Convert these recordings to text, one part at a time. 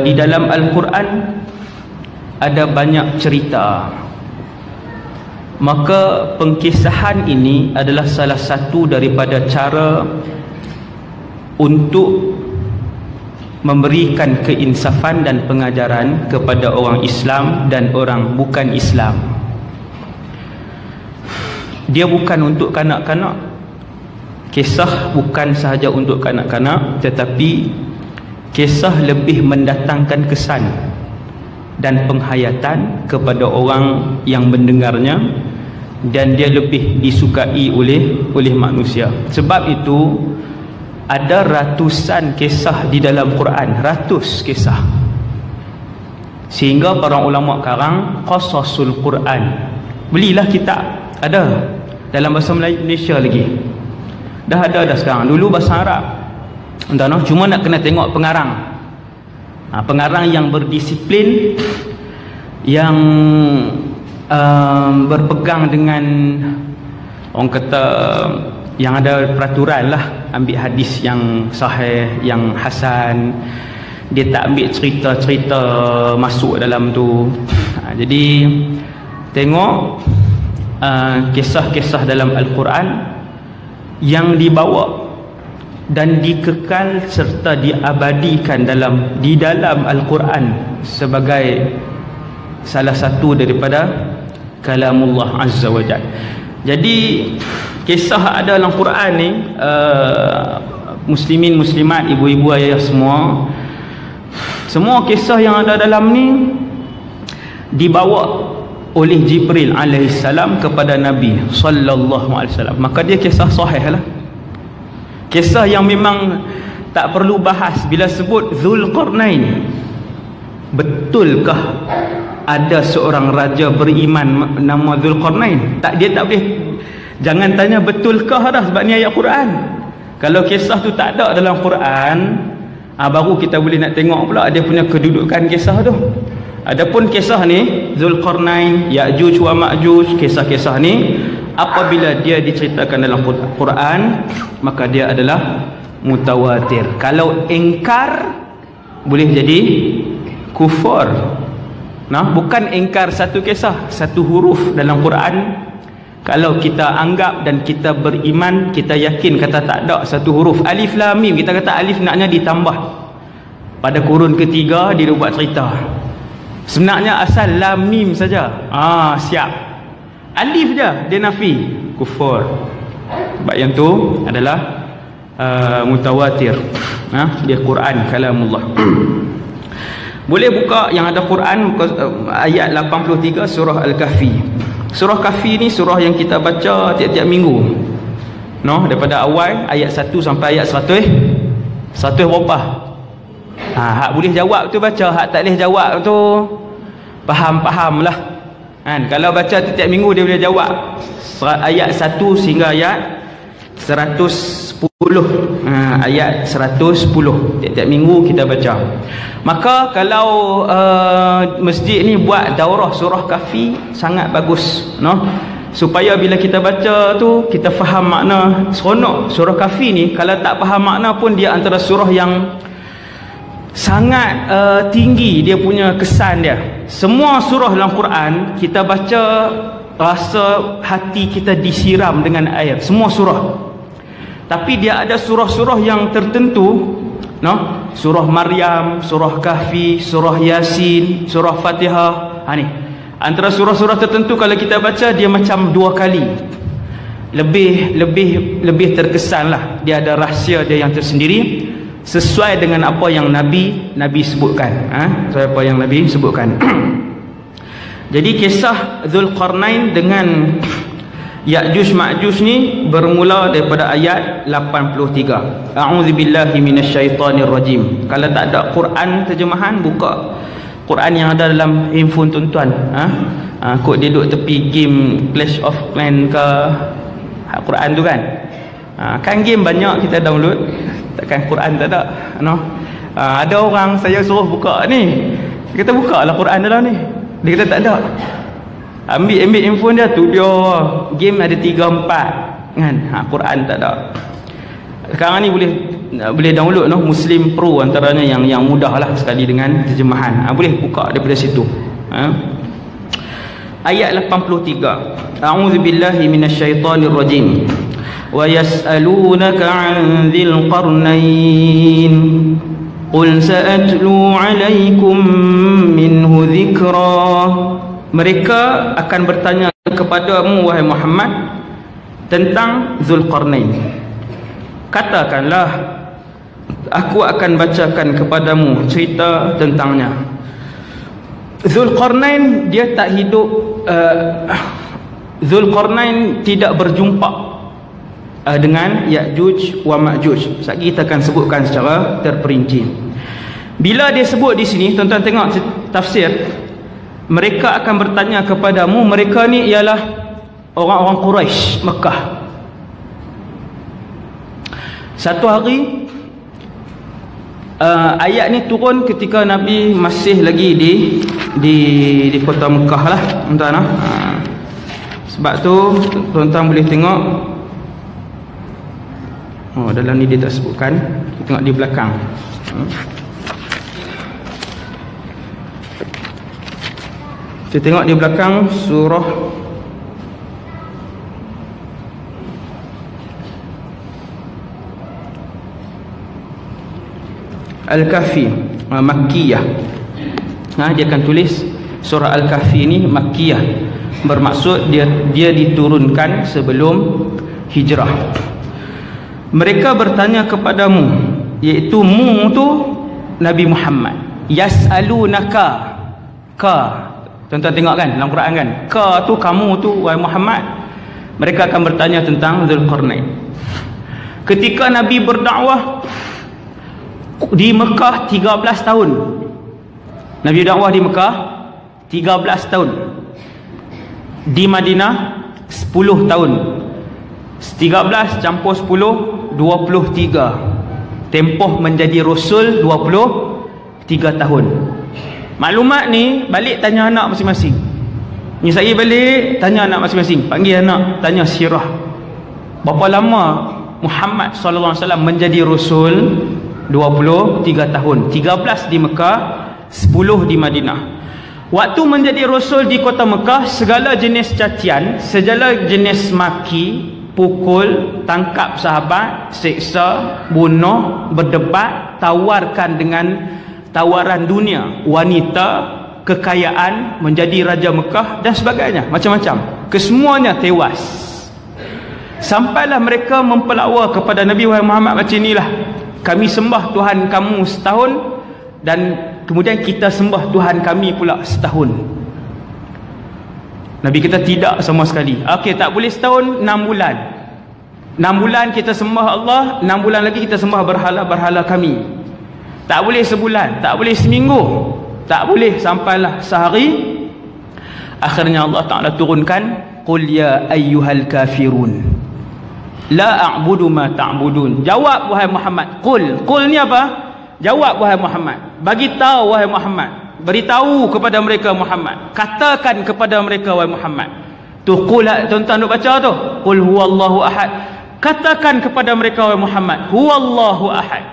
Di dalam Al-Quran ada banyak cerita, maka pengkisahan ini adalah salah satu daripada cara untuk memberikan keinsafan dan pengajaran kepada orang Islam dan orang bukan Islam. Dia bukan untuk kanak-kanak, kisah bukan sahaja untuk kanak-kanak, tetapi kisah lebih mendatangkan kesan dan penghayatan kepada orang yang mendengarnya, dan dia lebih disukai oleh manusia. Sebab itu ada ratusan kisah di dalam Quran, ratus kisah, sehingga para ulama karang qasasul Quran. Belilah kitab, ada dalam bahasa Malaysia lagi, dah ada dah sekarang. Dulu bahasa Arab entah no, cuma nak kena tengok pengarang, pengarang yang berdisiplin, yang berpegang dengan orang kata yang ada peraturan lah, ambil hadis yang sahih, yang hasan. Dia tak ambil cerita-cerita masuk dalam tu. Jadi tengok kisah-kisah dalam Al-Quran yang dibawa dan dikekal serta diabadikan di dalam Al-Quran sebagai salah satu daripada kalamullah azza wa jalla. Jadi kisah ada dalam Quran ni, muslimin muslimat, ibu-ibu ayah semua kisah yang ada dalam ni dibawa oleh Jibril alaihissalam kepada Nabi sallallahu alaihi wasallam. Maka dia kisah sahih lah, kisah yang memang tak perlu bahas. Bila sebut Zulkarnain, betulkah ada seorang raja beriman nama Zulkarnain? Dia tak boleh, jangan tanya betulkah dah, sebab ni ayat Quran. Kalau kisah tu tak ada dalam Quran, baru kita boleh nak tengok pula dia punya kedudukan kisah tu. Adapun kisah ni Zulkarnain, Ya'juj wa Ma'juj, kisah-kisah ni apabila dia diceritakan dalam Quran, maka dia adalah mutawatir. Kalau engkar boleh jadi kufur. Nah, bukan engkar satu kisah, satu huruf dalam Quran. Kalau kita anggap dan kita beriman, kita yakin kata tak ada satu huruf, alif lam mim, kita kata alif naknya ditambah. Pada kurun ketiga dia buat cerita, sebenarnya asal lam mim saja. Siap. Alif je dia nafi, kufur. Sebab yang tu adalah mutawatir. Dia Quran kalamullah. Boleh buka yang ada Quran, ayat 83 surah Al-Kahfi. Surah Kahfi ni surah yang kita baca tiap-tiap minggu, daripada awal ayat 1 sampai ayat 100 berapa. Hak boleh jawab tu baca, hak tak boleh jawab tu faham lah kan. Kalau baca tiap minggu dia boleh jawab ayat 1 sehingga ayat 110. Ayat 110 tiap-tiap minggu kita baca. Maka kalau masjid ni buat daurah surah Kahfi, sangat bagus, supaya bila kita baca tu kita faham makna. Seronok surah Kahfi ni, kalau tak faham makna pun dia antara surah yang sangat tinggi dia punya kesan dia. Semua surah dalam Quran kita baca rasa hati kita disiram dengan air, semua surah. Tapi dia ada surah-surah yang tertentu, surah Maryam, surah Kahfi, surah Yasin, surah Fatihah. Ni antara surah-surah tertentu kalau kita baca dia macam 2 kali lebih terkesan lah. Dia ada rahsia dia yang tersendiri, sesuai dengan apa yang Nabi sebutkan. Sesuai apa yang Nabi sebutkan. Jadi kisah Zulkarnain dengan Ya'juj Ma'juj ni bermula daripada ayat 83. A'udzubillahi minasyaitonirrajim. Kalau tak ada Quran terjemahan, buka Quran yang ada dalam handphone tuan-tuan. Kok dia duduk tepi game Clash of Clans ke Quran tu kan. Kan game banyak kita download, takkan Quran tak ada. Ada orang saya suruh buka ni, kita buka lah Quran dalam ni, dia kata tak ada. Ambil handphone dia tu, dia game ada 3-4 kan. Quran tak ada. Sekarang ni boleh boleh download Muslim Pro antaranya yang mudah lah sekali dengan terjemahan. Boleh buka daripada situ. Ayat 83. A'udzubillahi minasyaitonirrajim. Wa yas'alunaka 'an dzil qarnain. Qul sa'atlu 'alaikum minhu dzikra. Mereka akan bertanya kepadamu wahai Muhammad tentang Zulqarnain. Katakanlah, aku akan bacakan kepadamu cerita tentangnya. Zulqarnain dia tak hidup. Zulqarnain tidak berjumpa dengan Ya'juj wa Ma'juj. Sekejap kita akan sebutkan secara terperinci. Bila dia sebut di sini, tuan-tuan tengok tafsir, mereka akan bertanya kepadamu. Mereka ni ialah orang-orang Quraisy Mekah. Satu hari ayat ni turun ketika Nabi masih lagi di kota Mekah lah, tuan-tuan. Sebab tu tuan-tuan boleh tengok, dalam ni dia tak sebutkan. Kita tengok di belakang. Kita tengok di belakang surah Al-Kahfi, Makkiyah. Dia akan tulis surah Al-Kahfi ni Makkiyah, bermaksud dia diturunkan sebelum hijrah. Mereka bertanya kepadamu, iaitu mu tu Nabi Muhammad. Yas'alunaka, ka, tuan-tuan tengok kan dalam Quran kan, ka tu kamu tu wahai Muhammad. Mereka akan bertanya tentang Zulqarnain. Ketika Nabi berdakwah di Mekah 13 tahun. Nabi dakwah di Mekah 13 tahun. Di Madinah 10 tahun. 13 campur 10, 23. Tempoh menjadi Rasul 23 tahun. Maklumat ni balik tanya anak masing-masing. Ni saya balik tanya anak masing-masing. Panggil anak, tanya sirah. Berapa lama Muhammad SAW menjadi Rasul? 23 tahun. 13 di Mekah, 10 di Madinah. Waktu menjadi Rasul di kota Mekah, segala jenis cacian, segala jenis maki, pukul, tangkap sahabat, seksa, bunuh, berdebat, tawarkan dengan tawaran dunia, wanita, kekayaan, menjadi Raja Mekah dan sebagainya, macam-macam. Kesemuanya tewas. Sampailah mereka mempelakwa kepada Nabi Muhammad macam inilah. Kami sembah Tuhan kamu setahun dan kemudian kita sembah Tuhan kami pula setahun. Nabi kata tidak sama sekali. Okey, tak boleh setahun, 6 bulan. 6 bulan kita sembah Allah, 6 bulan lagi kita sembah berhala-berhala kami. Tak boleh sebulan, tak boleh seminggu, tak boleh sampailah sehari. Akhirnya Allah Ta'ala turunkan, qul ya ayyuhal kafirun la a'budu ma ta'budun. Jawab wahai Muhammad. Qul ni apa? Jawab wahai Muhammad. Bagi tahu wahai Muhammad. Beritahu kepada mereka Muhammad. Katakan kepada mereka wahai Muhammad. Tu qul, tuan-tuan duk baca tu. Qul huwallahu ahad. Katakan kepada mereka wahai Muhammad, huwallahu ahad.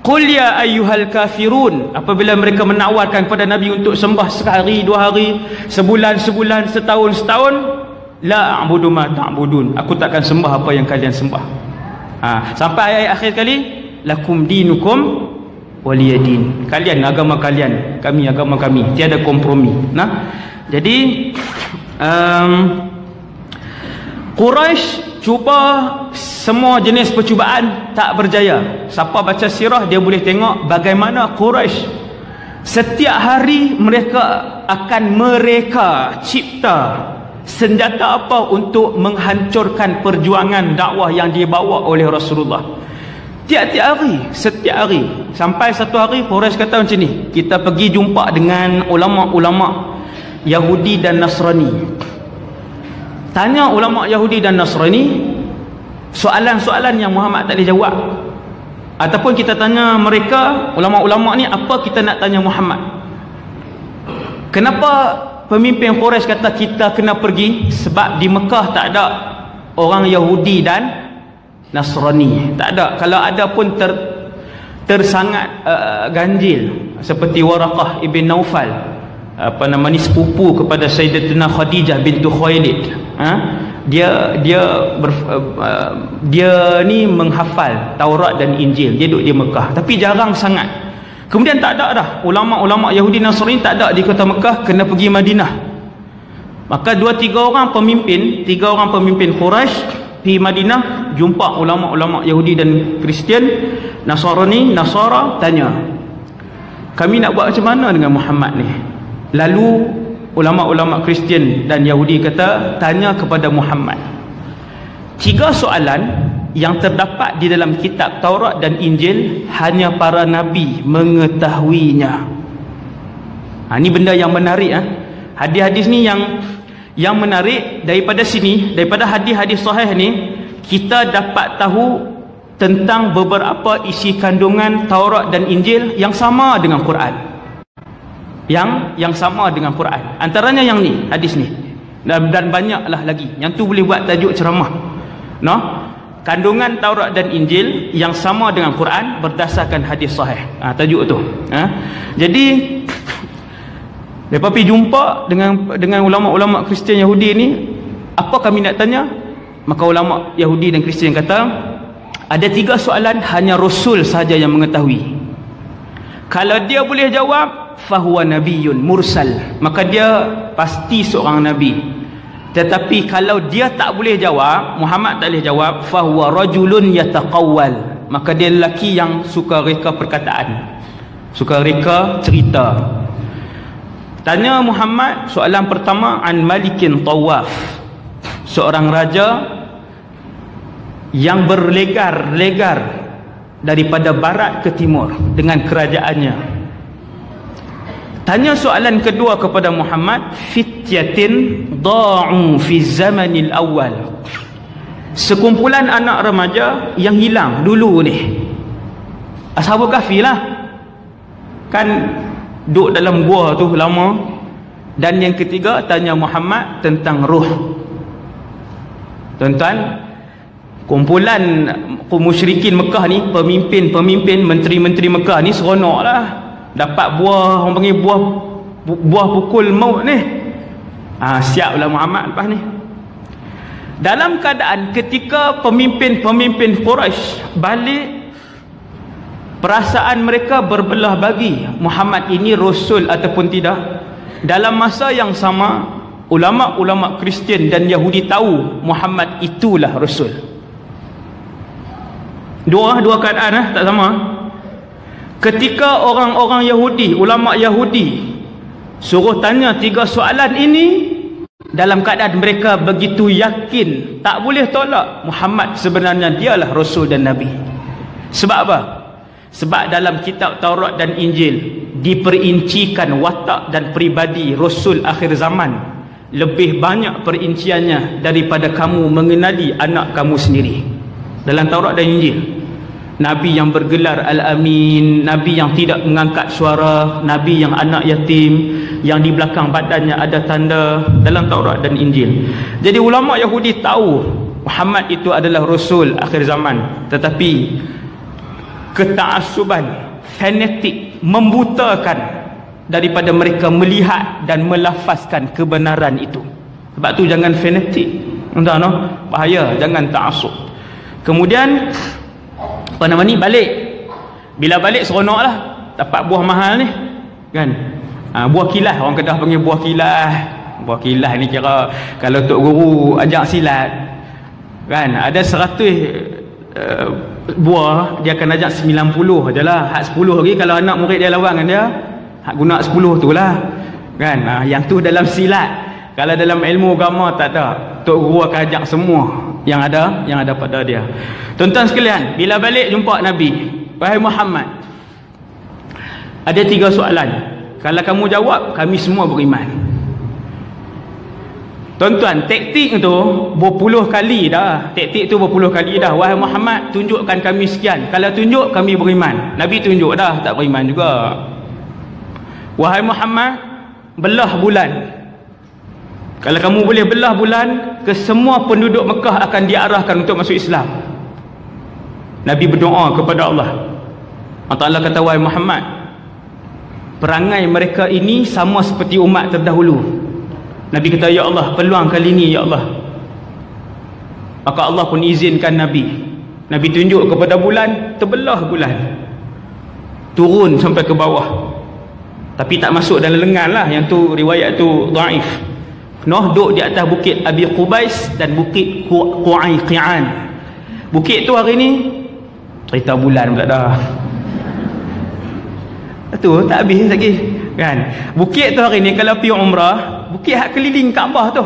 Qul ya ayyuhal kafirun. Apabila mereka menawarkan kepada Nabi untuk sembah sehari, 2 hari, sebulan, setahun, la a'budu ma ta'budun. Aku takkan sembah apa yang kalian sembah. Sampai ayat akhir kali, lakum dinukum waliyadin. Kalian agama kalian, kami agama kami. Tiada kompromi. Jadi Quraisy cuba semua jenis percubaan, tak berjaya. Siapa baca sirah dia boleh tengok bagaimana Quraisy setiap hari mereka akan cipta senjata apa untuk menghancurkan perjuangan dakwah yang dibawa oleh Rasulullah. Tiap-tiap hari, setiap hari. Sampai satu hari Quraisy kata macam ni, kita pergi jumpa dengan ulama-ulama Yahudi dan Nasrani. Tanya ulama Yahudi dan Nasrani soalan-soalan yang Muhammad tak boleh jawab. Ataupun kita tanya mereka, ulama-ulama ni, apa kita nak tanya Muhammad? Kenapa pemimpin Quraisy kata kita kena pergi? Sebab di Mekah tak ada orang Yahudi dan Nasrani. Tak ada. Kalau ada pun tersangat ganjil, seperti Waraqah ibn Naufal, sepupu kepada Sayyidatina Khadijah bintu Khuwailid. Dia ni menghafal Taurat dan Injil. Dia duduk di Mekah, tapi jarang sangat. Kemudian tak ada dah ulama-ulama Yahudi Nasrani, tak ada di kota Mekah, kena pergi Madinah. Maka 2-3 orang pemimpin, 3 orang pemimpin Quraisy di Madinah jumpa ulama-ulama Yahudi dan Kristian, Nasara, tanya, kami nak buat macam mana dengan Muhammad ni? Lalu ulama-ulama Kristian dan Yahudi kata, tanya kepada Muhammad. 3 soalan yang terdapat di dalam kitab Taurat dan Injil, hanya para nabi mengetahuinya. Ini benda yang menarik. Hadis-hadis ni yang menarik. Daripada sini, daripada hadis-hadis sahih ni, kita dapat tahu tentang beberapa isi kandungan Taurat dan Injil yang sama dengan Quran. Yang sama dengan Quran. Antaranya yang ni, hadis ni. Dan banyaklah lagi. Yang tu boleh buat tajuk ceramah. Kandungan Taurat dan Injil yang sama dengan Quran berdasarkan hadis sahih. Tajuk tu. Jadi mereka pergi jumpa dengan ulama-ulama Kristian Yahudi ni. Apa kami nak tanya? Maka ulama Yahudi dan Kristian kata, ada 3 soalan hanya Rasul saja yang mengetahui. Kalau dia boleh jawab, fahuwa nabiyyun mursal, maka dia pasti seorang nabi. Tetapi kalau dia tak boleh jawab, Muhammad tak boleh jawab, fahuwa rajulun yataqawwal, maka dia lelaki yang suka reka perkataan, suka reka cerita. Tanya Muhammad soalan pertama, an malikin tawaf, seorang raja yang berlegar-legar daripada barat ke timur dengan kerajaannya. Tanya soalan kedua kepada Muhammad, fityatin da'u fi zamanil awal, sekumpulan anak remaja yang hilang dulu ni, Ashabul Kahfi lah, kan duduk dalam gua tu lama. Dan yang ketiga, tanya Muhammad tentang ruh. Tuan-tuan, kumpulan musyrikin Mekah ni, pemimpin, menteri-menteri Mekah ni seronok lah, dapat buah, orang panggil buah pukul maut ni. Siaplah Muhammad lepas ni. Dalam keadaan ketika pemimpin Quraisy balik, perasaan mereka berbelah bagi, Muhammad ini Rasul ataupun tidak. Dalam masa yang sama, ulama-ulama Kristian dan Yahudi tahu Muhammad itulah Rasul. Dua keadaan tak sama. Ketika orang-orang Yahudi, ulama Yahudi suruh tanya 3 soalan ini, dalam keadaan mereka begitu yakin, tak boleh tolak, Muhammad sebenarnya dialah Rasul dan Nabi. Sebab apa? Sebab dalam kitab Taurat dan Injil diperincikan watak dan peribadi Rasul akhir zaman lebih banyak perinciannya daripada kamu mengenali anak kamu sendiri. Dalam Taurat dan Injil, Nabi yang bergelar Al-Amin, Nabi yang tidak mengangkat suara, Nabi yang anak yatim, yang di belakang badannya ada tanda, dalam Taurat dan Injil. Jadi ulama Yahudi tahu Muhammad itu adalah Rasul akhir zaman, tetapi keta'assuban, fanatik, membutakan daripada mereka melihat dan melafazkan kebenaran itu. Sebab tu jangan fanatik, bahaya, jangan ta'assub. Kemudian balik. Bila balik seronok lah, dapat buah mahal ni kan. Buah kilah, orang Kedah panggil buah kilah. Buah kilah ni kira kalau tok guru ajak silat kan, ada 100 buah, dia akan ajak 90 je lah. Hak 10 lagi kalau anak murid dia lawan dengan dia, hak guna 10 tu lah kan. Yang tu dalam silat. Kalau dalam ilmu agama tak ada, tok guru akan ajak semua yang ada pada dia. Tuan-tuan sekalian, bila balik jumpa Nabi, wahai Muhammad, ada 3 soalan. Kalau kamu jawab, kami semua beriman. Tuan-tuan, taktik tu berpuluh kali dah. Wahai Muhammad, tunjukkan kami sekian. Kalau tunjuk, kami beriman. Nabi tunjuk dah, tak beriman juga. Wahai Muhammad, belah bulan. Kalau kamu boleh belah bulan, ke semua penduduk Mekah akan diarahkan untuk masuk Islam. Nabi berdoa kepada Allah. Allah Ta'ala kata, wahai Muhammad, perangai mereka ini sama seperti umat terdahulu. Nabi kata, ya Allah, peluang kali ini ya Allah. Maka Allah pun izinkan Nabi. Nabi tunjuk kepada bulan, terbelah bulan, turun sampai ke bawah, tapi tak masuk dalam lengan lah. Yang tu riwayat tu dhaif. Noh duduk di atas bukit Abi Qubais dan bukit Qu'ayqi'an. Bukit tu hari ni cerita bulan pula dah. Tu tak habis lagi kan. Bukit tu hari ni kalau pergi umrah, bukit hak keliling Kaabah tu,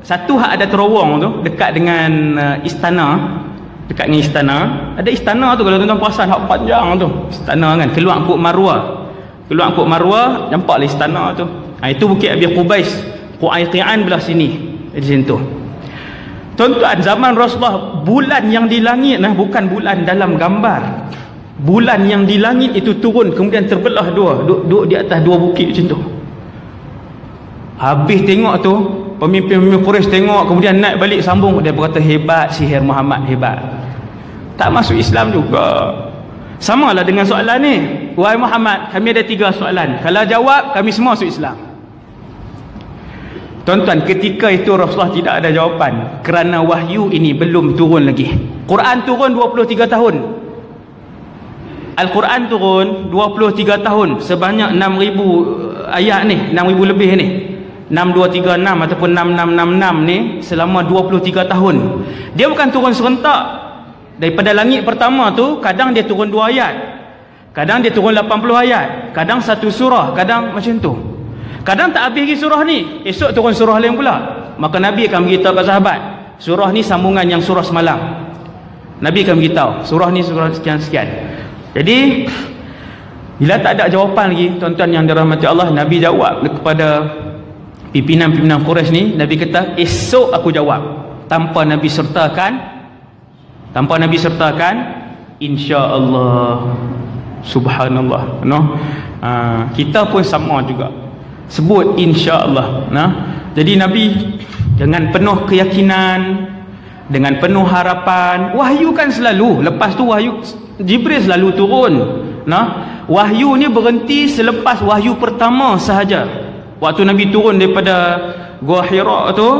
satu hak ada terowong tu dekat dengan istana. Dekat dengan istana, ada istana tu kalau tuan-tuan perasan hak panjang tu, istana kan, keluar Kuk Marwah. Keluar Kuk Marwah, nampaklah istana tu. Itu bukit Abi Qubais, Qu'ayqi'an belah sini, di situ. Tuan-tuan, zaman Rasulullah, bulan yang di langit bukan bulan dalam gambar. Bulan yang di langit itu turun kemudian terbelah dua, duduk di atas dua bukit macam tu. Habis tengok tu, pemimpin-pemimpin Quraisy tengok, kemudian naik balik sambung. Dia berkata, hebat sihir Muhammad, hebat. Tak masuk Islam juga. Sama lah dengan soalan ni. Wahai Muhammad, kami ada 3 soalan. Kalau jawab, kami semua masuk Islam. Tuan-tuan, ketika itu Rasulullah tidak ada jawapan kerana wahyu ini belum turun lagi. Quran turun 23 tahun. Al-Quran turun 23 tahun, sebanyak 6,000 ayat ni, 6,000 lebih ni. 6236 ataupun 6666 ni selama 23 tahun. Dia bukan turun serentak. Daripada langit pertama tu, kadang dia turun 2 ayat, kadang dia turun 80 ayat, kadang satu surah, kadang macam tu. Kadang tak habis lagi surah ni, esok turun surah lain pula. Maka Nabi akan beritahu kepada sahabat, surah ni sambungan yang surah semalam. Nabi akan beritahu, surah ni surah sekian-sekian. Jadi bila tak ada jawapan lagi, tuan-tuan yang dirahmati Allah, Nabi jawab kepada pimpinan-pimpinan Quraisy ni. Nabi kata, esok aku jawab, tanpa Nabi sertakan insya-Allah. Subhanallah, kita pun sama juga, sebut insya-Allah. Jadi Nabi dengan penuh keyakinan, dengan penuh harapan. Wahyu kan selalu, lepas tu wahyu Jibril selalu turun. Wahyu ni berhenti selepas wahyu pertama sahaja. Waktu Nabi turun daripada Gua Hira tu,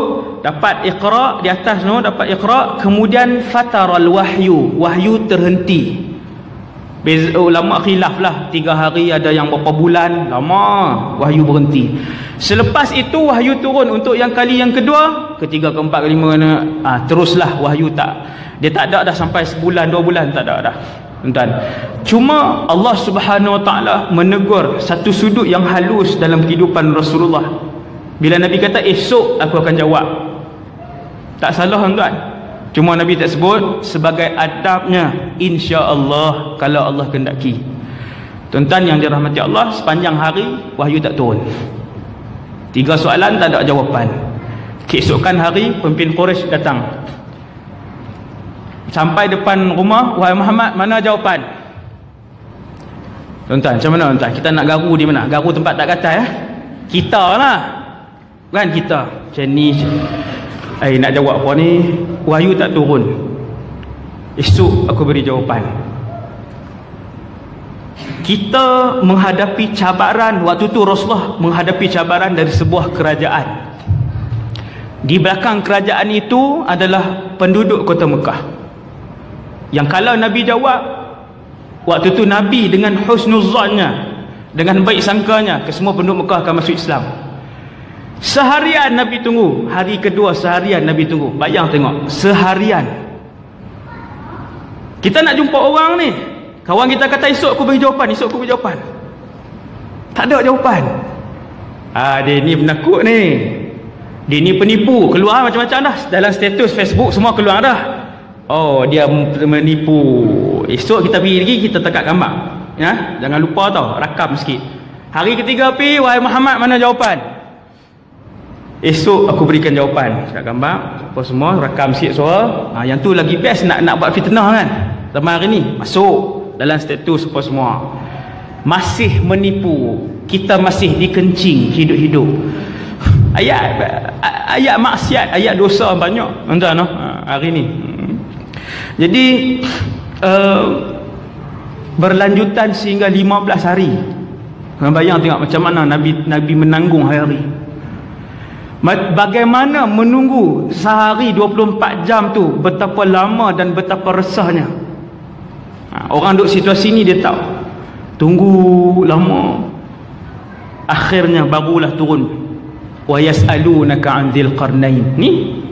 dapat Iqra di atas tu, dapat Iqra, kemudian fataral wahyu, wahyu terhenti. Ulama khilaf lah, 3 hari, ada yang berapa bulan, lama wahyu berhenti. Selepas itu wahyu turun untuk yang kali yang kedua, ketiga, keempat, kelima, teruslah wahyu. Dia tak ada dah sampai sebulan, 2 bulan, tak ada dah. Tuan, cuma Allah Subhanahu Wa Taala menegur satu sudut yang halus dalam kehidupan Rasulullah. Bila Nabi kata esok aku akan jawab, tak salah tuan. Cuma Nabi tak sebut sebagai adabnya insya-Allah, kalau Allah kehendaki. Tuan-tuan yang dirahmati Allah, sepanjang hari wahyu tak turun. 3 soalan tak ada jawapan. Keesokan hari pemimpin Quraisy datang, sampai depan rumah, wahai Muhammad, mana jawapan? Tuan-tuan, macam mana tuan? Kita nak garu di mana? Garu tempat tak kata ya? Kita lah, kan kita. Macam ni, nak jawab apa ni? Wahyu tak turun. Esok aku beri jawapan. Kita menghadapi cabaran. Waktu tu Rasulullah menghadapi cabaran dari sebuah kerajaan. Di belakang kerajaan itu adalah penduduk kota Mekah, yang kalau Nabi jawab, waktu tu Nabi dengan husnuzannya, dengan baik sangkanya ke semua penduduk Mekah akan masuk Islam. Seharian Nabi tunggu, hari kedua seharian Nabi tunggu. Bayang tengok, seharian. Kita nak jumpa orang ni, kawan kita kata esok aku beri jawapan, esok aku beri jawapan, tak ada jawapan. Dia ni penakut ni, dia ni penipu. Keluar macam-macam dah dalam status Facebook, semua keluar dah. Dia menipu. Esok kita pergi lagi, kita tekat gambar ya? Jangan lupa tau, rakam sikit. Hari ketiga pergi, wahai Muhammad, mana jawapan? Esok aku berikan jawapan. Tekat gambar apa semua, rakam sikit suara. Yang tu lagi best, nak buat fitnah kan. Zaman hari ni masuk dalam status apa semua. Masih menipu. Kita masih dikencing hidup-hidup. Ayat maksiat, ayat dosa banyak tuan-tuan hari ni. Jadi berlanjutan sehingga 15 hari. Bayang tengok macam mana Nabi menanggung hari. Bagaimana menunggu sehari 24 jam tu, betapa lama dan betapa resahnya. Orang duduk situasi ni dia tahu. Tunggu lama, akhirnya barulah turun. Wa yas'alunaka 'an dzil qarnain. Ni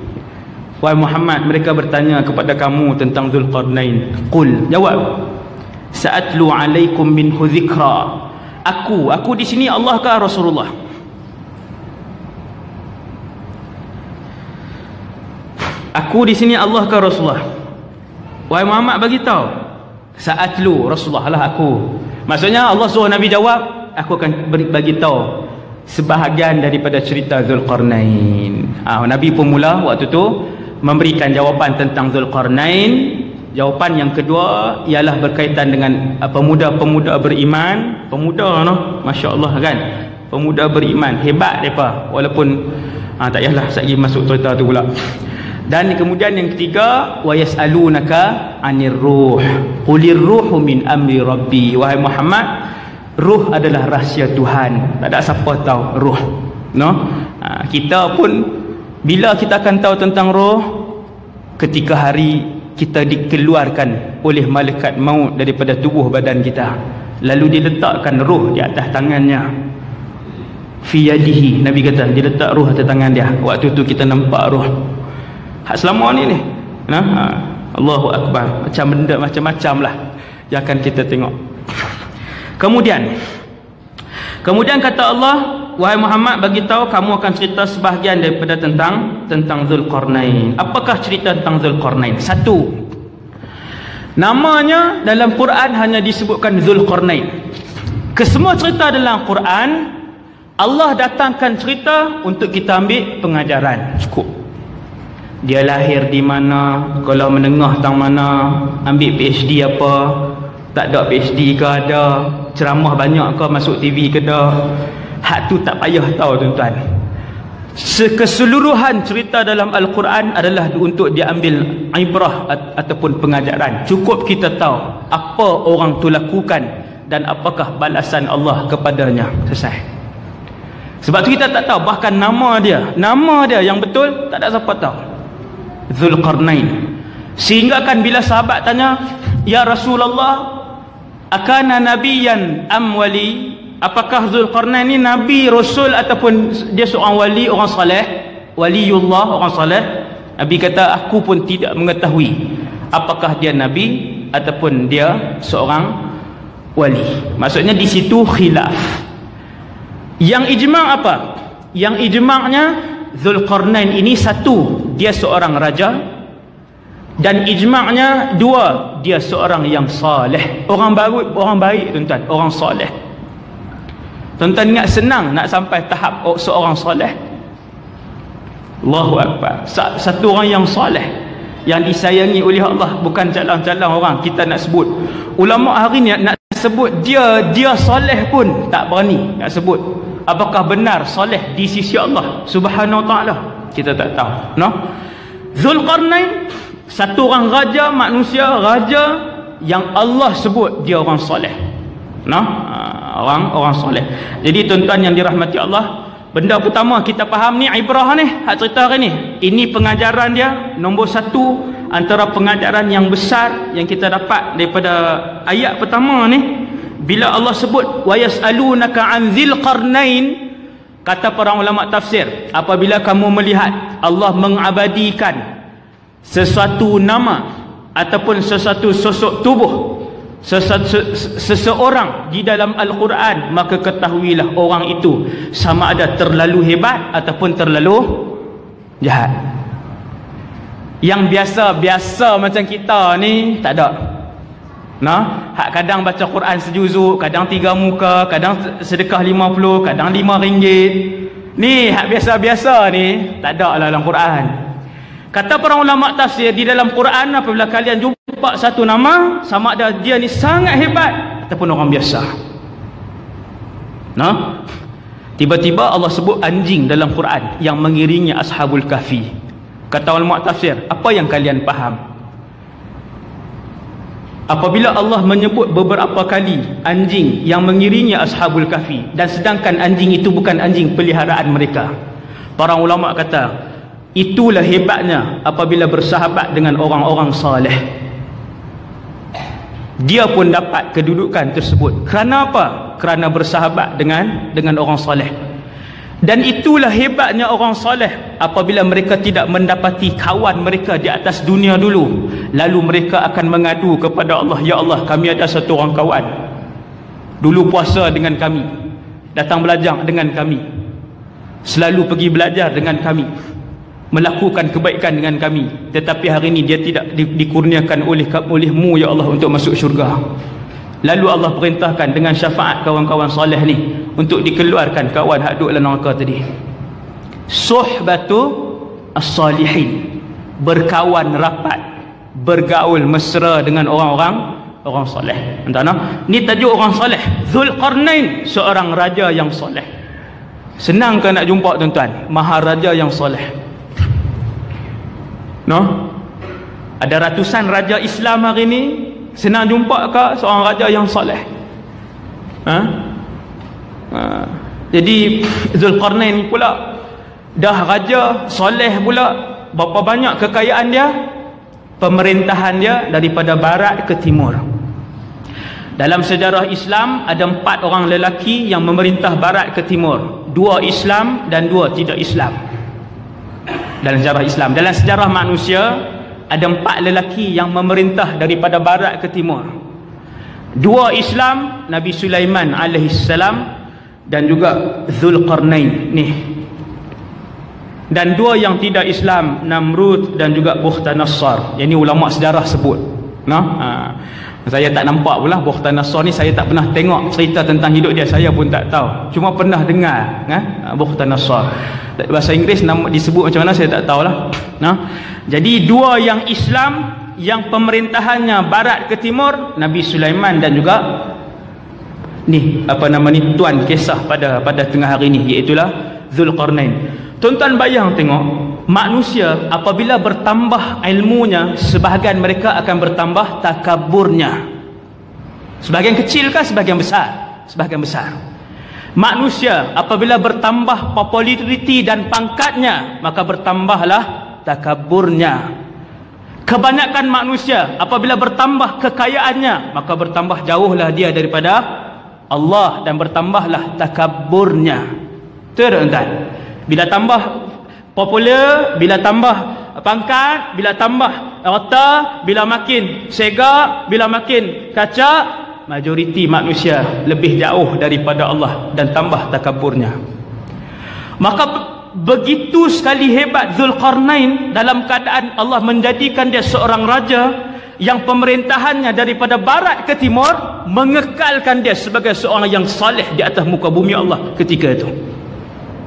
wahai Muhammad, mereka bertanya kepada kamu tentang Dzulqarnain. Qul, jawab, sa'atlu 'alaikum minhu dzikra. Aku di sini Allah ke Rasulullah? Aku di sini Allah ke Rasulullah? Wahai Muhammad, bagi tahu. Sa'atlu, Rasulullah lah aku. Maksudnya Allah suruh Nabi jawab, aku akan bagi tahu sebahagian daripada cerita Dzulqarnain. Nabi pun mula waktu tu memberikan jawapan tentang Dzulqarnain. Jawapan yang kedua ialah berkaitan dengan pemuda-pemuda beriman. Pemuda no, masya-Allah kan. Pemuda beriman hebat depa, walaupun tak payahlah saya masuk cerita tu pula. Dan kemudian yang ketiga, wa yasalunaka 'anir ruh. Qulir ruhu min amri rabbi. Wahai Muhammad, ruh adalah rahsia Tuhan. Tak ada siapa tahu ruh. No? Kita pun bila kita akan tahu tentang roh? Ketika hari kita dikeluarkan oleh malaikat maut daripada tubuh badan kita, lalu diletakkan roh di atas tangannya. Fi yadihi, Nabi kata dia letak roh atas tangan dia. Waktu tu kita nampak roh. Hak selama ni Allahu Akbar, macam benda macam-macam lah yang akan kita tengok. Kemudian kata Allah, wahai Muhammad, bagi tahu kamu akan cerita sebahagian daripada tentang Dzulqarnain. Apakah cerita tentang Dzulqarnain? Satu, namanya dalam Quran hanya disebutkan Dzulqarnain. Kesemua cerita dalam Quran Allah datangkan cerita untuk kita ambil pengajaran. Cukup. Dia lahir di mana, kalau menengah tang mana, ambil PhD apa, tak ada PhD ke ada, ceramah banyak ke, masuk TV ke dah. Hak tu tak payah tahu tuan-tuan. Keseluruhan cerita dalam Al-Quran adalah untuk diambil ibrah ataupun pengajaran. Cukup kita tahu apa orang tu lakukan dan apakah balasan Allah kepadanya. Selesai. Sebab tu kita tak tahu bahkan nama dia yang betul tak ada siapa tahu. Dzulqarnain. Sehingga kan bila sahabat tanya, ya Rasulullah, akana nabiyan am wali? Apakah Dzulqarnain ni nabi, rasul ataupun dia seorang wali, orang saleh, waliullah, orang saleh? Nabi kata, aku pun tidak mengetahui apakah dia nabi ataupun dia seorang wali. Maksudnya di situ khilaf. Yang ijma' apa? Yang ijma'nya Dzulqarnain ini satu, dia seorang raja, dan ijma'nya dua, dia seorang yang saleh, orang baik tuan-tuan, orang saleh. Tuan-tuan ingat senang nak sampai tahap seorang saleh? Allahu Akbar. Satu orang yang saleh, yang disayangi oleh Allah, bukan calon-calon orang kita nak sebut. Ulama hari ni nak sebut dia saleh pun tak berani nak sebut. Apakah benar saleh di sisi Allah Subhanahu wa taala? Kita tak tahu, no? Dzulqarnain satu orang raja manusia, raja yang Allah sebut dia orang soleh, no? Orang soleh. Jadi tuan-tuan yang dirahmati Allah, benda pertama kita faham ni ibrah ni, hak cerita hari ni, ini pengajaran dia nombor satu antara pengajaran yang besar yang kita dapat daripada ayat pertama ni. Bila Allah sebut wa yasalunaka 'an dzil qarnain, kata para ulama tafsir, apabila kamu melihat Allah mengabadikan sesuatu nama ataupun sesuatu sosok tubuh seseorang di dalam Al-Quran, maka ketahuilah orang itu sama ada terlalu hebat ataupun terlalu jahat. Yang biasa-biasa macam kita ni tak ada. Nah, hak kadang baca Quran sejuzuk, kadang 3 muka, kadang sedekah 50, kadang RM5. Ni hak biasa-biasa ni tak ada lah dalam Quran. Kata para ulama tafsir, di dalam Quran apabila kalian jumpa satu nama, sama ada dia ni sangat hebat ataupun orang biasa. Nah, tiba-tiba Allah sebut anjing dalam Quran yang mengiringi Ashabul Kahfi. Kata ulama tafsir, apa yang kalian faham? apabila Allah menyebut beberapa kali anjing yang mengiringi Ashabul Kahfi, dan sedangkan anjing itu bukan anjing peliharaan mereka, para ulama kata itulah hebatnya apabila bersahabat dengan orang-orang saleh. Dia pun dapat kedudukan tersebut. Kerana apa? Kerana bersahabat dengan orang saleh. Dan itulah hebatnya orang saleh apabila mereka tidak mendapati kawan mereka di atas dunia dulu, lalu mereka akan mengadu kepada Allah, ya Allah, kami ada satu orang kawan dulu puasa dengan kami, datang belajar dengan kami, selalu pergi belajar dengan kami, melakukan kebaikan dengan kami, tetapi hari ini dia tidak dikurniakan olehmu ya Allah untuk masuk syurga. Lalu Allah perintahkan dengan syafaat kawan-kawan soleh ni untuk dikeluarkan kawan hak duduk dalam neraka tadi. Suhbatu as-salihin, berkawan rapat, bergaul mesra dengan orang soleh. Entah ni tajuk orang soleh. Zulqarnain, seorang raja yang soleh. Senang ke nak jumpa tuan-tuan maharaja yang soleh? No? Ada ratusan raja Islam hari ni, senang jumpa ke seorang raja yang soleh? Jadi Zulqarnain pula dah raja soleh pula, berapa banyak kekayaan dia, pemerintahan dia daripada barat ke timur. Dalam sejarah Islam ada 4 orang lelaki yang memerintah barat ke timur, 2 Islam dan 2 tidak Islam. Dalam sejarah Islam, dalam sejarah manusia ada 4 lelaki yang memerintah daripada barat ke timur. 2 Islam, Nabi Sulaiman alaihissalam dan juga Zulqarnain ni. Dan 2 yang tidak Islam, Namrud dan juga Bukhtanasar. Yang ni ulama sejarah sebut. Saya tak nampak pula Bukhtanasar ni, saya tak pernah tengok cerita tentang hidup dia, saya pun tak tahu. Cuma pernah dengar Bukhtanasar. Bahasa Inggeris nama disebut macam mana saya tak tahulah. Jadi 2 yang Islam yang pemerintahannya barat ke timur, Nabi Sulaiman dan juga ni tuan kisah pada tengah hari ni, iaitulah Zulqarnain. Tuan-tuan bayang tengok, manusia apabila bertambah ilmunya, sebahagian mereka akan bertambah takaburnya. Sebahagian kecil kan, sebahagian besar? Sebahagian besar. Manusia apabila bertambah populariti dan pangkatnya, maka bertambahlah takaburnya. Kebanyakan manusia apabila bertambah kekayaannya, maka bertambah jauhlah dia daripada Allah dan bertambahlah takaburnya. Tuan-tuan, bila tambah popular, bila tambah pangkat, bila tambah harta, bila makin segak, bila makin kacak, majoriti manusia lebih jauh daripada Allah dan tambah takaburnya. Maka begitu sekali hebat Zulqarnain dalam keadaan Allah menjadikan dia seorang raja yang pemerintahannya daripada barat ke timur, mengekalkan dia sebagai seorang yang saleh di atas muka bumi Allah ketika itu.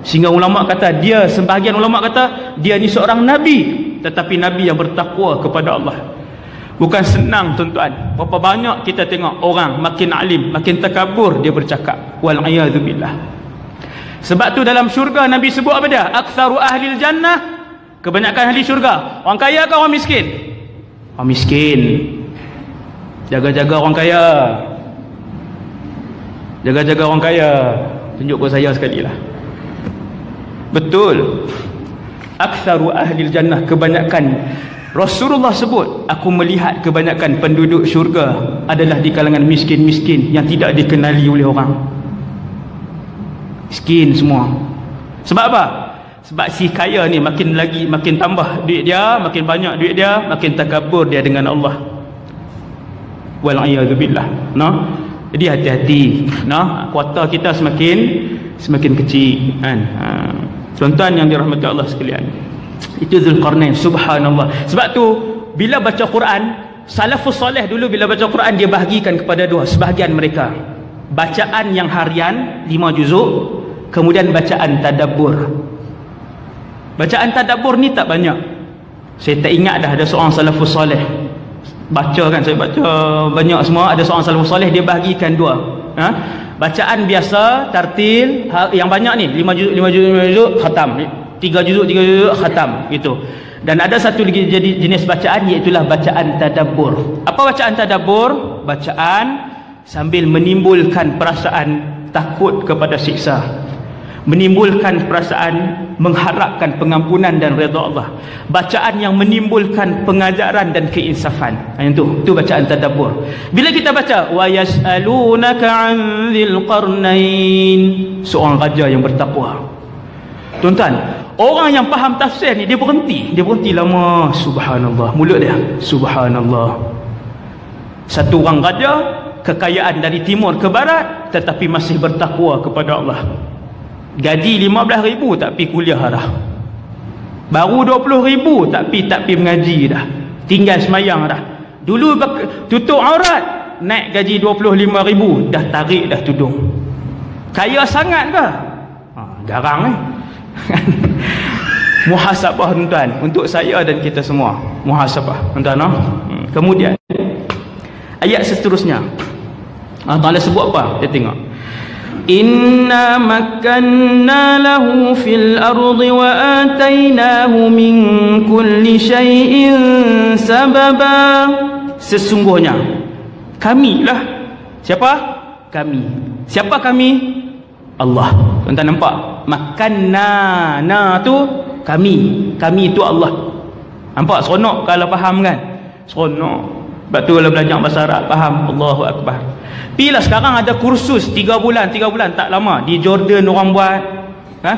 Sehingga ulama kata dia, sebahagian ulama kata dia ni seorang nabi, tetapi nabi yang bertakwa kepada Allah. Bukan senang tuan-tuan. Berapa banyak kita tengok orang makin alim, makin takabur, dia bercakap wal'iyadzubillah. Sebab tu dalam syurga Nabi sebut apa dia? Aktsaru ahlil jannah, kebanyakan ahli syurga orang kaya ke orang miskin? Orang miskin. Jaga-jaga orang kaya, jaga-jaga orang kaya. Tunjuk ke saya sekali lah. Betul, aktsaru ahlil jannah, kebanyakan. Rasulullah sebut, aku melihat kebanyakan penduduk syurga adalah di kalangan miskin-miskin yang tidak dikenali oleh orang. Miskin semua. Sebab apa? Sebab si kaya ni makin tambah duit dia, makin banyak duit dia, makin takabur dia dengan Allah. Wal'iyadzubillah. Jadi hati-hati. Kuota kita semakin kecil kan. Tuan-tuan yang dirahmati Allah sekalian, itu Zulqarnain. Subhanallah. Sebab tu bila baca Quran, salafus soleh dulu bila baca Quran, dia bahagikan kepada 2. Sebahagian mereka bacaan yang harian 5 juzuk, kemudian bacaan tadabbur. Bacaan tadabbur ni tak banyak, saya tak ingat dah ada seorang salafus soleh baca kan. Saya baca banyak semua, ada seorang salafus soleh dia bahagikan 2. Bacaan biasa tartil yang banyak ni 5 juzuk khatam, 3 juzuk khatam gitu. Dan ada satu lagi jenis bacaan, iaitulah bacaan tadabbur. Apa bacaan tadabbur? Bacaan sambil menimbulkan perasaan takut kepada siksa, menimbulkan perasaan mengharapkan pengampunan dan redha Allah. Bacaan yang menimbulkan pengajaran dan keinsafan. Itu bacaan tadabbur. Bila kita baca wa yas'alunaka 'an dzil qarnain, seorang raja yang bertakwa. Tuan-tuan, orang yang faham tafsir ni dia berhenti lama. Subhanallah, mulut dia subhanallah. Satu orang raja, kekayaan dari timur ke barat, tetapi masih bertakwa kepada Allah. Gaji 15,000 tak pi kuliah dah. Baru 20,000 tak pi mengaji dah. Tinggal semayang dah. Dulu tutup aurat, naik gaji 25,000, dah tarik dah tudung. Kaya sangat ke? Garang muhasabah tuan-tuan, untuk saya dan kita semua. Muhasabah tuan-tuan. Kemudian ayat seterusnya Allah Ta'ala sebut apa? Kita tengok. Inna makkanna lahu fil ardi wa atainahu min kulli syai'in sababa. Sesungguhnya kamilah. Siapa? Kami. Siapa kami? Allah. Tuan-tuan nampak? Makkanna, na tu kami. Kami tu Allah. Nampak seronok kalau faham kan? Seronok. Sebab tu kalau belajar bahasa Arab faham. Allahu Akbar. Bila sekarang ada kursus 3 bulan tak lama di Jordan orang buat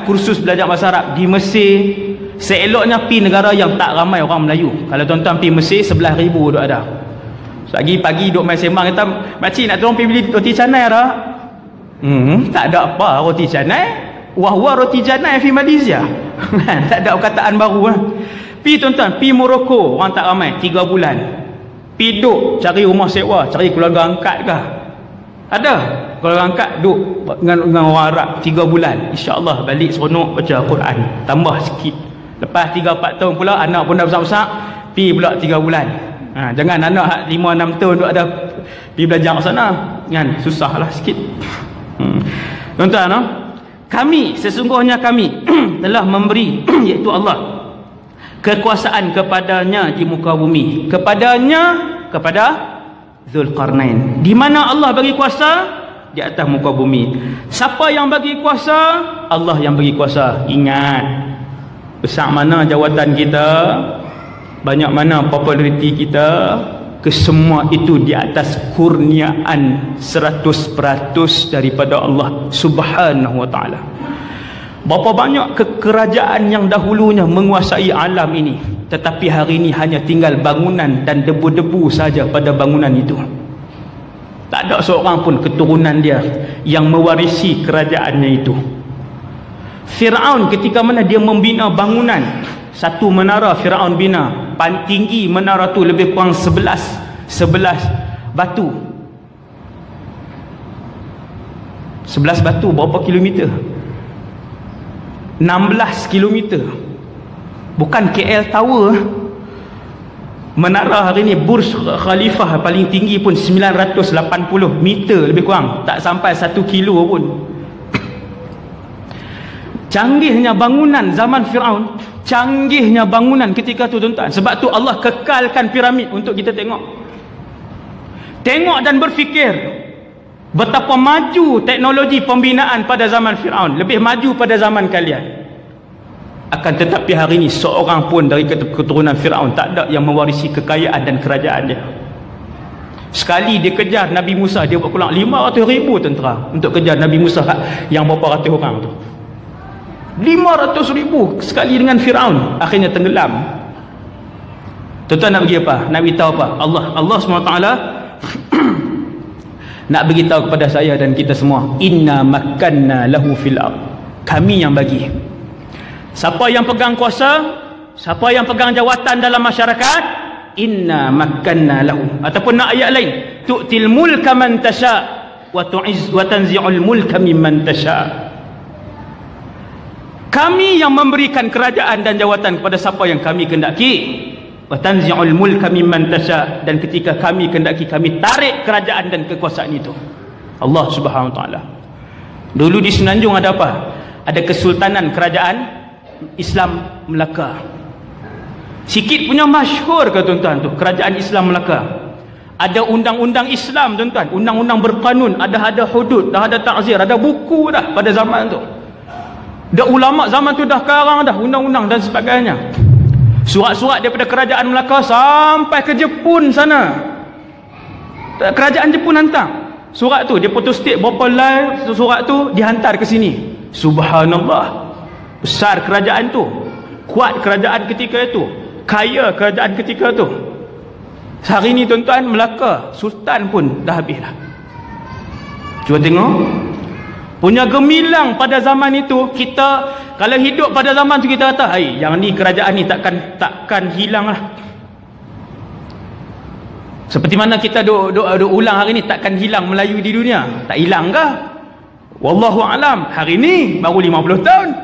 kursus belajar bahasa Arab. Di Mesir, seeloknya pi negara yang tak ramai orang Melayu. Kalau tuan-tuan pi Mesir 11,000 duk ada. Pagi duk main sembang, kata makcik nak tolong pergi beli roti canai tak? Tak ada apa roti canai. Wah roti canai di Malaysia. Tak ada perkataan baru. Pi tuan-tuan, pi Morocco orang tak ramai 3 bulan. Pi duk cari rumah sewa, cari keluarga angkat ke? Ada keluarga angkat duk dengan orang Arab 3 bulan. InsyaAllah balik seronok baca Quran. Tambah sikit. Lepas 3-4 tahun pula anak pun dah besar-besar, pi pula 3 bulan. Jangan anak 5-6 tahun duk ada pi belajar kat sana kan, susahlah sikit. Tuan-tuan, kami, sesungguhnya kami telah memberi iaitu Allah kekuasaan kepadanya di muka bumi, kepada Zulkarnain. Di mana Allah bagi kuasa? Di atas muka bumi. Siapa yang bagi kuasa? Allah yang bagi kuasa. Ingat, besar mana jawatan kita, banyak mana populariti kita, kesemua itu di atas kurniaan 100% daripada Allah Subhanahu wa ta'ala. Berapa banyak kerajaan yang dahulunya menguasai alam ini, tetapi hari ini hanya tinggal bangunan dan debu-debu saja pada bangunan itu. Tak ada seorang pun keturunan dia yang mewarisi kerajaannya itu. Fir'aun ketika mana dia membina bangunan, satu menara Fir'aun bina, tinggi menara tu lebih kurang 11 batu. 11 batu berapa kilometer? 16 kilometer. Bukan KL Tower. Menara hari ni Burj Khalifah paling tinggi pun 980 meter lebih kurang, tak sampai 1 kilo pun. Canggihnya bangunan zaman Fir'aun, canggihnya bangunan ketika tu tuan-tuan. Sebab tu Allah kekalkan piramid untuk kita tengok dan berfikir betapa maju teknologi pembinaan pada zaman Fir'aun, lebih maju pada zaman kalian. Akan tetapi hari ini seorang pun dari keturunan Fir'aun tak ada yang mewarisi kekayaan dan kerajaan dia. Sekali dia kejar Nabi Musa, dia buat kurang 500,000 tentera untuk kejar Nabi Musa yang berapa ratus orang tu. 500,000 sekali dengan Fir'aun, akhirnya tenggelam. Tuan-tuan nak bagi apa? Nak beritahu apa? Allah SWT nak beritahu kepada saya dan kita semua, inna makkanna lahu fil ard. Kami yang bagi. Siapa yang pegang kuasa, siapa yang pegang jawatan dalam masyarakat, inna makkanna lahu. Ataupun nak ayat lain, tu'til mulka man tasha wa tu'izz wa tanzi'ul mulka mimman tasha. Kami yang memberikan kerajaan dan jawatan kepada siapa yang kami kehendaki. Wa tanzi'ul mulka mimman tasha, dan ketika kami kehendaki kami tarik kerajaan dan kekuasaan itu. Allah Subhanahu wa taala. Dulu di Semenanjung ada apa? Ada Kesultanan Kerajaan Islam Melaka. Sikit punya masyhur ke tuan-tuan tu kerajaan Islam Melaka. Ada undang-undang Islam tuan-tuan, undang-undang berkanun, ada hudud, dah ada ta'zir, ada buku dah pada zaman tu. Dah ulama zaman tu dah karang dah undang-undang dan sebagainya. Surat-surat daripada kerajaan Melaka sampai ke Jepun sana. Kerajaan Jepun hantar surat tu, dia photostate berapa line surat tu dihantar ke sini. Subhanallah. Besar kerajaan tu, kuat kerajaan ketika itu, kaya kerajaan ketika tu. Hari ni tuan-tuan, Melaka sultan pun dah habis dah. Cuba tengok punya gemilang pada zaman itu. Kita kalau hidup pada zaman tu kita kata, "Hai, yang ni kerajaan ni takkan hilang lah." Seperti mana kita duk ulang hari ni, takkan hilang Melayu di dunia. Tak hilang ke? Wallahu alam. Hari ni baru 50 tahun.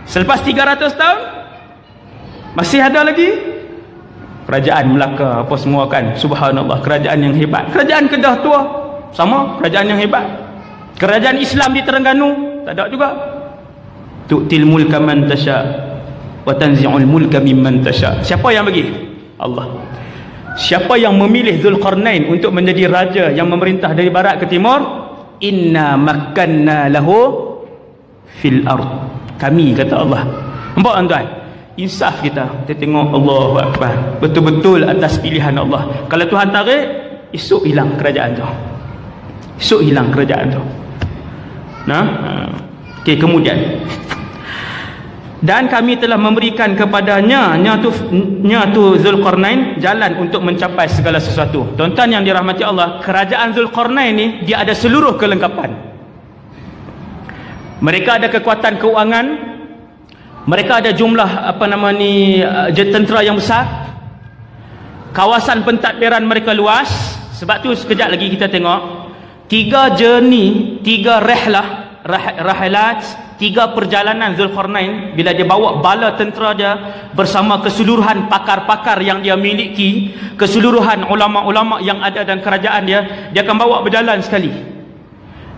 Selepas 300 tahun masih ada lagi kerajaan Melaka apa semua kan. Subhanallah, kerajaan yang hebat. Kerajaan Kedah tua sama, kerajaan yang hebat. Kerajaan Islam di Terengganu tak ada juga. Tu'til mulka man tasha wa tanzi'ul mulka mimman tasha. Siapa yang bagi? Allah. Siapa yang memilih Zulkarnain untuk menjadi raja yang memerintah dari barat ke timur? Inna makkanna lahu fil ard. Kami, kata Allah. Nampak tuan-tuan? Insaf kita tengok Allahu Akbar, betul-betul atas pilihan Allah. Kalau Tuhan tarik, esok hilang kerajaan tu, esok hilang kerajaan tu. Nah, okey, kemudian dan kami telah memberikan kepadanya tu Zulkarnain jalan untuk mencapai segala sesuatu. Tuan-tuan yang dirahmati Allah, kerajaan Zulkarnain ni dia ada seluruh kelengkapan. Mereka ada kekuatan keuangan, mereka ada jumlah tentera yang besar, kawasan pentadbiran mereka luas. Sebab tu sekejap lagi kita tengok 3 journey, 3 rahilat, 3 perjalanan Zulkarnain bila dia bawa bala tentera dia bersama keseluruhan pakar-pakar yang dia miliki, keseluruhan ulama-ulama yang ada dalam kerajaan dia akan bawa berjalan sekali.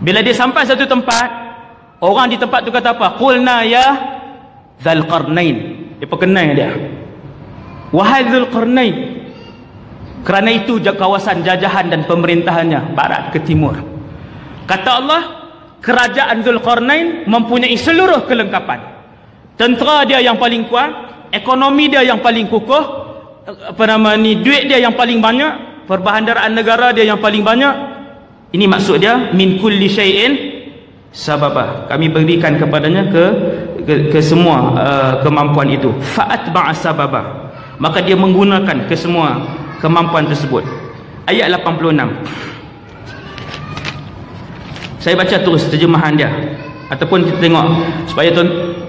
Bila dia sampai satu tempat, orang di tempat tu kata apa? Qulna ya Zulkarnain. Dia perkenal dia, wahai Zulkarnain. Kerana itu kawasan jajahan dan pemerintahannya barat ke timur. Kata Allah, kerajaan Zulkarnain mempunyai seluruh kelengkapan. Tentera dia yang paling kuat, ekonomi dia yang paling kukuh, duit dia yang paling banyak, perbahandaraan negara dia yang paling banyak. Ini maksud dia min kulli syai'in sababa. Kami berikan kepadanya ke semua kemampuan itu. Fa'atba'a sababa. Maka dia menggunakan ke semua kemampuan tersebut. Ayat 86. Saya baca terus terjemahan dia, ataupun kita tengok supaya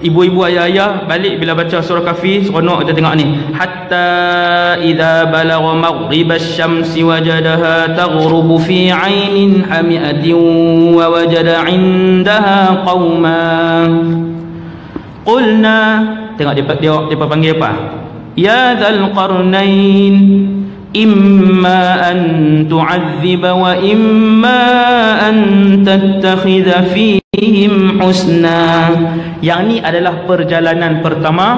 ibu-ibu ayah-ayah balik bila baca surah Kahfi seronok kita tengok ni. Hatta idza balagha maghribasy syamsi wajadaha taghrubu fi 'ainin hami'atin wa wajada 'indaha qauman. Qulna, tengok dia panggil apa? Ya Dzal Qarnain, imma an tu'adziba wa imma an tattakhidha fihim husna. Yang ni adalah perjalanan pertama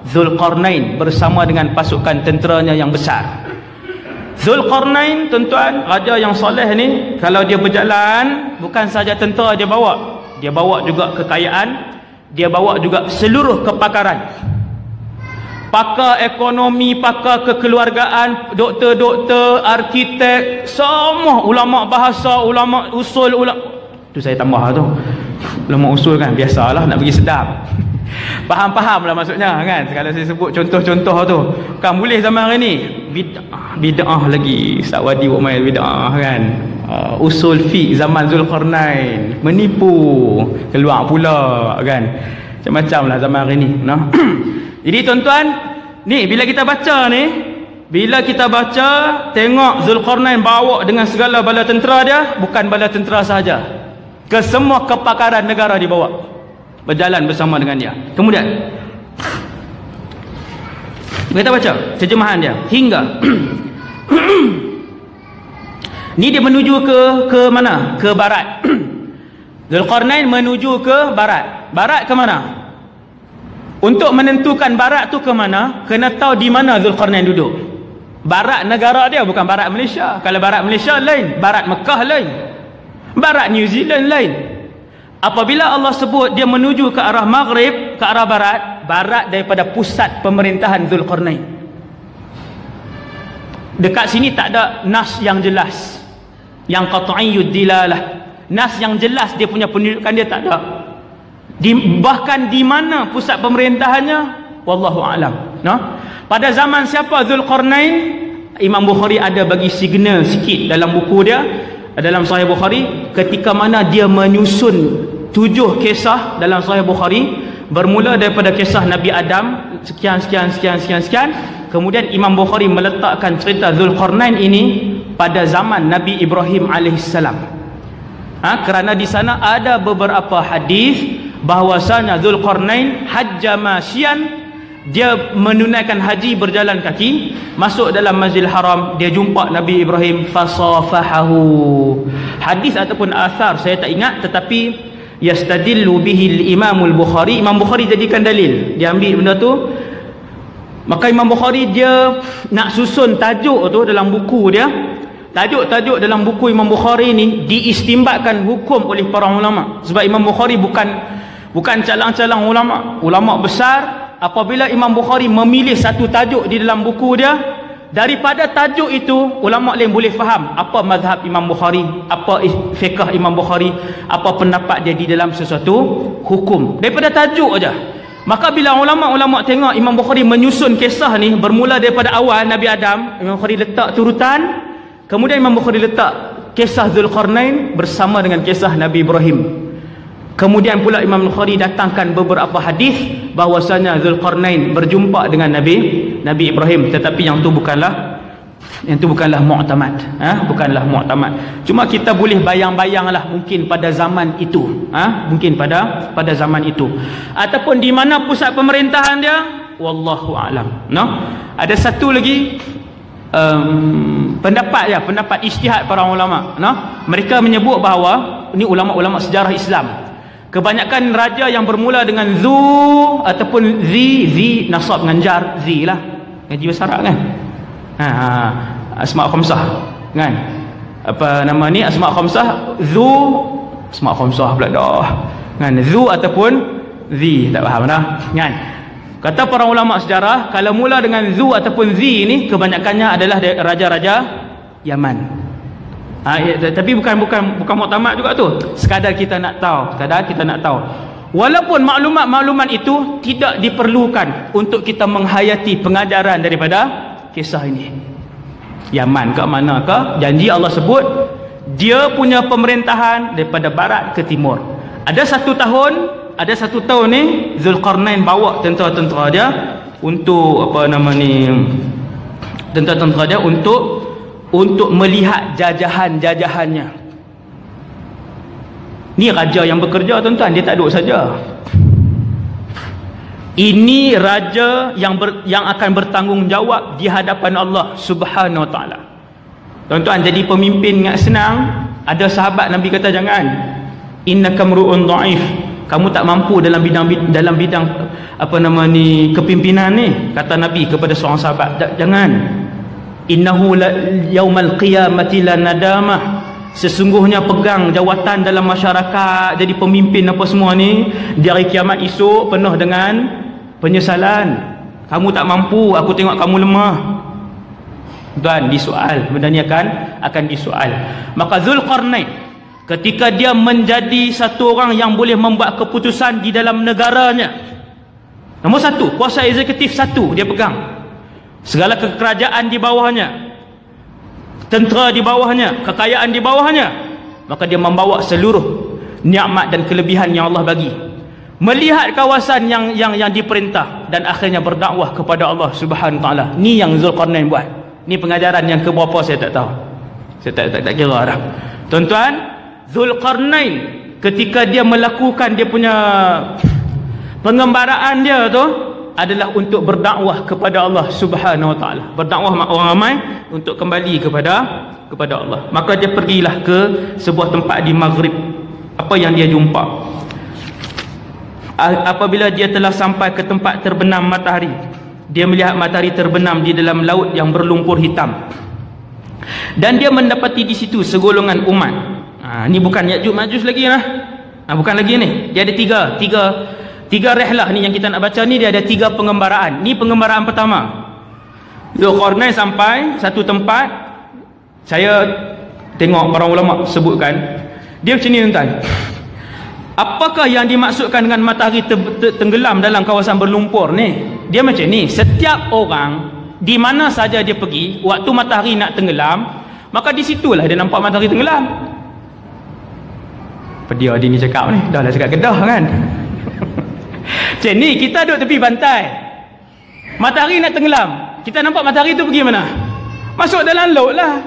Zulkarnain bersama dengan pasukan tenteranya yang besar. Zulkarnain, tuan-tuan, raja yang soleh ni, kalau dia berjalan bukan saja tentera dia bawa juga kekayaan, dia bawa juga seluruh kepakaran. Pakar ekonomi, pakar kekeluargaan, doktor-doktor, arkitek, semua ulama bahasa, ulama usul, tu saya tambah tu. Ulama usul kan biasalah nak bagi sedap. Faham-faham lah maksudnya kan. Kalau saya sebut contoh-contoh tu kan boleh zaman hari ni. Bid'ah lagi, Sa'wadi buat main bid'ah kan. Usul fiqh zaman Zulkarnain, menipu, keluar pula kan. Macam-macam lah zaman hari ni, nah. Jadi tuan-tuan, ni bila kita baca ni, tengok Zulkarnain bawa dengan segala bala tentera dia, bukan bala tentera sahaja, ke semua kepakaran negara dibawa, berjalan bersama dengan dia. Kemudian kita baca terjemahan dia hingga ni dia menuju ke mana? Ke barat. Zulkarnain menuju ke barat. Barat ke mana? Untuk menentukan barat tu ke mana, kena tahu di mana Zulkarnain duduk. Barat negara dia, bukan barat Malaysia. Kalau barat Malaysia lain, barat Mekah lain, barat New Zealand lain. Apabila Allah sebut dia menuju ke arah Maghrib, ke arah barat, barat daripada pusat pemerintahan Zulkarnain. Dekat sini tak ada nas yang jelas, yang qat'iyyud dilalah. Nas yang jelas dia punya pendudukan dia tak ada. Bahkan di mana pusat pemerintahannya, wallahu alam. Pada zaman siapa Zulkarnain? Imam Bukhari ada bagi signal sikit dalam buku dia, dalam Sahih Bukhari, ketika mana dia menyusun 7 kisah dalam Sahih Bukhari, bermula daripada kisah Nabi Adam sekian. Kemudian Imam Bukhari meletakkan cerita Zulkarnain ini pada zaman Nabi Ibrahim alaihissalam. Kerana di sana ada beberapa hadis bahwasanya Zulkarnain hajja masyian, dia menunaikan haji berjalan kaki, masuk dalam Masjidil Haram, dia jumpa Nabi Ibrahim, fasafahahu. Hadis ataupun athar saya tak ingat, tetapi yastadillu bihi al-Imam al-Bukhari. Imam Bukhari jadikan dalil, dia ambil benda tu. Maka Imam Bukhari dia nak susun tajuk tu dalam buku dia. Tajuk-tajuk dalam buku Imam Bukhari ni diistimbatkan hukum oleh para ulama. Sebab Imam Bukhari bukan calang-calang ulama besar. Apabila Imam Bukhari memilih satu tajuk di dalam buku dia, daripada tajuk itu ulama lain boleh faham apa mazhab Imam Bukhari, apa fiqh Imam Bukhari, apa pendapat dia di dalam sesuatu hukum daripada tajuk aja. Maka bila ulama-ulama tengok Imam Bukhari menyusun kisah ni bermula daripada awal Nabi Adam, Imam Bukhari letak turutan, kemudian Imam Bukhari letak kisah Zulkarnain bersama dengan kisah Nabi Ibrahim. Kemudian pula Imam Bukhari datangkan beberapa hadis bahwasanya Zulkarnain berjumpa dengan Nabi Ibrahim, tetapi yang tu bukanlah mu'tamad, bukanlah mu'tamad. Cuma kita boleh bayang-bayanglah mungkin pada zaman itu, mungkin pada zaman itu, ataupun di mana pusat pemerintahan dia, wallahu alam. Ada satu lagi pendapat ijtihad para ulama. Mereka menyebut bahawa ini ulama-ulama sejarah Islam, kebanyakan raja yang bermula dengan zu ataupun zi nasab dengan jar, zi lah, ngaji bahasa Arab kan, asma' khamsah kan, apa nama ni, asma' khamsah, zu, asma' khamsah pula dah kan, zu ataupun zi, tak faham dah kan. Kata para ulama sejarah, kalau mula dengan zu ataupun zi ni kebanyakannya adalah raja-raja Yaman. Tapi bukan muktamad juga tu, sekadar kita nak tahu. Walaupun maklumat-maklumat itu tidak diperlukan untuk kita menghayati pengajaran daripada kisah ini. Yaman ke mana ke, janji Allah sebut dia punya pemerintahan daripada barat ke timur. Ada satu tahun ni Zulkarnain bawa tentera-tentera dia untuk tentera-tentera dia untuk melihat jajahan-jajahannya. Ni raja yang bekerja tuan-tuan, dia tak duduk saja. Ini raja yang akan bertanggungjawab di hadapan Allah Subhanahu Wa Taala. Tuan-tuan, jadi pemimpin ingat senang. Ada sahabat Nabi kata jangan. Innaka mru'un dha'if. Kamu tak mampu dalam bidang kepimpinan ni, kata Nabi kepada seorang sahabat. Jangan. Innahu yaumal qiyamati la nadamah. Sesungguhnya pegang jawatan dalam masyarakat, jadi pemimpin apa semua ni, di hari kiamat esok penuh dengan penyesalan. Kamu tak mampu, aku tengok kamu lemah. Tuan, disoal, benda ni akan disoal. Maka Zulkarnain ketika dia menjadi satu orang yang boleh membuat keputusan di dalam negaranya, nombor satu, kuasa eksekutif satu dia pegang, segala kerajaan di bawahnya, tentera di bawahnya, kekayaan di bawahnya, maka dia membawa seluruh nikmat dan kelebihan yang Allah bagi, melihat kawasan yang diperintah, dan akhirnya berdakwah kepada Allah Subhanahu Wa Taala. Ni yang Zulkarnain buat. Ni pengajaran yang keberapa saya tak tahu, saya tak kira dah. Tuan-tuan, Zulkarnain ketika dia melakukan dia punya pengembaraan dia tu adalah untuk berdakwah kepada Allah Subhanahu Wa Taala, berdakwah orang ramai untuk kembali kepada Allah. Maka dia pergilah ke sebuah tempat di Maghrib. Apa yang dia jumpa? apabila dia telah sampai ke tempat terbenam matahari, dia melihat matahari terbenam di dalam laut yang berlumpur hitam, dan dia mendapati di situ segolongan umat. Ni bukan Ya'juj Ma'juj lagi lah. Bukan lagi ni. Dia ada tiga rehlah ni yang kita nak baca ni. Dia ada 3 pengembaraan. Ni pengembaraan pertama. Zulkarnain sampai satu tempat. Saya tengok para ulama sebutkan, dia macam ni tuan-tuan. Apakah yang dimaksudkan dengan matahari tenggelam dalam kawasan berlumpur ni? Dia macam ni. Setiap orang di mana saja dia pergi, waktu matahari nak tenggelam, maka di situlah dia nampak matahari tenggelam. Apa dia ni cakap ni? Dah lah cakap Kedah kan? Macam ni, kita duduk tepi pantai, matahari nak tenggelam, kita nampak matahari tu pergi mana? Masuk dalam laut lah.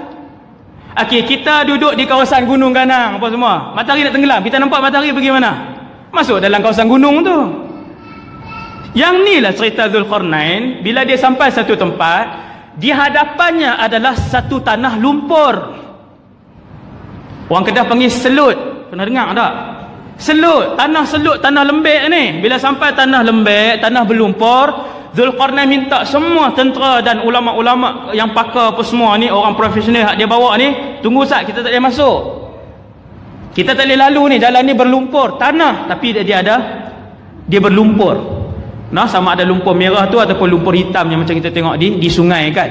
Okey, kita duduk di kawasan Gunung Ganang apa semua, matahari nak tenggelam, kita nampak matahari pergi mana? Masuk dalam kawasan gunung tu. Yang ni lah cerita Zulkarnain. Bila dia sampai satu tempat, di hadapannya adalah satu tanah lumpur. Orang Kedah panggil selut. Pernah dengar tak? Selut, tanah lembek ni. Bila sampai tanah lembek, tanah berlumpur, Zulkarnain minta semua tentera dan ulama-ulama yang pakar apa semua ni, orang profesional dia bawa ni, tunggu sat, kita tak boleh masuk. Kita tak boleh lalu ni, jalan ni berlumpur, tanah tapi dia berlumpur. Nah, sama ada lumpur merah tu ataupun lumpur hitam yang macam kita tengok di sungai kan.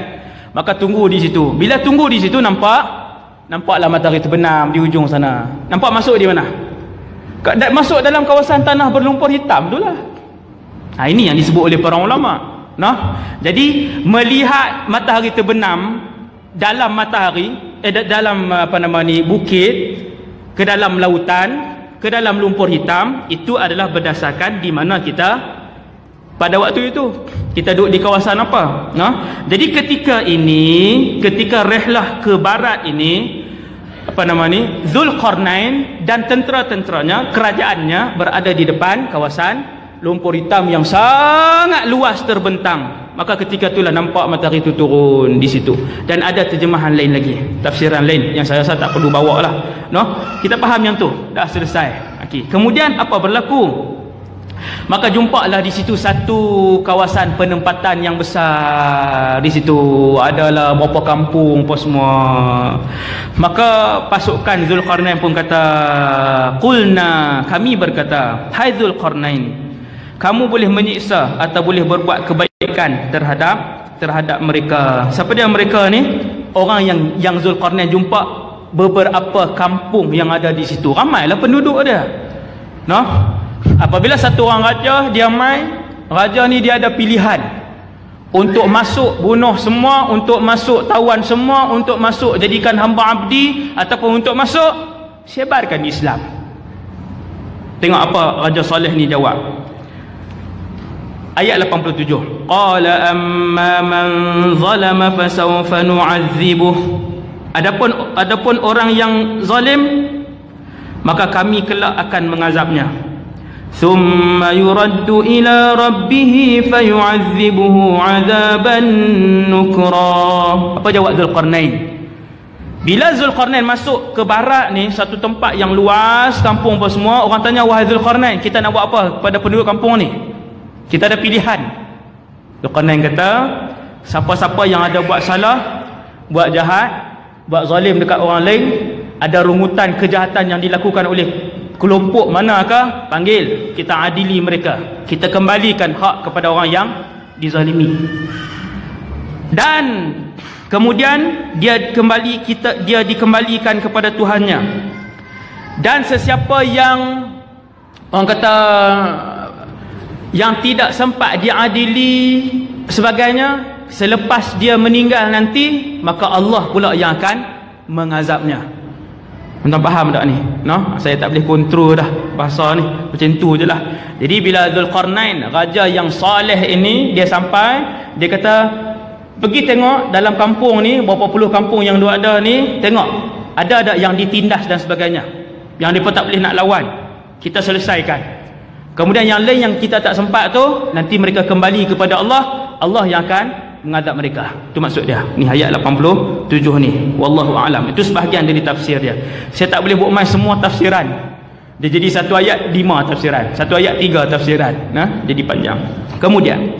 Maka tunggu di situ. Bila tunggu di situ, nampaklah matahari terbenam di ujung sana. Nampak masuk di mana? Masuk dalam kawasan tanah berlumpur hitam tu lah. Ini yang disebut oleh para ulama. Jadi melihat matahari terbenam dalam bukit, ke dalam lautan, ke dalam lumpur hitam, itu adalah berdasarkan di mana kita pada waktu itu. Kita duduk di kawasan apa? Jadi ketika rehlah ke barat ini, Zulkarnain dan tentera-tenteranya, kerajaannya berada di depan kawasan lumpur hitam yang sangat luas terbentang. Maka ketika itulah nampak matahari itu turun di situ. Dan ada terjemahan lain lagi, tafsiran lain yang saya rasa tak perlu bawa lah. Kita faham yang tu, dah selesai. Kemudian apa berlaku? Maka jumpalah di situ satu kawasan penempatan yang besar. Di situ adalah berapa kampung apa semua. Maka pasukan Zulkarnain pun kata, qulna, kami berkata, hai Zulkarnain, kamu boleh menyiksa atau boleh berbuat kebaikan terhadap mereka. Siapa dia mereka ni? Orang yang Zulkarnain jumpa beberapa kampung yang ada di situ. Ramailah penduduk dia. Apabila satu orang raja dia raja ni dia ada pilihan untuk masuk bunuh semua, untuk masuk tawan semua, untuk masuk jadikan hamba abdi, ataupun untuk masuk sebarkan Islam. Tengok apa Raja Saleh ni jawab. Ayat 87. Qala amma man zalama fasawfa nu'adzibuh. Adapun orang yang zalim, maka kami kelak akan mengazabnya. Thumma yuraddu ila rabbih fayu'adzibuhu 'adzaban nukra. Apa jawab Zulkarnain? Bila Zulkarnain masuk ke barat ni, satu tempat yang luas, kampung apa semua, orang tanya, wahai Zulkarnain, kita nak buat apa pada penduduk kampung ni? Kita ada pilihan. Zulkarnain kata, siapa-siapa yang ada buat salah, buat jahat, buat zalim dekat orang lain, ada rungutan kejahatan yang dilakukan oleh kelompok manakah, panggil, kita adili mereka, kita kembalikan hak kepada orang yang dizalimi. Dan kemudian dia dikembalikan kepada Tuhannya. Dan sesiapa yang orang kata yang tidak sempat diadili sebagainya, selepas dia meninggal nanti, maka Allah pula yang akan mengazabnya. Tuan faham tak ni? Saya tak boleh kontrol dah bahasa ni, macam tu je lah. Jadi bila Zulkarnain, raja yang saleh ini, dia sampai, dia kata, pergi tengok dalam kampung ni, berapa puluh kampung yang dia ada ni, tengok ada yang ditindas dan sebagainya, yang mereka tak boleh nak lawan, kita selesaikan. Kemudian yang lain yang kita tak sempat tu, nanti mereka kembali kepada Allah, Allah yang akan mengadab mereka. Itu maksud dia. Ni ayat 87 ni. Wallahu a'lam. Itu sebahagian dari tafsir dia. Saya tak boleh buat main semua tafsiran. Dia jadi satu ayat 5 tafsiran, satu ayat 3 tafsiran. Jadi panjang. Kemudian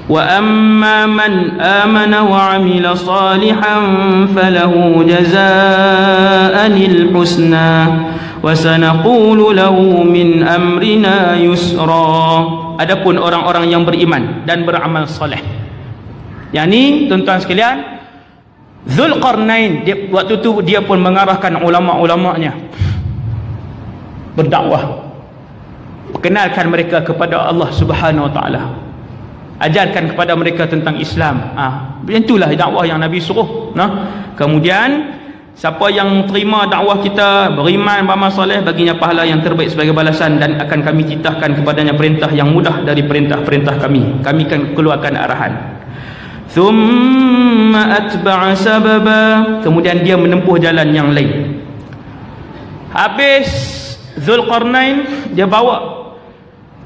wa amma man amana wa amila salihan falahu jazaa'anil husna wa sanaqulu lahu min amrina yusra. Adapun orang-orang yang beriman dan beramal soleh, yakni tuan-tuan sekalian, Zulqarnain waktu tu dia pun mengarahkan ulama-ulamanya berdakwah, perkenalkan mereka kepada Allah Subhanahu wa taala, ajarkan kepada mereka tentang Islam. Itulah dakwah yang Nabi suruh. Kemudian siapa yang terima dakwah kita, beriman, beramal soleh, baginya pahala yang terbaik sebagai balasan, dan akan kami titahkan kepadanya perintah yang mudah dari perintah-perintah kami. Kami akan keluarkan arahan. Thumma atba'a sababa, kemudian dia menempuh jalan yang lain. Habis Zulqarnain, dia bawa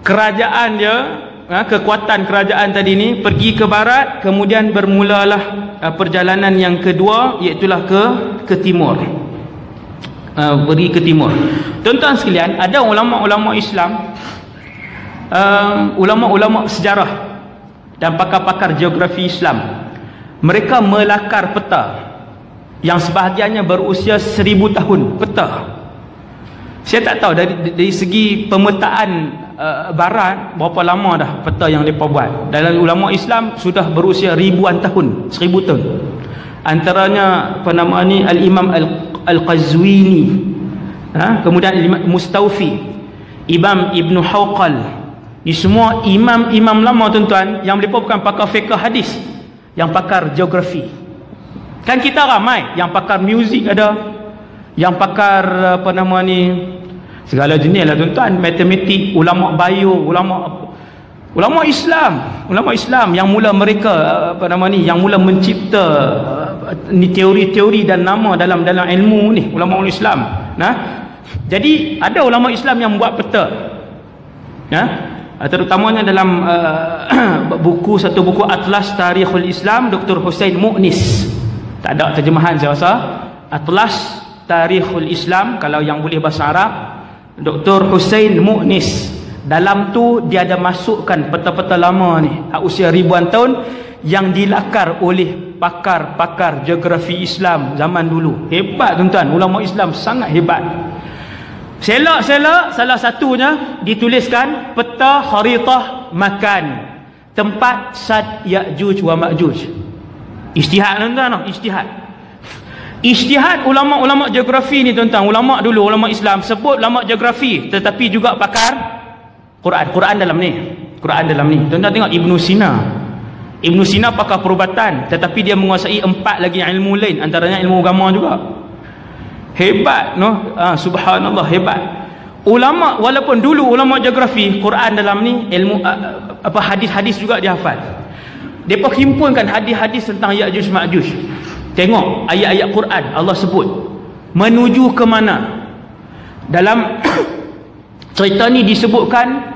kerajaan dia, kekuatan kerajaan tadi ni pergi ke barat, kemudian bermulalah perjalanan yang kedua, iaitulah ke timur. Pergi ke timur. Tuan-tuan sekalian, ada ulama-ulama Islam, ulama-ulama sejarah dan pakar-pakar geografi Islam, mereka melakar peta yang sebahagiannya berusia 1000 tahun. Peta, saya tak tahu dari segi pemetaan barat berapa lama dah peta yang mereka buat. Dalam ulama Islam sudah berusia ribuan tahun, 1000 tahun. Antaranya apa nama ni, Al-Imam Al-Qazwini, kemudian Al-Imam Mustawfi, Imam Ibn Hawqal. Ni semua imam-imam lama tuan-tuan, yang mereka bukan pakar fiqh hadis, yang pakar geografi. Kan kita ramai yang pakar muzik, ada yang pakar apa nama ni, segala jenis lah tuan-tuan, matematik, ulama bio, ulama Islam yang mula mereka apa nama ni, yang mula mencipta ni teori-teori dan nama dalam ilmu ni, ulama Islam. Jadi ada ulama Islam yang buat peta, terutamanya dalam satu buku Atlas Tarikhul Islam, Dr. Hussein Mu'nis. Tak ada terjemahan saya rasa. Atlas Tarikhul Islam, kalau yang boleh bahasa Arab, Dr. Hussein Mu'nis. Dalam tu dia ada masukkan peta-peta lama ni, usia ribuan tahun, yang dilakar oleh pakar-pakar geografi Islam zaman dulu. Hebat tuan-tuan, ulama Islam sangat hebat. Selak-selak salah satunya dituliskan peta kharitah makan, tempat Sad Ya'juj wa Ma'juj. Ijtihad tuan-tuan, ijtihad ulama-ulama geografi ni tuan-tuan. Ulama dulu, ulama Islam sebut ulama geografi, tetapi juga pakar Quran dalam ni. Tuan-tuan tengok Ibn Sina pakar perubatan, tetapi dia menguasai 4 lagi ilmu lain, antaranya ilmu agama juga. Hebat, subhanallah, hebat. Ulama, walaupun dulu ulama geografi, Quran dalam ni, ilmu hadis-hadis juga dia hafal. Dia himpunkan hadis-hadis tentang Ya'juj Ma'juj. Tengok ayat-ayat Quran, Allah sebut menuju ke mana. Dalam cerita ni disebutkan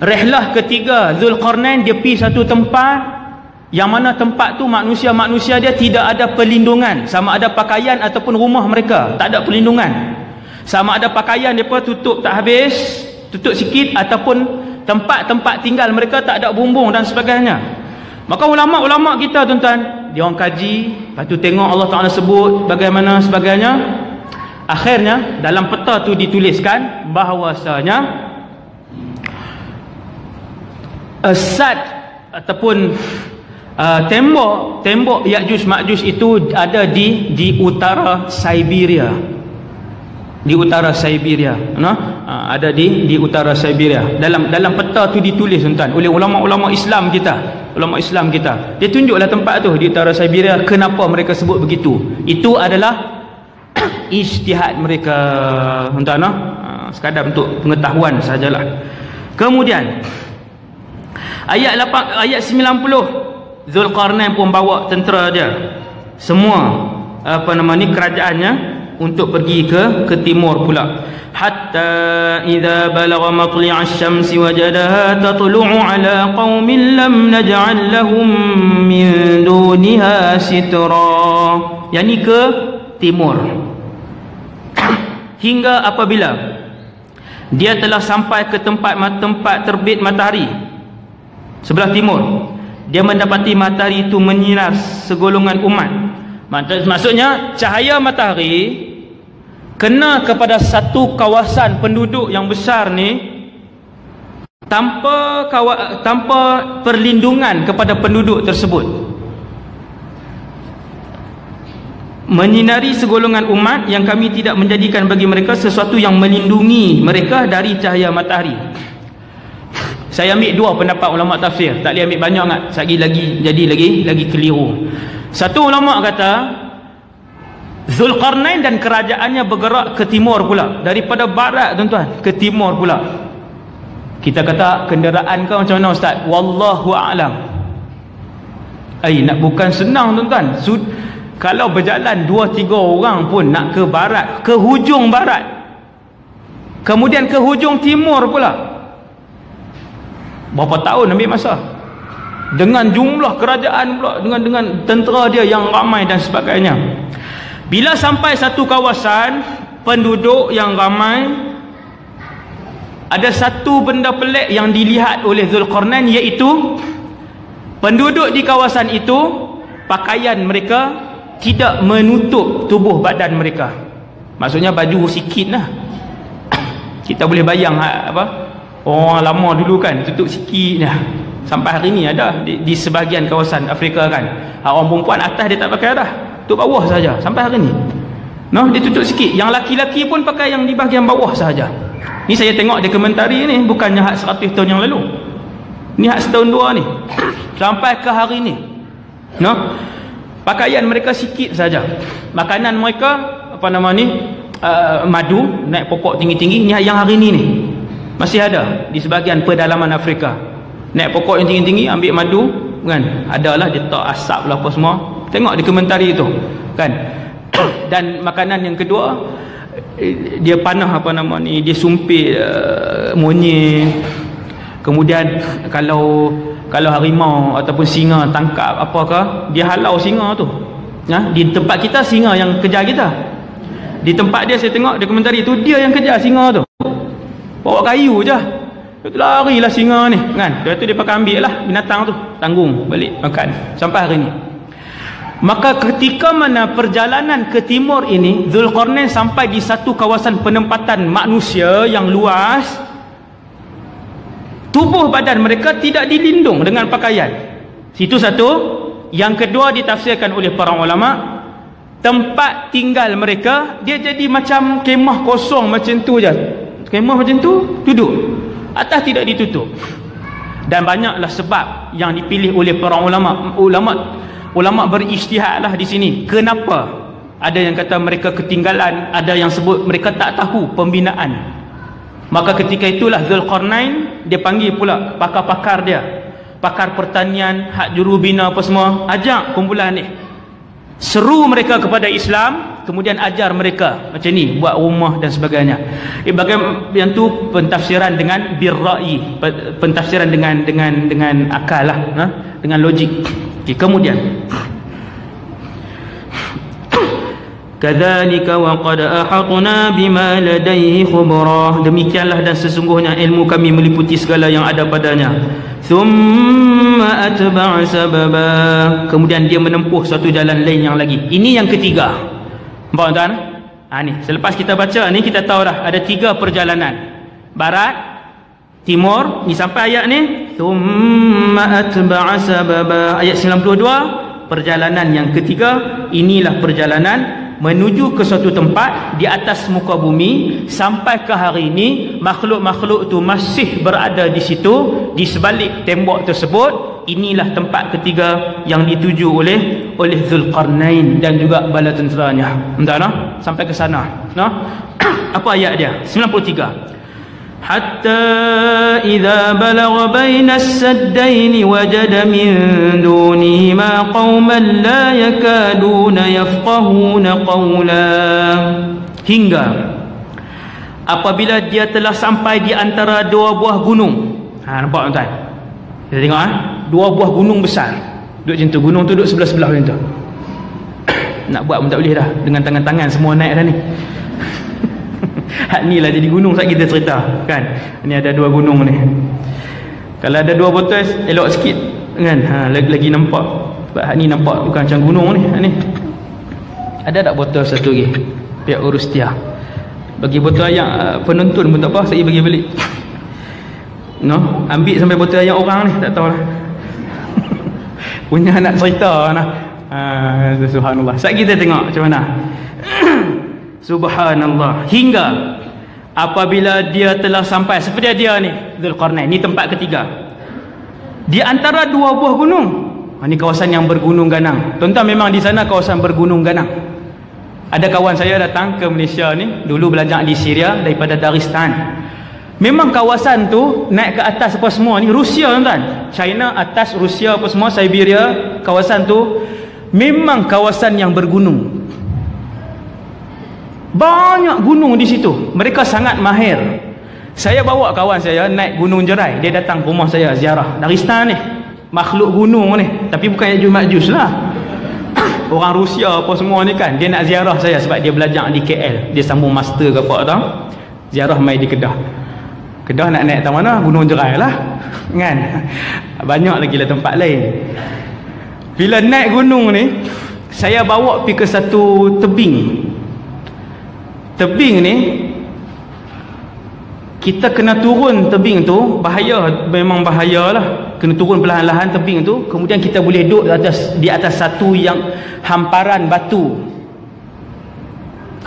rehlah ketiga Zulqarnain, dia pergi satu tempat yang mana tempat tu manusia-manusia dia tidak ada perlindungan, sama ada pakaian ataupun rumah mereka tak ada perlindungan, sama ada pakaian mereka tutup tak habis, tutup sikit, ataupun tempat-tempat tinggal mereka tak ada bumbung dan sebagainya. Maka ulama-ulama kita tuan-tuan, dia orang kaji, lepas tu tengok Allah Ta'ala sebut bagaimana sebagainya. Akhirnya dalam peta tu dituliskan bahawasanya Sad ataupun tembok Ya'juj Ma'juj itu ada di utara Siberia. Di utara Siberia, ada di utara Siberia. Dalam peta tu ditulis tuan-tuan oleh ulama-ulama Islam kita. Dia tunjuklah tempat tu di utara Siberia. Kenapa mereka sebut begitu? Itu adalah ijtihad mereka tuan-tuan, sekadar untuk pengetahuan sajalah. Kemudian ayat 90, Zulqarnain pun bawa tentera dia semua kerajaannya untuk pergi ke timur pula. Hatta idza balagha matli'a asy-syamsi wajadaha tatlu'u 'ala qaumin lam naj'al lahum min duniha sitra. Yani ke timur. hingga apabila dia telah sampai ke tempat terbit matahari sebelah timur, dia mendapati matahari itu menyinar segolongan umat. Maksudnya cahaya matahari kena kepada satu kawasan penduduk yang besar ni tanpa perlindungan kepada penduduk tersebut. Menyinari segolongan umat yang kami tidak menjadikan bagi mereka sesuatu yang melindungi mereka dari cahaya matahari. Saya ambil dua pendapat ulama tafsir, tak boleh ambil banyak sangat, lagi keliru. Satu ulama kata Zulkarnain dan kerajaannya bergerak ke timur pula, daripada barat tuan-tuan ke timur pula. Kita kata kenderaan kau macam mana ustaz? Wallahu a'lam. Nak bukan senang tuan-tuan. Kalau berjalan 2-3 orang pun nak ke barat, ke hujung barat, kemudian ke hujung timur pula, berapa tahun ambil masa, dengan jumlah kerajaan pula, dengan tentera dia yang ramai dan sebagainya. Bila sampai satu kawasan penduduk yang ramai, ada satu benda pelik yang dilihat oleh Zulkarnain, iaitu penduduk di kawasan itu pakaian mereka tidak menutup tubuh badan mereka. Maksudnya baju sikit lah. Kita boleh bayang orang lama dulu kan, tutup sikit lah. Sampai hari ni ada di sebahagian kawasan Afrika kan, orang perempuan atas dia tak pakai dah, tutup bawah saja sampai hari ni. Dia tutup sikit. Yang laki-laki pun pakai yang di bahagian bawah saja. Ni saya tengok dokumentari ni, bukannya hak 100 tahun yang lalu, ni hak setahun dua ni sampai ke hari ni. Pakaian mereka sikit saja. Makanan mereka madu naik pokok tinggi-tinggi. Ni yang hari ni masih ada di sebahagian pedalaman Afrika. Naik pokok yang tinggi-tinggi, ambil madu kan, adalah dia tak asap lah apa semua. Tengok dokumentari itu kan. Dan makanan yang kedua, dia panah dia sumpit monyet. Kemudian kalau harimau ataupun singa tangkap apakah, dia halau singa tu. Di tempat kita singa yang kejar kita. Di tempat dia saya tengok dokumentari tu, dia yang kejar singa tu. Bawa kayu je. Dia larilah singa ni kan. Lepas tu dia pakai ambil lah binatang tu, tanggung balik makan sampai hari ni. Maka ketika mana perjalanan ke timur ini, Zulkarnain sampai di satu kawasan penempatan manusia yang luas, tubuh badan mereka tidak dilindung dengan pakaian. Situ satu. Yang kedua, ditafsirkan oleh para ulama, tempat tinggal mereka dia jadi macam kemah kosong macam tu je. Kemah macam tu, duduk atas tidak ditutup. Dan banyaklah sebab yang dipilih oleh para ulama berijtihad lah di sini. Kenapa? Ada yang kata mereka ketinggalan, ada yang sebut mereka tak tahu pembinaan. Maka ketika itulah Zulkarnain dia panggil pula pakar-pakar dia, pakar pertanian, hak jurubina apa semua, ajak kumpulan ni, seru mereka kepada Islam, kemudian ajar mereka macam ni, buat rumah dan sebagainya. Bagaimana yang tu pentafsiran dengan birra'i, pentafsiran dengan akal lah, dengan logik. Kemudian kadzalika wa qad ahatna bima ladaihi khubra, demikianlah dan sesungguhnya ilmu kami meliputi segala yang ada padanya. Thumma atba'a sababa, kemudian dia menempuh satu jalan lain yang lagi. Ini yang ketiga. Nampak tuan? Ni selepas kita baca ni kita tahu dah ada 3 perjalanan. Barat, timur, ni sampai ayat ni. Thumma atba'a sababa, ayat 92, perjalanan yang ketiga. Inilah perjalanan menuju ke suatu tempat di atas muka bumi. Sampai ke hari ini makhluk-makhluk itu masih berada di situ, di sebalik tembok tersebut. Inilah tempat ketiga yang dituju oleh Zulkarnain dan juga bala tenteranya. Entah sampai ke sana. Apa ayat dia? 93. Hatta idza balagha baina as-saddain wajada min dunihima qauman la yakaduna yafqahuna qawla, hingga apabila dia telah sampai di antara 2 buah gunung. Nampak tuan? Kita tengok 2 buah gunung besar duduk macam tu. Gunung tu duduk sebelah-sebelah macam tu. Nak buat pun tak boleh dah, dengan tangan-tangan semua naik dah ni. Hak ni lah jadi gunung saat kita cerita kan. Ni ada 2 gunung ni. Kalau ada 2 botol elok sikit kan. Lagi nampak. Sebab hak ni nampak bukan macam gunung ni. Hak ni. Ada tak botol satu lagi? Pihak urus dia. Bagi botol yang penonton pun tak apa, saya bagi balik. No, ambil sampai botol yang orang ni, tak tahulah. Punya nak cerita nah. Subhanallah. Sat kita tengok macam mana. Subhanallah. Hingga apabila dia telah sampai seperti dia ni, Zulkarnain. Ni tempat ketiga. Di antara 2 buah gunung. Ni kawasan yang bergunung ganang. Tuan-tuan, memang di sana kawasan bergunung ganang. Ada kawan saya datang ke Malaysia ni, dulu belajar di Syria daripada Dagestan. Memang kawasan tu naik ke atas apa semua ni, Rusia tuan-tuan. China atas, Rusia apa semua, Siberia, kawasan tu memang kawasan yang bergunung. Banyak gunung di situ. Mereka sangat mahir. Saya bawa kawan saya naik Gunung Jerai. Dia datang ke rumah saya ziarah. Dagestan ni, makhluk gunung ni, tapi bukan Ya'juj Ma'juj lah. Orang Rusia apa semua ni kan, dia nak ziarah saya sebab dia belajar di KL. Dia sambung master ke apa tau. Ziarah mai di Kedah. Kedah nak naik ke mana? Gunung Jerai lah kan. Banyak lagi lah tempat lain. Bila naik gunung ni, saya bawa pergi ke satu tebing. Tebing ni kita kena turun tebing tu, bahaya, memang bahaya lah. Kena turun perlahan-lahan tebing tu. Kemudian kita boleh duduk di atas satu yang hamparan batu.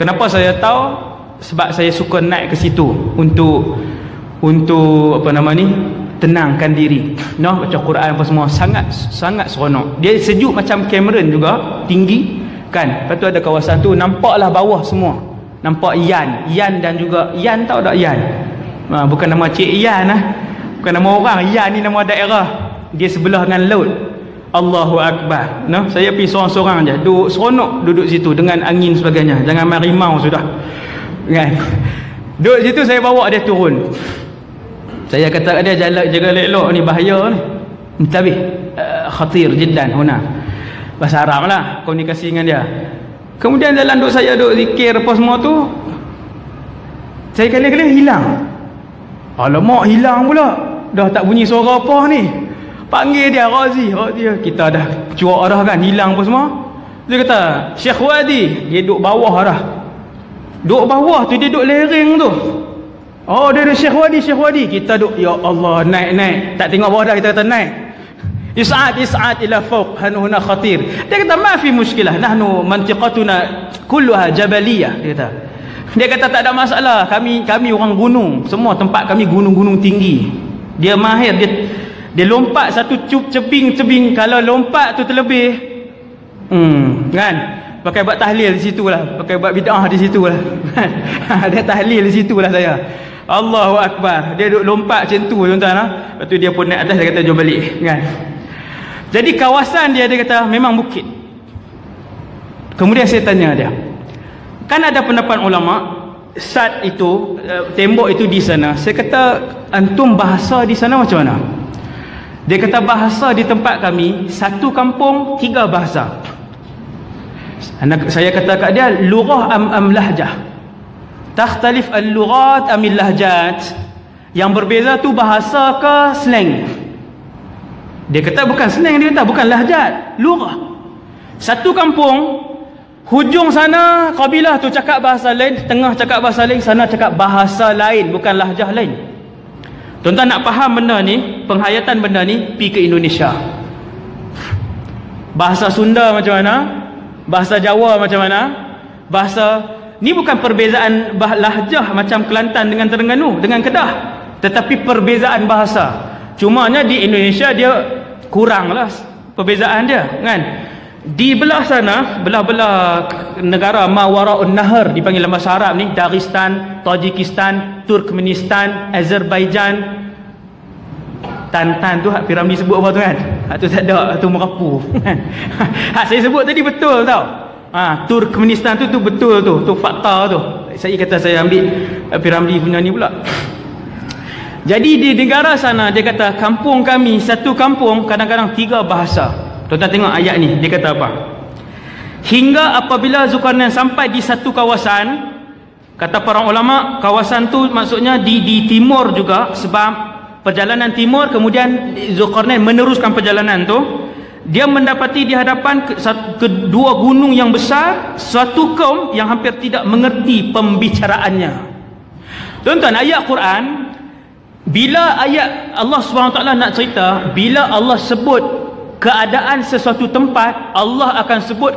Kenapa saya tahu? Sebab saya suka naik ke situ untuk apa nama ni, tenangkan diri. Noh, baca Quran apa semua, sangat seronok. Dia sejuk macam Cameron juga, tinggi kan. Lepas tu ada kawasan tu nampaklah bawah semua. Nampak Yan dan juga Yan, tahu tak Yan? Bukan nama Cik Yan lah. Bukan nama orang. Yan ni nama daerah. Dia sebelah dengan laut. Allahu Akbar. Noh, saya pergi seorang-seorang je. Duduk seronok duduk situ dengan angin sebagainya. Jangan marimau sudah. Kan? Duduk situ saya bawa dia turun. Saya kata kat dia, jaga elok ni, bahaya ni. Intabih. Khatir jiddan huna. Bahasa Arab lah komunikasi dengan dia. Kemudian dalam duduk saya duduk zikir apa semua tu, saya kali-kali hilang. Alamak, hilang pula. Dah tak bunyi suara apa ni. Panggil dia, Razi. Kita dah cuak dah kan, hilang apa semua. Dia kata, Syekh Wadi. Dia duduk bawah dah. Duduk bawah tu, dia duduk lereng tu. Oh, dia ada Syekh Wadi. Kita duduk, ya Allah, naik. Tak tengok bawah dah, kita kata naik. Is'ad ila fawq, huna khatir. Dia kata, ma fi muskilah, nahnu mantiqatuna kulluha jabaliyah. Dia kata tak ada masalah. Kami orang gunung. Semua tempat kami gunung-gunung tinggi. Dia mahir. Dia lompat satu cebing. Kalau lompat tu terlebih, kan? Pakai buat tahlil di situlah. Pakai buat bid'ah di situlah. Dia tahlil di situlah saya. Allahu Akbar. Dia duduk lompat macam tu tuan-tuan lah. Lepas tu dia pun naik atas, dia kata jom balik kan. Jadi kawasan dia kata memang bukit. Kemudian saya tanya dia, kan ada pendapat ulama sat itu, tembok itu di sana. Saya kata, antum bahasa di sana macam mana? Dia kata, bahasa di tempat kami satu kampung 3 bahasa. Saya kata kat dia, lughah am lahjah. Takhtalif al-lughat amil lahjat. Yang berbeza tu bahasa ke slang? Dia kata bukan slang, dia kata bukan lahjat, lughah. Satu kampung, hujung sana kabilah tu cakap bahasa lain, tengah cakap bahasa lain, sana cakap bahasa lain, bukan lahjah lain. Tuan-tuan nak faham benda ni, penghayatan benda ni, pergi ke Indonesia. Bahasa Sunda macam mana? Bahasa Jawa macam mana? Bahasa ni bukan perbezaan lahjah macam Kelantan dengan Terengganu, dengan Kedah, tetapi perbezaan bahasa. Cumanya di Indonesia dia kuranglah perbezaan dia kan. Di belah sana, belah-belah negara Mawara'un Nahar dipanggil dalam bahasa Arab ni, Dagestan, Tajikistan, Turkmenistan, Azerbaijan. Tan tu hak Piramli sebut apa tu kan? Hak tu tak ada, hak tu merapu. Hak saya sebut tadi betul tau. Turkmenistan tu betul tu fakta tu. Saya kata saya ambil Piramli punya ni pula. Jadi di negara sana dia kata kampung kami, satu kampung kadang-kadang 3 bahasa. Tuan-tuan tengok ayat ni, dia kata apa? Hingga apabila Zulkarnain sampai di satu kawasan, Kata para ulama, kawasan tu maksudnya di timur juga, sebab perjalanan timur, kemudian Zulkarnain meneruskan perjalanan tu. Dia mendapati di hadapan kedua gunung yang besar suatu kaum yang hampir tidak mengerti pembicaraannya. Tuan-tuan, ayat Quran, bila ayat Allah SWT nak cerita, bila Allah sebut keadaan sesuatu tempat, Allah akan sebut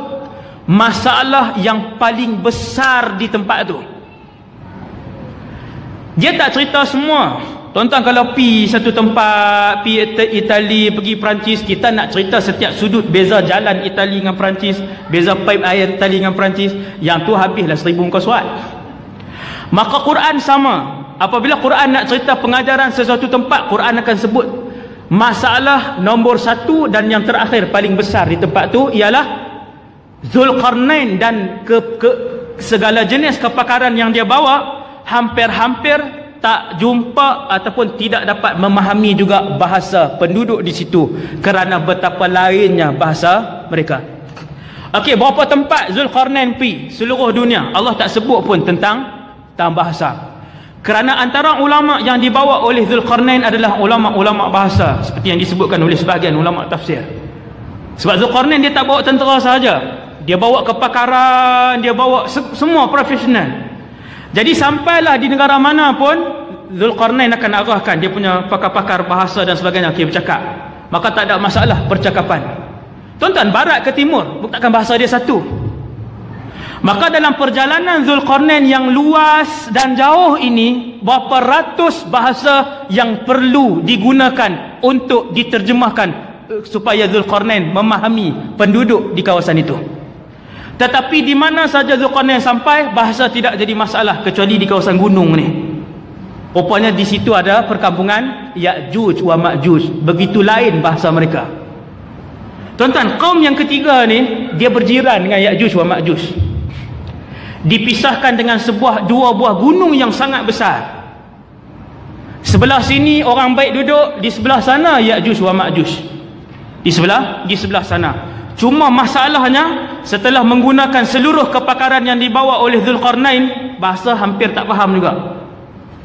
masalah yang paling besar di tempat tu. Dia tak cerita semua. Tuan-tuan, kalau pergi satu tempat, pergi Itali, pergi Perancis, kita nak cerita setiap sudut, beza jalan Itali dengan Perancis, beza pipe air Itali dengan Perancis, yang tu habislah 1000 muka surat. Maka Quran sama. Apabila Quran nak cerita pengajaran sesuatu tempat, Quran akan sebut masalah nombor 1 dan yang terakhir paling besar di tempat tu ialah Zulkarnain dan segala jenis kepakaran yang dia bawa. Hampir-hampir tak jumpa ataupun tidak dapat memahami juga bahasa penduduk di situ kerana betapa lainnya bahasa mereka. Okey, berapa tempat Zulkarnain pergi seluruh dunia? Allah tak sebut pun tentang bahasa. Kerana antara ulama yang dibawa oleh Zulkarnain adalah ulama-ulama bahasa, seperti yang disebutkan oleh sebahagian ulama tafsir. Sebab Zulkarnain dia tak bawa tentera sahaja, dia bawa kepakaran, dia bawa semua profesional. Jadi sampailah di negara mana pun, Zulkarnain akan arahkan dia punya pakar-pakar bahasa dan sebagainya, okay, bercakap. Maka tak ada masalah percakapan. Tuan-tuan, barat ke timur, takkan bahasa dia satu. Maka dalam perjalanan Zulkarnain yang luas dan jauh ini, berapa ratus bahasa yang perlu digunakan untuk diterjemahkan supaya Zulkarnain memahami penduduk di kawasan itu. Tetapi di mana saja Zulkarnain sampai, bahasa tidak jadi masalah, kecuali di kawasan gunung ni. Rupanya di situ ada perkampungan Ya'juj wa Ma'juj. Begitu lain bahasa mereka. Tuan-tuan, kaum yang ketiga ni, dia berjiran dengan Ya'juj wa Ma'juj. Dipisahkan dengan dua buah gunung yang sangat besar. Sebelah sini orang baik duduk, di sebelah sana Ya'juj wa Ma'juj. Di sebelah sana. Cuma masalahnya, setelah menggunakan seluruh kepakaran yang dibawa oleh Zulkarnain, bahasa hampir tak faham juga.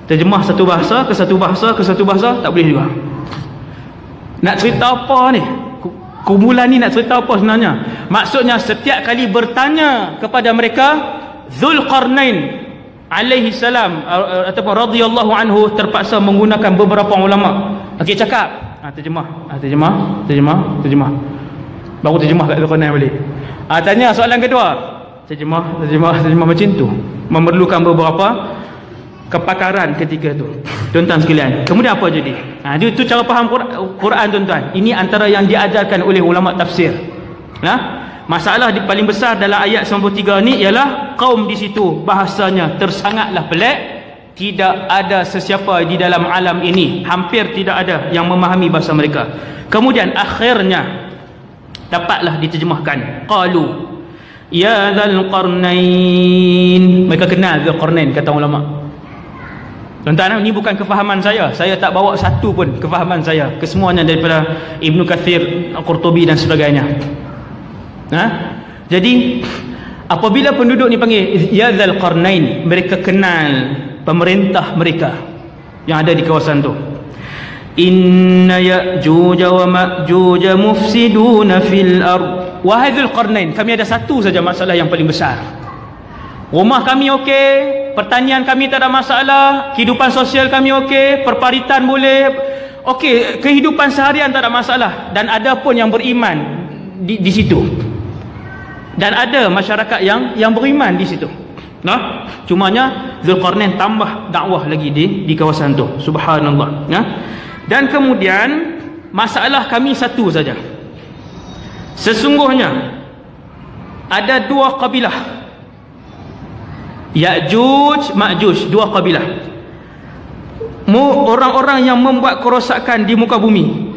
Terjemah satu bahasa ke satu bahasa ke satu bahasa, tak boleh juga. Nak cerita apa ni? Kumpulan ni nak cerita apa sebenarnya? Maksudnya setiap kali bertanya kepada mereka, Zulkarnain alaihi salam ataupun radhiyallahu anhu terpaksa menggunakan beberapa ulama. Okey, cakap. Terjemah. Baru terjemah kat Zulkarnain balik. Tanya soalan kedua, terjemah macam tu. Memerlukan beberapa kepakaran ketika tu. Tuan-tuan sekalian, kemudian apa jadi? Itu cara faham Quran, tuan-tuan. Ini antara yang diajarkan oleh ulama tafsir. Masalah paling besar dalam ayat 93 ni ialah kaum di situ bahasanya tersangatlah pelik. Tidak ada sesiapa di dalam alam ini, hampir tidak ada yang memahami bahasa mereka. Kemudian akhirnya dapatlah diterjemahkan. Qalu ya Dzulqarnain. Mereka kenal Dzulqarnain, kata ulama. Tuan-tuan, ini bukan kefahaman saya. Saya tak bawa satu pun kefahaman saya. Kesemuanya daripada Ibnu Katsir, Qurtubi dan sebagainya. Jadi apabila penduduk ni panggil ya Dzulqarnain, mereka kenal pemerintah mereka yang ada di kawasan tu. Inna Ya'juj wa Ma'juj mufsiduna fil ard. Wahai Dzulqarnain, kami ada satu saja masalah yang paling besar. Rumah kami okey, pertanian kami tak ada masalah, kehidupan sosial kami okey, perparitan boleh okey, kehidupan seharian tak ada masalah, dan ada pun yang beriman di situ. Dan ada masyarakat yang beriman di situ. Cumanya Dzulqarnain tambah dakwah lagi di kawasan tu. Subhanallah. Dan kemudian masalah kami satu saja. Sesungguhnya ada dua kabilah, Ya'juj, Ma'juj, dua kabilah. Orang-orang yang membuat kerosakan di muka bumi.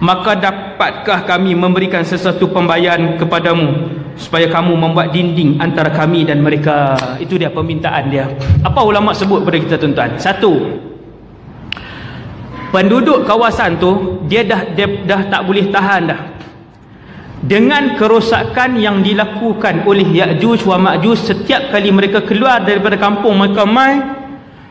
Maka dapatkah kami memberikan sesuatu pembayaran kepadamu supaya kamu membuat dinding antara kami dan mereka? Itu dia permintaan dia. Apa ulama sebut pada kita, tuan-tuan? Satu, penduduk kawasan tu dia dah tak boleh tahan dah. dengan kerosakan yang dilakukan oleh Ya'juj wa Ma'juj. Setiap kali mereka keluar daripada kampung mereka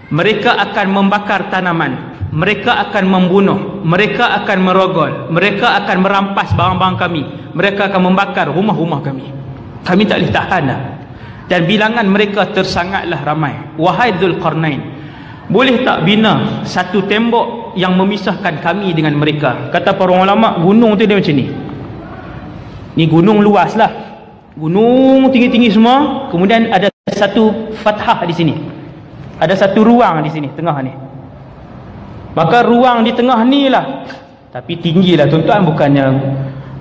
mereka akan membakar tanaman, mereka akan membunuh, mereka akan merogol, mereka akan merampas barang-barang kami, mereka akan membakar rumah-rumah kami. Kami tak boleh tahan dah. Dan bilangan mereka tersangatlah ramai. Wahai Dzulqarnain, boleh tak bina satu tembok yang memisahkan kami dengan mereka? Kata para ulama, gunung tu dia macam ni. Ni gunung luas lah, gunung tinggi-tinggi semua. Kemudian ada satu fathah di sini, ada satu ruang di sini tengah ni. Maka ruang di tengah ni lah, tapi tinggi lah tuan-tuan, bukannya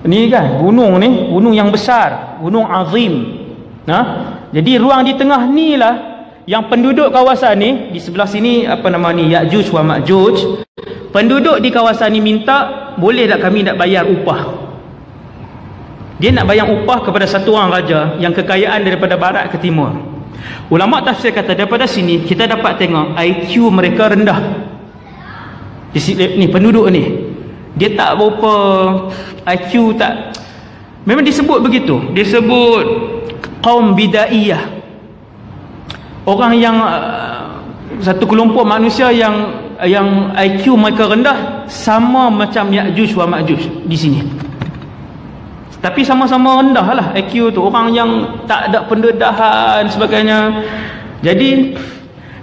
ni kan gunung ni, gunung yang besar, gunung azim. Jadi ruang di tengah ni lah yang penduduk kawasan ni, di sebelah sini apa nama ni, Ya'juj wa Ma'juj. Penduduk di kawasan ni minta, boleh tak kami nak bayar upah? Dia nak bayar upah kepada satu orang raja yang kekayaan daripada barat ke timur. Ulama tafsir kata daripada sini kita dapat tengok IQ mereka rendah. Di sini ni penduduk ni, dia tak berapa IQ, tak, memang disebut begitu, disebut kaum bidaiyah, orang yang satu kelompok manusia yang IQ mereka rendah, sama macam Ya'juj wa Ma'juj di sini. Tapi sama-sama rendah lah IQ tu, orang yang tak ada pendedahan sebagainya. Jadi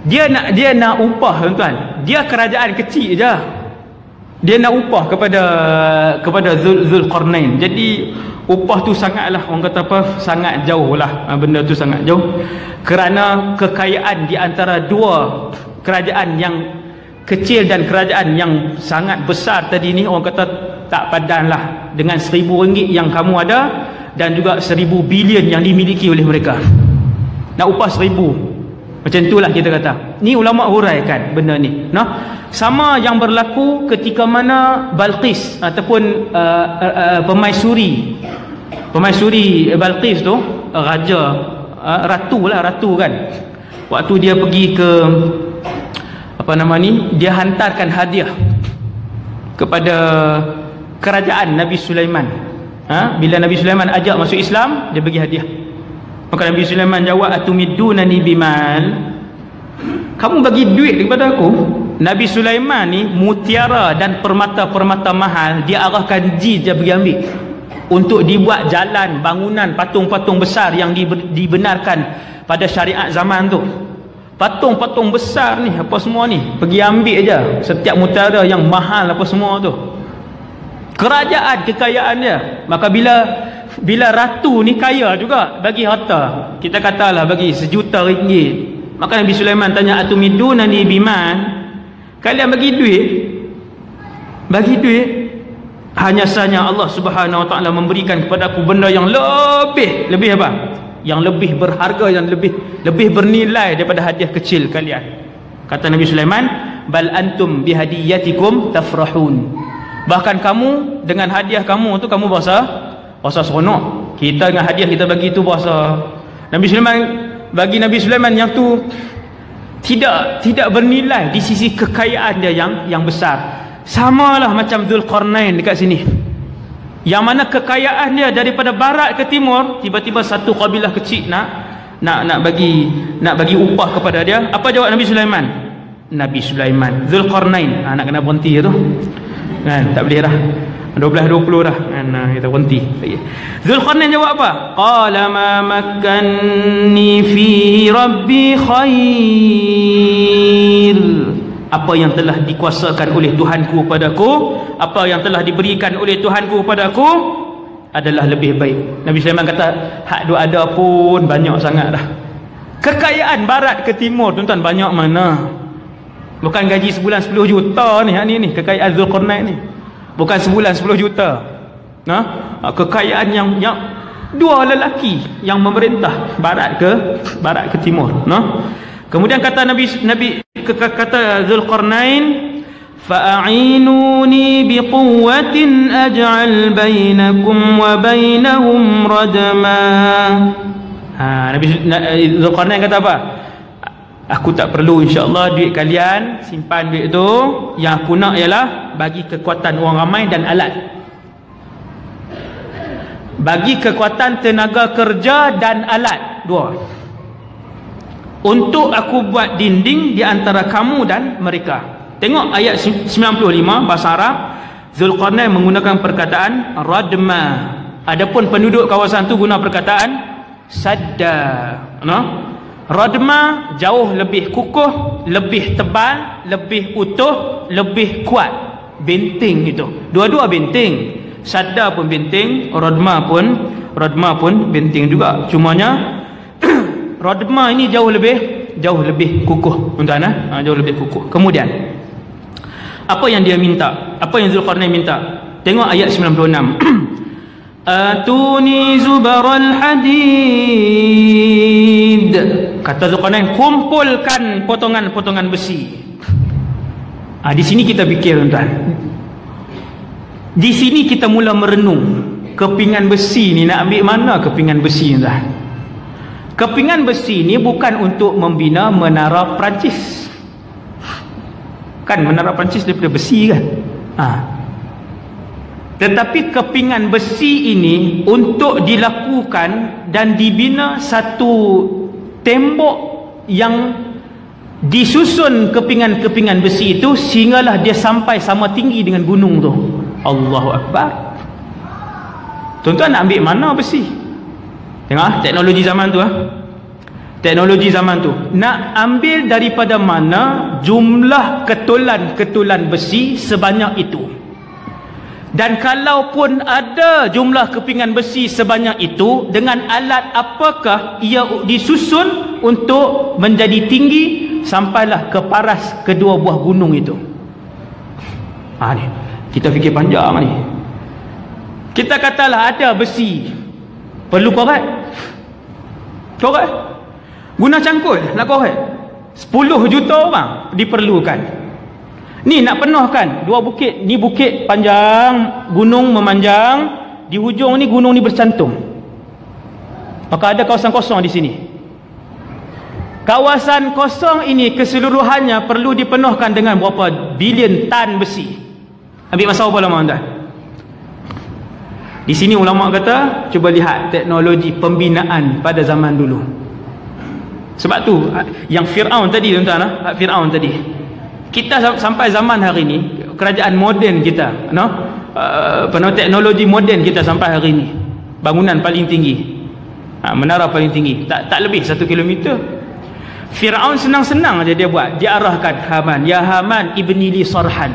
dia nak upah tuan-tuan. Dia kerajaan kecil je, dia nak upah kepada Dzulqarnain. Jadi upah tu sangatlah, orang kata apa, sangat jauh lah, benda tu sangat jauh. Kerana kekayaan di antara dua kerajaan yang kecil dan kerajaan yang sangat besar tadi ni, orang kata tak padan lah dengan RM1,000 yang kamu ada dan juga 1,000 bilion yang dimiliki oleh mereka. Nak upah 1,000, macam itulah kita kata. Ni ulama huraikan benda ni. Sama yang berlaku ketika mana Balqis ataupun pemaisuri Balqis tu, raja, ratu kan, waktu dia pergi ke apa nama ni, dia hantarkan hadiah kepada kerajaan Nabi Sulaiman. Bila Nabi Sulaiman ajak masuk Islam, dia bagi hadiah. Maka Nabi Sulaiman jawab, atumidunani bimal, kamu bagi duit kepada aku? Nabi Sulaiman ni mutiara dan permata-permata mahal dia arahkan jin dia pergi ambil untuk dibuat jalan, bangunan, patung-patung besar yang dibenarkan pada syariat zaman tu. Patung-patung besar ni, apa semua ni, pergi ambil je setiap mutiara yang mahal apa semua tu. Kerajaan, kekayaan dia. Maka bila ratu ni kaya juga, bagi harta, kita katalah bagi RM1,000,000. Maka Nabi Sulaiman tanya, atumidunani biman, kalian bagi duit, hanya sahaja Allah Subhanahu Wa Taala memberikan kepada aku benda yang lebih apa? Yang lebih berharga, yang lebih bernilai daripada hadiah kecil kalian. Kata Nabi Sulaiman, bal antum bihadiyatikum tafrahun. Bahkan kamu dengan hadiah kamu tu, kamu berasa seronok. Kita dengan hadiah kita bagi tu berasa. Nabi Sulaiman yang tu tidak bernilai di sisi kekayaan dia yang besar. Samalah macam Dzulqarnain dekat sini, yang mana kekayaan dia daripada barat ke timur, tiba-tiba satu kabilah kecil nak bagi upah kepada dia. Apa jawab Nabi Sulaiman? Dzulqarnain, nak kena berhenti tu kan, tak boleh dah 12-20 dah kan, kita berhenti. Dzulqarnain jawab apa? Qala ma makkanni fi rabbi khair. Apa yang telah dikuasakan oleh Tuhanku padaku, apa yang telah diberikan oleh Tuhanku padaku adalah lebih baik. Nabi Sulaiman kata, hak duk ada pun banyak sangat dah. Kekayaan barat ke timur tuan-tuan banyak mana? Bukan gaji sebulan 10 juta ni, ni kekayaan Dzulqarnain ni. Bukan sebulan 10 juta. Kekayaan yang dua lelaki yang memerintah barat ke timur. Kemudian kata kata Dzulqarnain, fa'inuni biquwwatin aj'al bainakum wa bainahum radma. Nabi Dzulqarnain kata apa? Aku tak perlu, insya-Allah duit kalian, simpan duit tu. Yang aku nak ialah bagi kekuatan orang ramai dan alat. bagi kekuatan tenaga kerja dan alat. 2. Untuk aku buat dinding di antara kamu dan mereka. Tengok ayat 95 bahasa Arab. Zulkarnain menggunakan perkataan radma. Adapun penduduk kawasan tu guna perkataan sadda. Radma jauh lebih kukuh, lebih tebal, lebih utuh, lebih kuat. Benteng itu. Dua-dua benteng. Sadda pun benteng, radma pun benteng juga. Cumanya radma ini jauh lebih kukuh, tuan-tuan. Jauh lebih kukuh. Kemudian apa yang dia minta? Apa yang Zulkarnain minta? Tengok ayat 96. Atuni zubaral hadid. Kata Zulkarnain, kumpulkan potongan-potongan besi. Di sini kita fikir, tuan-tuan. Di sini kita mula merenung. Kepingan besi ni nak ambil mana kepingan besi, tuan-tuan? Kepingan besi ni bukan untuk membina menara Perancis. Kan menara Perancis daripada besi kan? Tetapi kepingan besi ini untuk dilakukan dan dibina satu tembok yang disusun kepingan-kepingan besi itu sehinggalah dia sampai sama tinggi dengan gunung tu. Allahu Akbar. Tuan-tuan nak ambil mana besi? Tengok teknologi zaman tu. Teknologi zaman tu nak ambil daripada mana jumlah ketulan-ketulan besi sebanyak itu. Dan kalaupun ada jumlah kepingan besi sebanyak itu, dengan alat apakah ia disusun untuk menjadi tinggi sampailah ke paras kedua buah gunung itu? Ni kita fikir panjang ni. Kita katalah ada besi, perlu korek. Guna cangkul nak korek 10 juta orang diperlukan. Ni nak penuhkan 2 bukit. Ni bukit panjang, gunung memanjang, di hujung ni gunung ni bercantum. Maka ada kawasan kosong di sini. Kawasan kosong ini keseluruhannya perlu dipenuhkan dengan berapa bilion tan besi. Ambil masa berapa lama, tuan? Di sini ulama kata, cuba lihat teknologi pembinaan pada zaman dulu. Sebab tu yang Firaun tadi, tuan-tuan, Firaun tadi. Kita sampai zaman hari ini, kerajaan moden kita, teknologi moden kita sampai hari ini, bangunan paling tinggi, menara paling tinggi, tak lebih 1 kilometer. Firaun senang-senang aja dia buat. Dia arahkan Haman, ya Haman ibni li sarhan.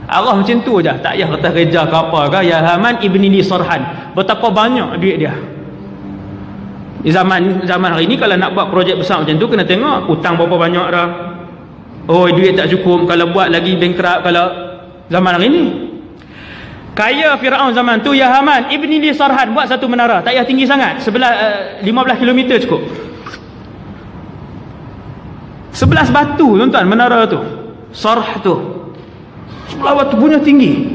Arah macam tu aja, tak payah kata kerja ke apa ke. Ya Haman ibni li sarhan. Betapa banyak duit dia. Di zaman hari ini kalau nak buat projek besar macam tu, kena tengok hutang berapa banyak dah. Oh, duit tak cukup, kalau buat lagi bankrupt. Kalau zaman hari ini kaya Firaun zaman tu, ya Haman ibni li sarhan, buat satu menara, tak payah tinggi sangat, sebelah 15 km cukup. 11 batu, tuan-tuan, menara tu, sarh tu, sebelah batu punya tinggi.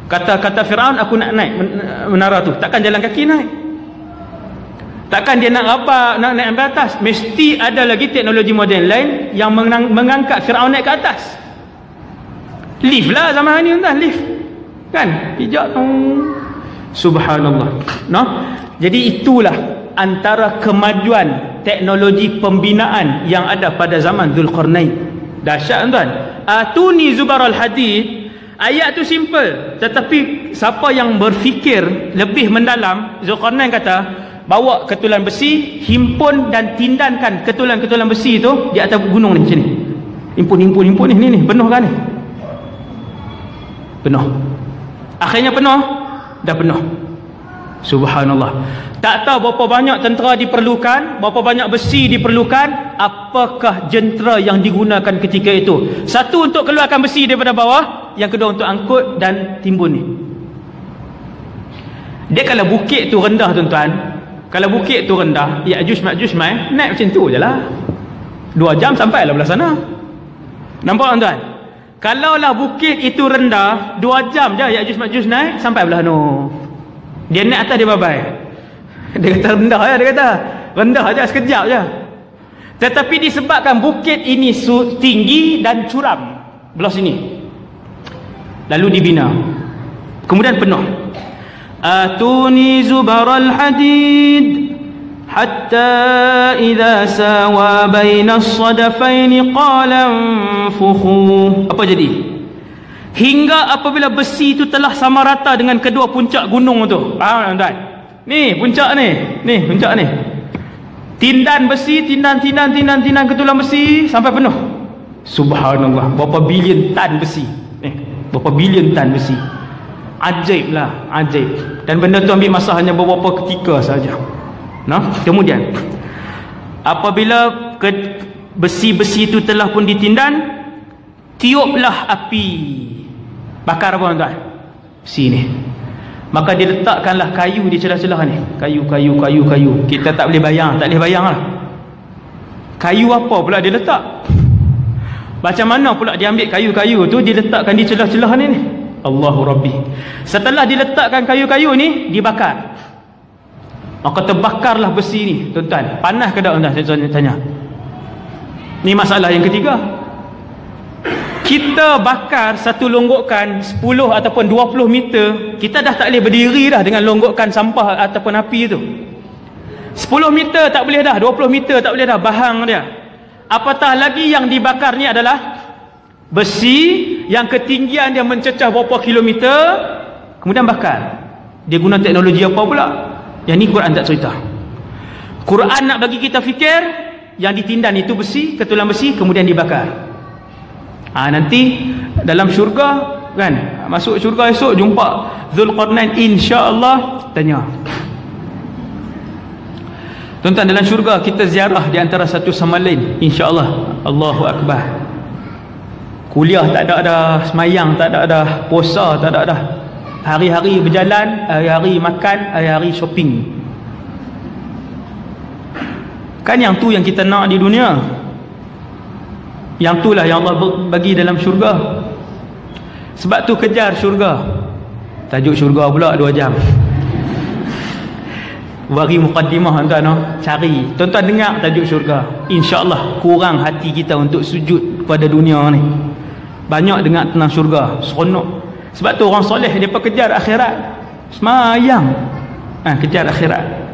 Kata Firaun, aku nak naik menara tu, takkan jalan kaki naik. Takkan dia nak naik ke atas. Mesti ada lagi teknologi moden lain yang mengangkat Firaun naik ke atas. Lift lah zaman ni, tuan, lift. Kan? Pijak. Subhanallah. Jadi itulah antara kemajuan teknologi pembinaan yang ada pada zaman Zulkarnain. Dahsyat, tuan. Atuni zubaral hadid. Ayat tu simple, tetapi siapa yang berfikir lebih mendalam, Zulkarnain kata, bawa ketulan besi, himpun dan tindankan ketulan-ketulan besi itu di atas gunung ni macam ni. Himpun ni penuh kan ni? Penuh. Akhirnya penuh. Dah penuh. Subhanallah. Tak tahu berapa banyak tentera diperlukan, berapa banyak besi diperlukan, apakah jentera yang digunakan ketika itu. Satu untuk keluarkan besi daripada bawah, yang kedua untuk angkut dan timbun ni. Dia kalau bukit tu rendah, tuan-tuan, kalau bukit tu rendah, Ya'juj Ma'juj naik macam tu je lah. 2 jam sampai lah belah sana. Nampak, tuan-tuan? Kalaulah bukit itu rendah, 2 jam je Ya'juj Ma'juj naik sampai belah no. Dia naik atas, dia babai. Dia kata rendah je, dia kata rendah je, sekejap je. Tetapi disebabkan bukit ini tinggi dan curam belah sini, lalu dibina, kemudian penuh. atuni zubaral hadid hatta idza sawa bainas sadafaini qala anfukhu. Apa jadi? Hingga apabila besi itu telah sama rata dengan kedua puncak gunung tu. Tuan-tuan, ni puncak ni, puncak ni. Tindan besi, tindan ketulan besi sampai penuh. Subhanallah, berapa bilion tan besi. Berapa bilion tan besi. Ajaib lah, ajaib. Dan benda tu ambil masa hanya beberapa ketika saja. Kemudian apabila besi-besi itu telah pun ditindan, tiuplah api. Bakar apa tuan-tuan? Besi ni. Maka diletakkanlah kayu di celah-celah ni. Kayu. Kita tak boleh bayang lah. Kayu apa pula dia letak? Macam mana pula dia ambil kayu-kayu tu diletakkan di celah-celah ni? Allahu Rabbi. Setelah diletakkan kayu-kayu ni, dibakar. Maka terbakarlah besi ni, tuan-tuan. Panas ke tak tuan-tuan? Saya tanya. Ni masalah yang ketiga. Kita bakar satu longgokan 10 ataupun 20 meter, kita dah tak boleh berdiri dah dengan longgokan sampah ataupun api tu. 10 meter tak boleh dah, 20 meter tak boleh dah, bahang dia. Apatah lagi yang dibakar ni adalah besi yang ketinggian dia mencecah berapa kilometer, kemudian bakar. Dia guna teknologi apa pula? Yang ni Quran tak cerita. Quran nak bagi kita fikir yang ditindan itu besi, ketulan besi, kemudian dibakar. Nanti dalam syurga kan, masuk syurga esok jumpa Zulqarnain, insya-Allah tanya. Tuan-tuan, dalam syurga kita ziarah di antara satu sama lain, insya-Allah. Allahu akbar. Kuliah tak ada dah, semayang tak ada dah, puasa tak ada dah. Hari-hari berjalan, hari-hari makan, hari-hari shopping. Kan yang tu yang kita nak di dunia. Yang itulah yang Allah bagi dalam syurga. Sebab tu kejar syurga. Tajuk syurga pula 2 jam. Bagi mukaddimah tuan-tuan, cari. Tuan-tuan dengar tajuk syurga. InsyaAllah kurang hati kita untuk sujud pada dunia ni. Banyak dengar tentang syurga, seronok. Sebab tu orang soleh dia kejar akhirat. Semayang kejar akhirat.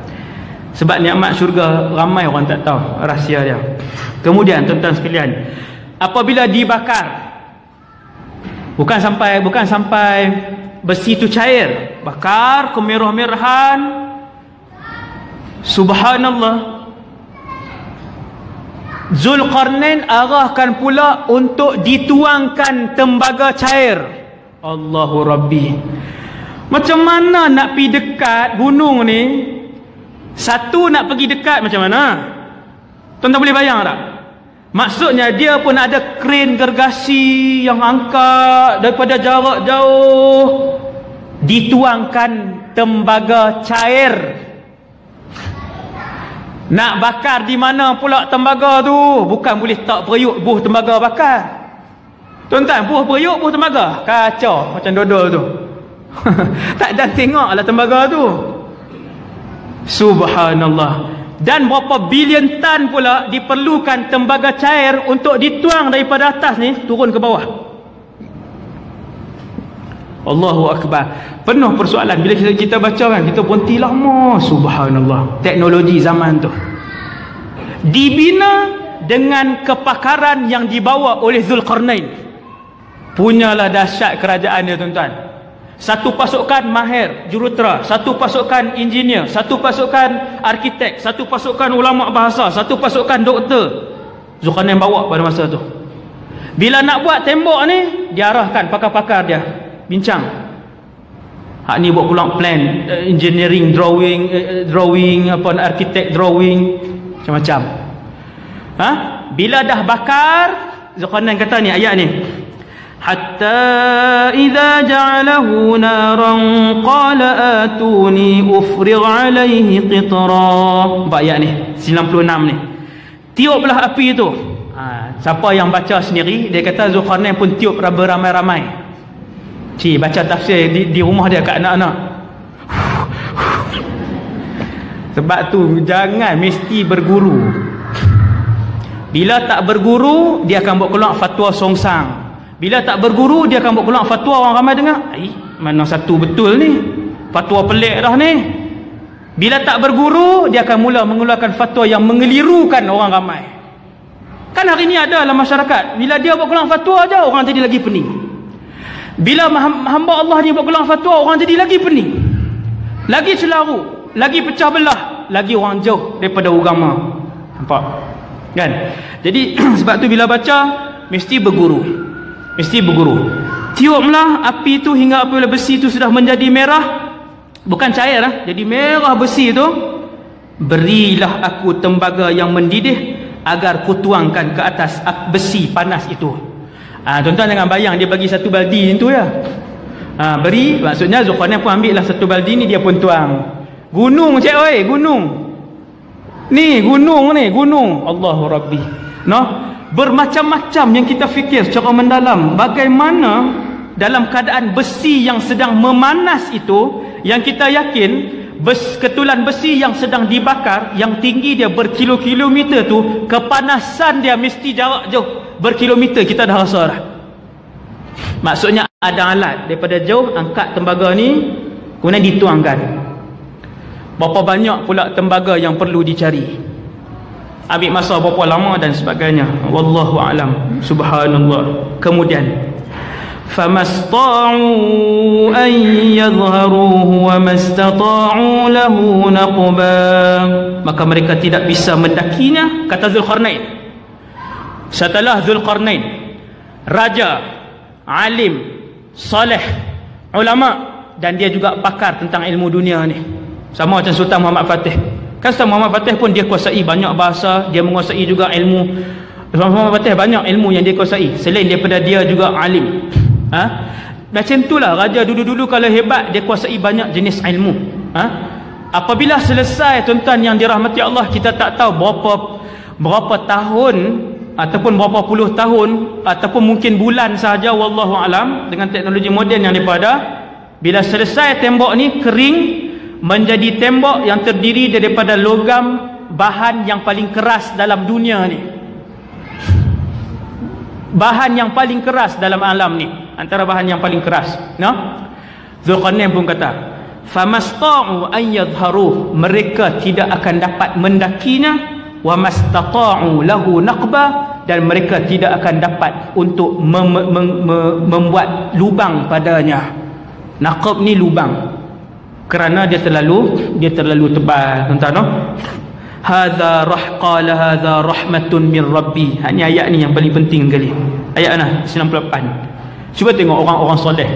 Sebab nikmat syurga ramai orang tak tahu rahsia dia. Kemudian tuan-tuan sekalian, apabila dibakar, bukan sampai besi itu cair, bakar kemerah-merahan. Subhanallah, Zulqarnain arahkan pula untuk dituangkan tembaga cair. Allahu Rabbi. Macam mana nak pergi dekat gunung ni? Satu nak pergi dekat macam mana? Tuan-tuan boleh bayang tak? Maksudnya dia pun ada kren gergasi yang angkat daripada jarak jauh, dituangkan tembaga cair. Nak bakar di mana pula tembaga tu? Bukan boleh tak periuk buh tembaga bakar. Tuan-tuan, buh periuk, buh tembaga, kacau macam dodol tu. Tak dan tengoklah tembaga tu. Subhanallah. Dan berapa bilion tan pula diperlukan tembaga cair untuk dituang daripada atas ni turun ke bawah. Allahu akbar. Penuh persoalan bila kita baca kan, kita berhenti lama. Subhanallah. Teknologi zaman tu dibina dengan kepakaran yang dibawa oleh Zulqarnain. Punyalah dahsyat kerajaan dia tuan-tuan. Satu pasukan mahir jurutera, satu pasukan engineer, satu pasukan arkitek, satu pasukan ulama bahasa, satu pasukan doktor. Zulqarnain bawa pada masa tu. Bila nak buat tembok ni, diarahkan pakar-pakar dia bincang. Hak ni buat pulang plan, engineering drawing apa, arkitek drawing, macam-macam. Bila dah bakar, Zulqarnain kata ni ayat ni, hatta idza ja'alahu naran qala atuni ufrigh alaihi qitra. Nampak ayat ni 96 ni. Tiuplah api tu. Siapa yang baca sendiri, dia kata Zulqarnain pun tiup beramai-ramai. Baca tafsir di rumah dia kat anak-anak. Sebab tu jangan mesti berguru. Bila tak berguru, dia akan buat keluar fatwa songsang. Bila tak berguru, dia akan buat keluar fatwa orang ramai dengar. Mana satu betul ni? fatwa pelik dah ni. Bila tak berguru, dia akan mula mengeluarkan fatwa yang mengelirukan orang ramai. Kan hari ni ada dalam masyarakat, bila dia buat keluar fatwa aja, orang jadi lagi pening. Bila hamba Allah ni buat keluar fatwa, orang jadi lagi pening, lagi celaru, lagi pecah belah, lagi orang jauh daripada agama. Nampak? Kan? Jadi sebab tu bila baca mesti berguru. Mesti berguru. Tiuplah api tu hingga apabila besi tu sudah menjadi merah, bukan cair lah, jadi merah besi tu. Berilah aku tembaga yang mendidih agar ku tuangkan ke atas besi panas itu. Tuan-tuan jangan bayang dia bagi satu baldi itu ya. Beri, maksudnya Zulkarnain pun ambil lah satu baldi ni, dia pun tuang. Gunung cik oi, gunung. Ni gunung ni, gunung. Allahu Rabbi. No? Bermacam-macam yang kita fikir secara mendalam. Bagaimana dalam keadaan besi yang sedang memanas itu, yang kita yakin ketulan besi yang sedang dibakar, yang tinggi dia berkilo-kilometer tu, kepanasan dia mesti jarak jauh berkilometer, kita dah rasa dah. Maksudnya ada alat daripada jauh, angkat tembaga ni kemudian dituangkan. Berapa banyak pula tembaga yang perlu dicari, ambil masa berapa lama dan sebagainya. Wallahu alam. Subhanallah. Kemudian famasta'u an yadhharuhu wa mastata'u lahu naqba, maka mereka tidak bisa mendakinya, kata Zulkarnain. Setelah Zulkarnain raja, alim, soleh, ulama, dan dia juga pakar tentang ilmu dunia ni, sama macam Sultan Muhammad Fatih. Kan Sultan Muhammad Fatih pun dia kuasai banyak bahasa, dia menguasai juga ilmu. Sultan Muhammad Fatih banyak ilmu yang dia kuasai, selain daripada dia juga alim. Macam itulah raja dulu-dulu kalau hebat, dia kuasai banyak jenis ilmu. Apabila selesai, tuan-tuan yang dirahmati Allah, kita tak tahu berapa tahun ataupun berapa puluh tahun ataupun mungkin bulan sahaja, wallahu alam, dengan teknologi moden yang daripada. Bila selesai tembok ni kering, menjadi tembok yang terdiri daripada logam, bahan yang paling keras dalam dunia ni, bahan yang paling keras dalam alam ni, antara bahan yang paling keras. Zulkarnain pun kata famasta'u an yadhharuh, mereka tidak akan dapat mendakinya, wa mastata'u lahu naqba, dan mereka tidak akan dapat untuk membuat lubang padanya. Naqab ni lubang, kerana dia terlalu tebal, tuan-tuan. Hadza qala hadza rahmatun min rabbi. Ini ayat ni yang paling penting sekali. Ayat 98. Cuba tengok orang-orang soleh.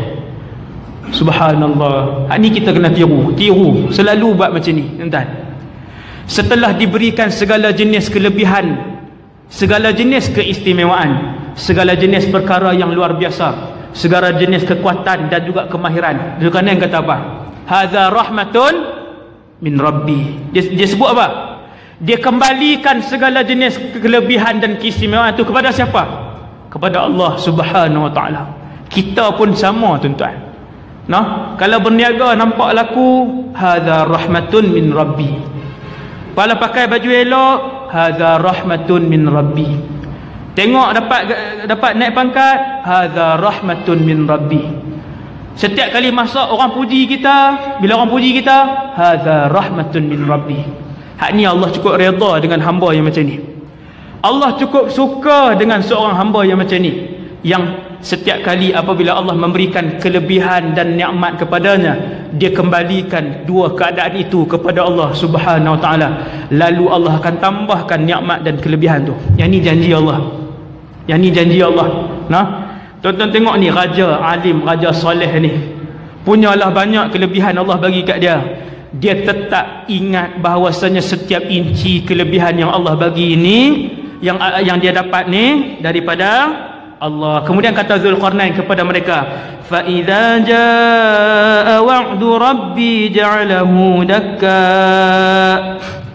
Subhanallah. Ini kita kena tiru, selalu buat macam ni, tuan-tuan. Setelah diberikan segala jenis kelebihan, segala jenis keistimewaan, segala jenis perkara yang luar biasa, segala jenis kekuatan dan juga kemahiran, Zulkarnain kata apa? Hadza rahmatun min rabbi. Dia sebut apa? Dia kembalikan segala jenis kelebihan dan keistimewaan itu kepada siapa? Kepada Allah Subhanahu wa taala. Kita pun sama, tuan-tuan. Kalau berniaga nampak laku, hadza rahmatun min rabbi. Kalau pakai baju elok, hadza rahmatun min rabbi. Tengok dapat naik pangkat, hadza rahmatun min rabbi. Setiap kali masak orang puji kita, bila orang puji kita, hadza rahmatun min rabbi. Hak ni Allah cukup redha dengan hamba yang macam ni. Allah cukup suka dengan seorang hamba yang macam ni, yang setiap kali apabila Allah memberikan kelebihan dan nikmat kepadanya, dia kembalikan dua keadaan itu kepada Allah Subhanahu wa taala, lalu Allah akan tambahkan nikmat dan kelebihan tu. Yang ni janji Allah. Yang ni janji Allah. Tuan-tuan tengok ni, raja alim, raja soleh ni, punyalah banyak kelebihan Allah bagi kat dia. Dia tetap ingat bahawasanya setiap inci kelebihan yang Allah bagi ni, yang dia dapat ni daripada Allah. Kemudian kata Zulkarnain kepada mereka, fa idza jaa wa'du rabbi ja'alahu dakka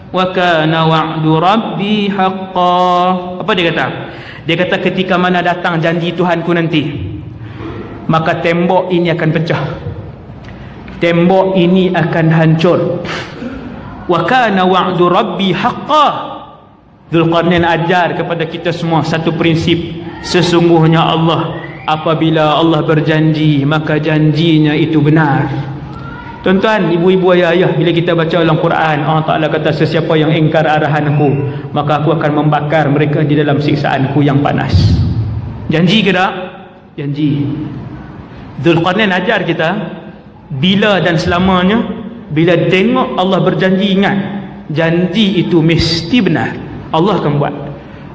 wa kana wa'du rabbi haqqan. Apa dia kata? Dia kata ketika mana datang janji Tuhanku nanti, maka tembok ini akan pecah, tembok ini akan hancur. Wa kana wa'du rabbi haqqan. Zulkarnain ajar kepada kita semua satu prinsip. Sesungguhnya Allah, apabila Allah berjanji, maka janjinya itu benar. Tuan-tuan, ibu-ibu, ayah-ayah, bila kita baca dalam Quran, Allah Ta'ala kata, sesiapa yang ingkar arahan aku, maka aku akan membakar mereka di dalam siksaanku yang panas. Janji ke tak? Janji. Zulkarnain ajar kita, bila dan selamanya, bila tengok Allah berjanji, ingat, janji itu mesti benar. Allah akan buat.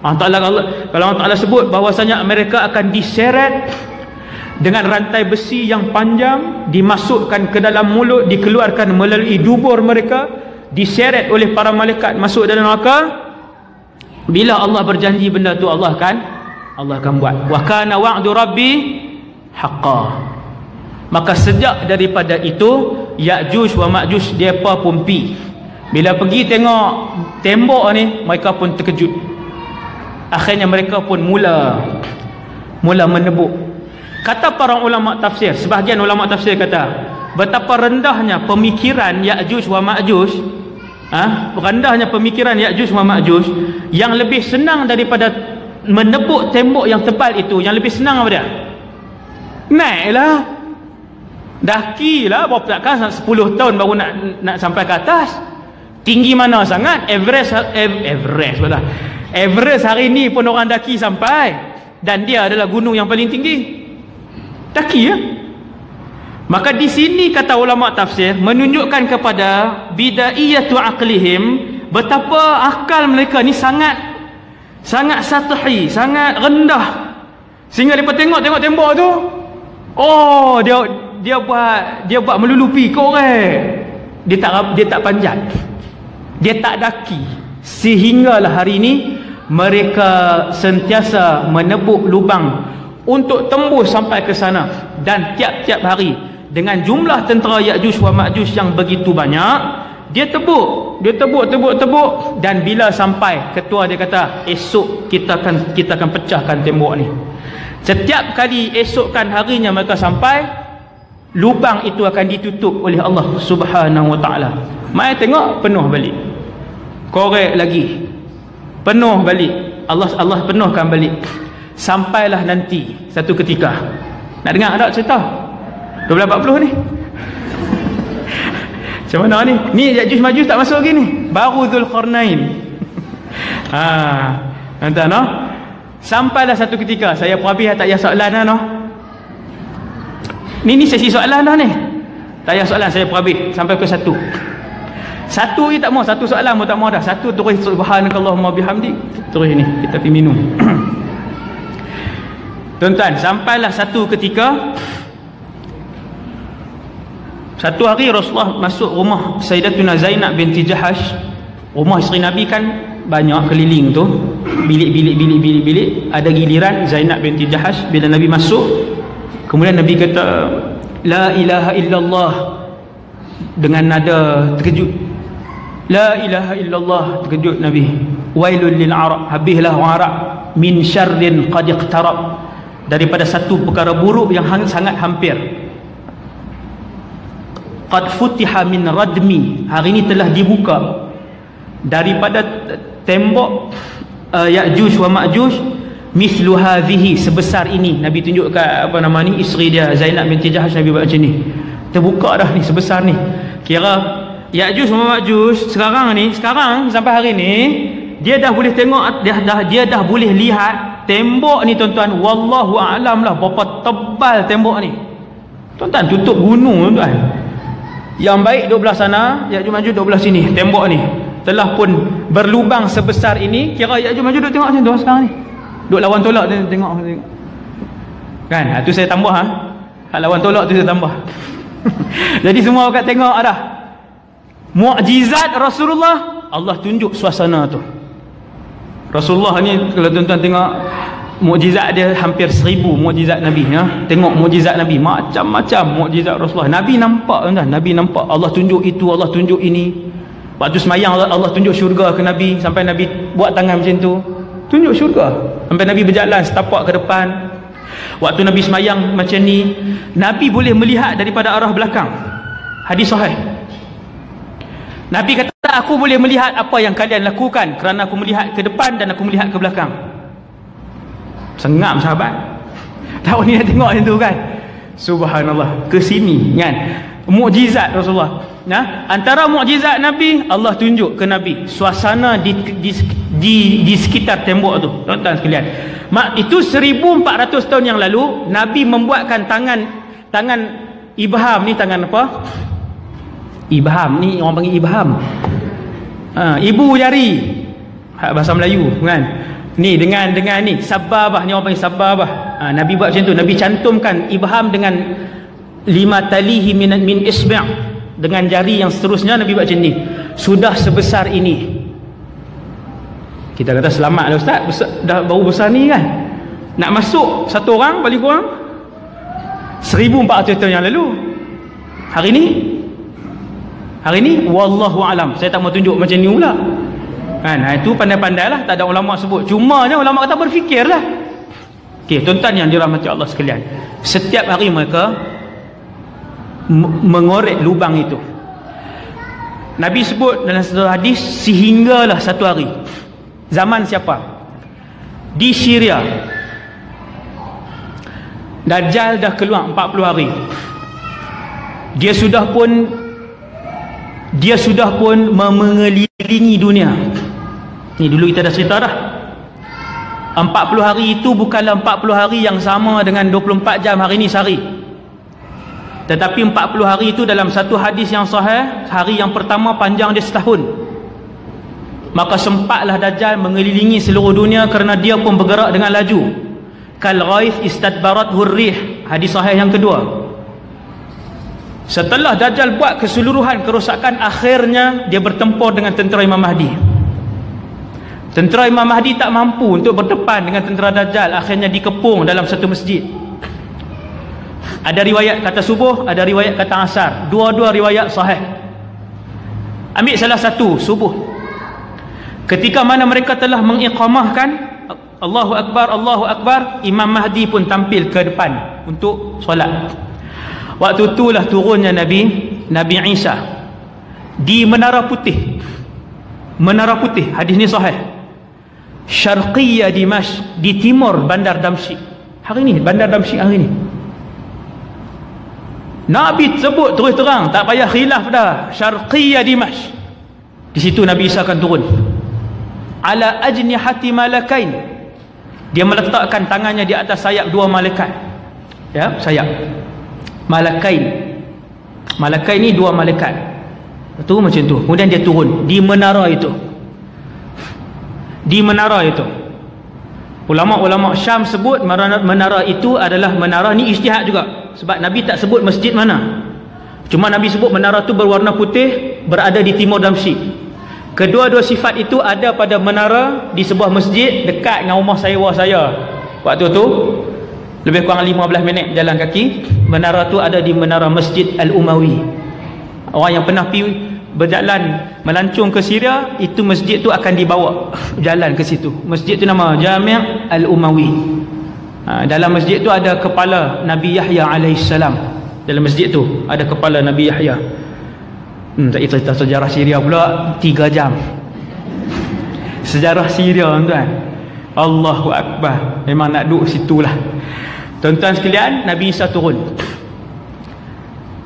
Kalau Allah Ta'ala sebut bahawasanya mereka akan diseret dengan rantai besi yang panjang, dimasukkan ke dalam mulut, dikeluarkan melalui dubur mereka, diseret oleh para malaikat masuk dalam neraka. Bila Allah berjanji benda tu, Allah akan buat. Wa kana wa'du rabbi haqqan. Maka sejak daripada itu, Ya'juj wa Ma'juj depa pun pi. Bila pergi tengok tembok ni, mereka pun terkejut. Akhirnya mereka pun mula menebuk. Kata para ulama tafsir, sebahagian ulama tafsir kata, betapa rendahnya pemikiran Ya'juj wa Ma'juj, rendahnya pemikiran Ya'juj wa Ma'juj, yang lebih senang daripada menebuk tembok yang tebal itu, yang lebih senang apa dia? Naiklah, dakilah, berapa takkan 10 tahun baru nak sampai ke atas. Tinggi mana sangat? Everest hari ni pun orang daki sampai, dan dia adalah gunung yang paling tinggi. Daki ya. Maka di sini kata ulama tafsir menunjukkan kepada bidaiyatu aqlihim, betapa akal mereka ni sangat satahi, sangat rendah, sehingga mereka tengok tembok tu, oh dia buat melulupi korek. Dia tak panjat, dia tak daki, sehinggalah hari ini mereka sentiasa menebuk lubang untuk tembus sampai ke sana. Dan tiap-tiap hari dengan jumlah tentera Ya'juj wa Ma'juj yang begitu banyak, dia tebuk, dan bila sampai, ketua dia kata, esok kita akan pecahkan tembok ni. Setiap kali esokkan harinya mereka sampai, lubang itu akan ditutup oleh Allah Subhanahu wa ta'ala. Mai tengok, penuh balik, korek lagi, penuh balik, Allah penuhkan balik. Sampailah nanti satu ketika, nak dengar tak cerita 1240 ni? Macam mana ni? Ni Ya'juj Ma'juj tak masuk lagi ni, baru Zulkarnain. Tuan-tuan, no? Sampailah satu ketika, saya perhabis tak payah soalan dah, no? Ni sesi soalan dah ni, tak payah soalan, saya perhabis sampai ke satu ni tak mau, satu soalan pun tak mau dah. Satu terus subhanakallahumma bihamdik, terus ni kita pergi minum. Tuan-tuan, sampailah satu ketika, satu hari Rasulullah masuk rumah Sayyidatuna Zainab binti Jahash. Rumah isteri Nabi kan banyak keliling tu, bilik. Ada giliran Zainab binti Jahash. Bila Nabi masuk, kemudian Nabi kata la ilaha illallah dengan nada terkejut. La ilaha illallah, terkejut Nabi. Wailul lil Arab, habislah orang Arab, min syarrin qad iqtarab, daripada satu perkara buruk yang sangat hampir. Qad futiha min radmi, hari ini telah dibuka daripada tembok Ya'juj wa Ma'juj, mislu hadhihi, sebesar ini. Nabi tunjuk ke isteri dia Zainab binti Jahash. Nabi buat macam ni, terbuka dah ni, sebesar ni. Kira Ya'juj wa Ma'juj sekarang sampai hari ni, dia dah boleh tengok, dia dah boleh lihat tembok ni, tuan-tuan. Wallahu a'lam lah berapa tebal tembok ni, tuan-tuan. Tutup gunung, tuan-tuan. Yang baik duduk belah sana, Ya'juj Ma'juj duduk belah sini. Tembok ni telah pun berlubang sebesar ini. Kira Ya'juj Ma'juj duduk tengok macam tu sekarang ni, duduk lawan tolak tengok kan. Tu saya tambah, lawan tolak tu saya tambah. Jadi semua orang tengok dah mukjizat Rasulullah. Allah tunjuk suasana tu. Rasulullah ni, kalau tuan-tuan tengok mukjizat dia, hampir 1000 mukjizat Nabi, ya. Tengok mukjizat Nabi, macam-macam mukjizat Rasulullah. Nabi nampak, tuan-tuan. Nabi nampak Allah tunjuk itu, Allah tunjuk ini. Waktu semayang Allah tunjuk syurga ke Nabi, sampai Nabi buat tangan macam tu, tunjuk syurga. Sampai Nabi berjalan setapak ke depan. Waktu Nabi semayang macam ni, Nabi boleh melihat daripada arah belakang. Hadis sahih. Nabi kata, aku boleh melihat apa yang kalian lakukan kerana aku melihat ke depan dan aku melihat ke belakang. Sengam sahabat. Tahu ni nak tengok macam tu kan. Subhanallah. Ke sini kan. mukjizat Rasulullah. Antara mukjizat Nabi, Allah tunjuk ke Nabi suasana di sekitar tembok tu. Tuan-tuan sekalian, itu 1400 tahun yang lalu Nabi membuatkan tangan ibham ni, tangan apa? Ibham ni orang panggil ibham. Ibu jari. Bahasa Melayu kan. Ni dengan ni sababah, ni orang panggil sababah. Nabi buat macam tu. Nabi cantumkan ibham dengan 5 talihi min isbi', dengan jari yang seterusnya. Nabi buat macam ni. Sudah sebesar ini. Kita kata selamat dah ustaz, dah baru besar ni kan. Nak masuk satu orang paling kurang 1400 tahun yang lalu. Hari ni wallahu alam. Saya tak mau tunjuk macam ni pula kan. Itu pandai-pandai lah, tak ada ulama sebut. Cumanya ulama kata berfikirlah. Okey, tuan-tuan yang dirahmati Allah sekalian, setiap hari mereka mengorek lubang itu. Nabi sebut dalam satu hadis, sehinggalah satu hari, zaman siapa? Di Syria, Dajjal dah keluar 40 hari. Dia sudah pun mengelilingi dunia. Ni dulu kita dah cerita dah. 40 hari itu bukanlah 40 hari yang sama dengan 24 jam hari ni sehari. Tetapi 40 hari itu dalam satu hadis yang sahih, hari yang pertama panjang dia setahun. Maka sempatlah Dajjal mengelilingi seluruh dunia kerana dia pun bergerak dengan laju. Kal ghaith istadbarat hurrih, hadis sahih yang kedua. Setelah Dajjal buat keseluruhan kerosakan, akhirnya dia bertempur dengan tentera Imam Mahdi. Tentera Imam Mahdi tak mampu untuk berdepan dengan tentera Dajjal, akhirnya dikepung dalam satu masjid. Ada riwayat kata subuh, ada riwayat kata asar. Dua-dua riwayat sahih. Ambil salah satu, subuh. Ketika mana mereka telah mengiqamahkan Allahu Akbar, Allahu Akbar, Imam Mahdi pun tampil ke depan untuk solat. Waktu itulah turunnya Nabi Isa di Menara Putih. Menara Putih, hadis ni sahih. Syarqiyya Dimashq, di timur Bandar Damsyik. Hari ni Bandar Damsyik hari ni. Nabi sebut terus terang, tak payah khilaf dah. Syarqiyya Dimashq. Di situ Nabi Isa akan turun. Ala ajnihati malakain. Dia meletakkan tangannya di atas sayap dua malaikat. Ya, sayap. Malakain. Malakain ni dua malaikat. Itu macam tu. Kemudian dia turun di menara itu. Di menara itu. Ulama-ulama Syam sebut menara itu adalah menara, ni ijtihad juga. Sebab Nabi tak sebut masjid mana. Cuma Nabi sebut menara tu berwarna putih, berada di timur Damsyik. Kedua-dua sifat itu ada pada menara di sebuah masjid dekat dengan rumah saya. Waktu tu lebih kurang 15 minit jalan kaki. Menara tu ada di menara Masjid Al-Umawi. Orang yang pernah pergi berjalan melancong ke Syria, itu masjid tu akan dibawa jalan ke situ. Masjid tu nama Jami' Al-Umawi. Dalam masjid tu ada kepala Nabi Yahya alaihissalam. Dalam masjid tu ada kepala Nabi Yahya. Tak cerita sejarah Syria pula 3 jam. Sejarah Syria tuan. Allahu Akbar. Memang nak duduk situlah. Tuan-tuan sekalian, Nabi Isa turun.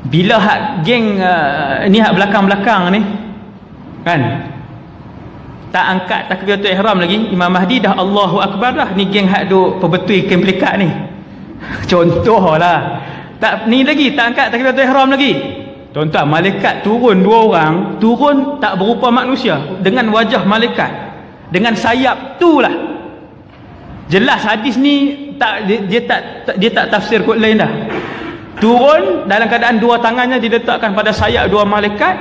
Bila hak geng ni hak belakang-belakang ni kan tak angkat takbiratul ihram lagi, Imam Mahdi dah Allahu Akbar dah. Ni geng hak duk perbetul kem pelikat ni. Contohlah. Tak ni lagi tak angkat takbiratul ihram lagi. Tuan-tuan, malaikat turun 2 orang, turun tak berupa manusia, dengan wajah malaikat, dengan sayap tu lah. Jelas hadis ni tak dia tak tafsir kot lain dah. Turun dalam keadaan 2 tangannya diletakkan pada sayap 2 malaikat.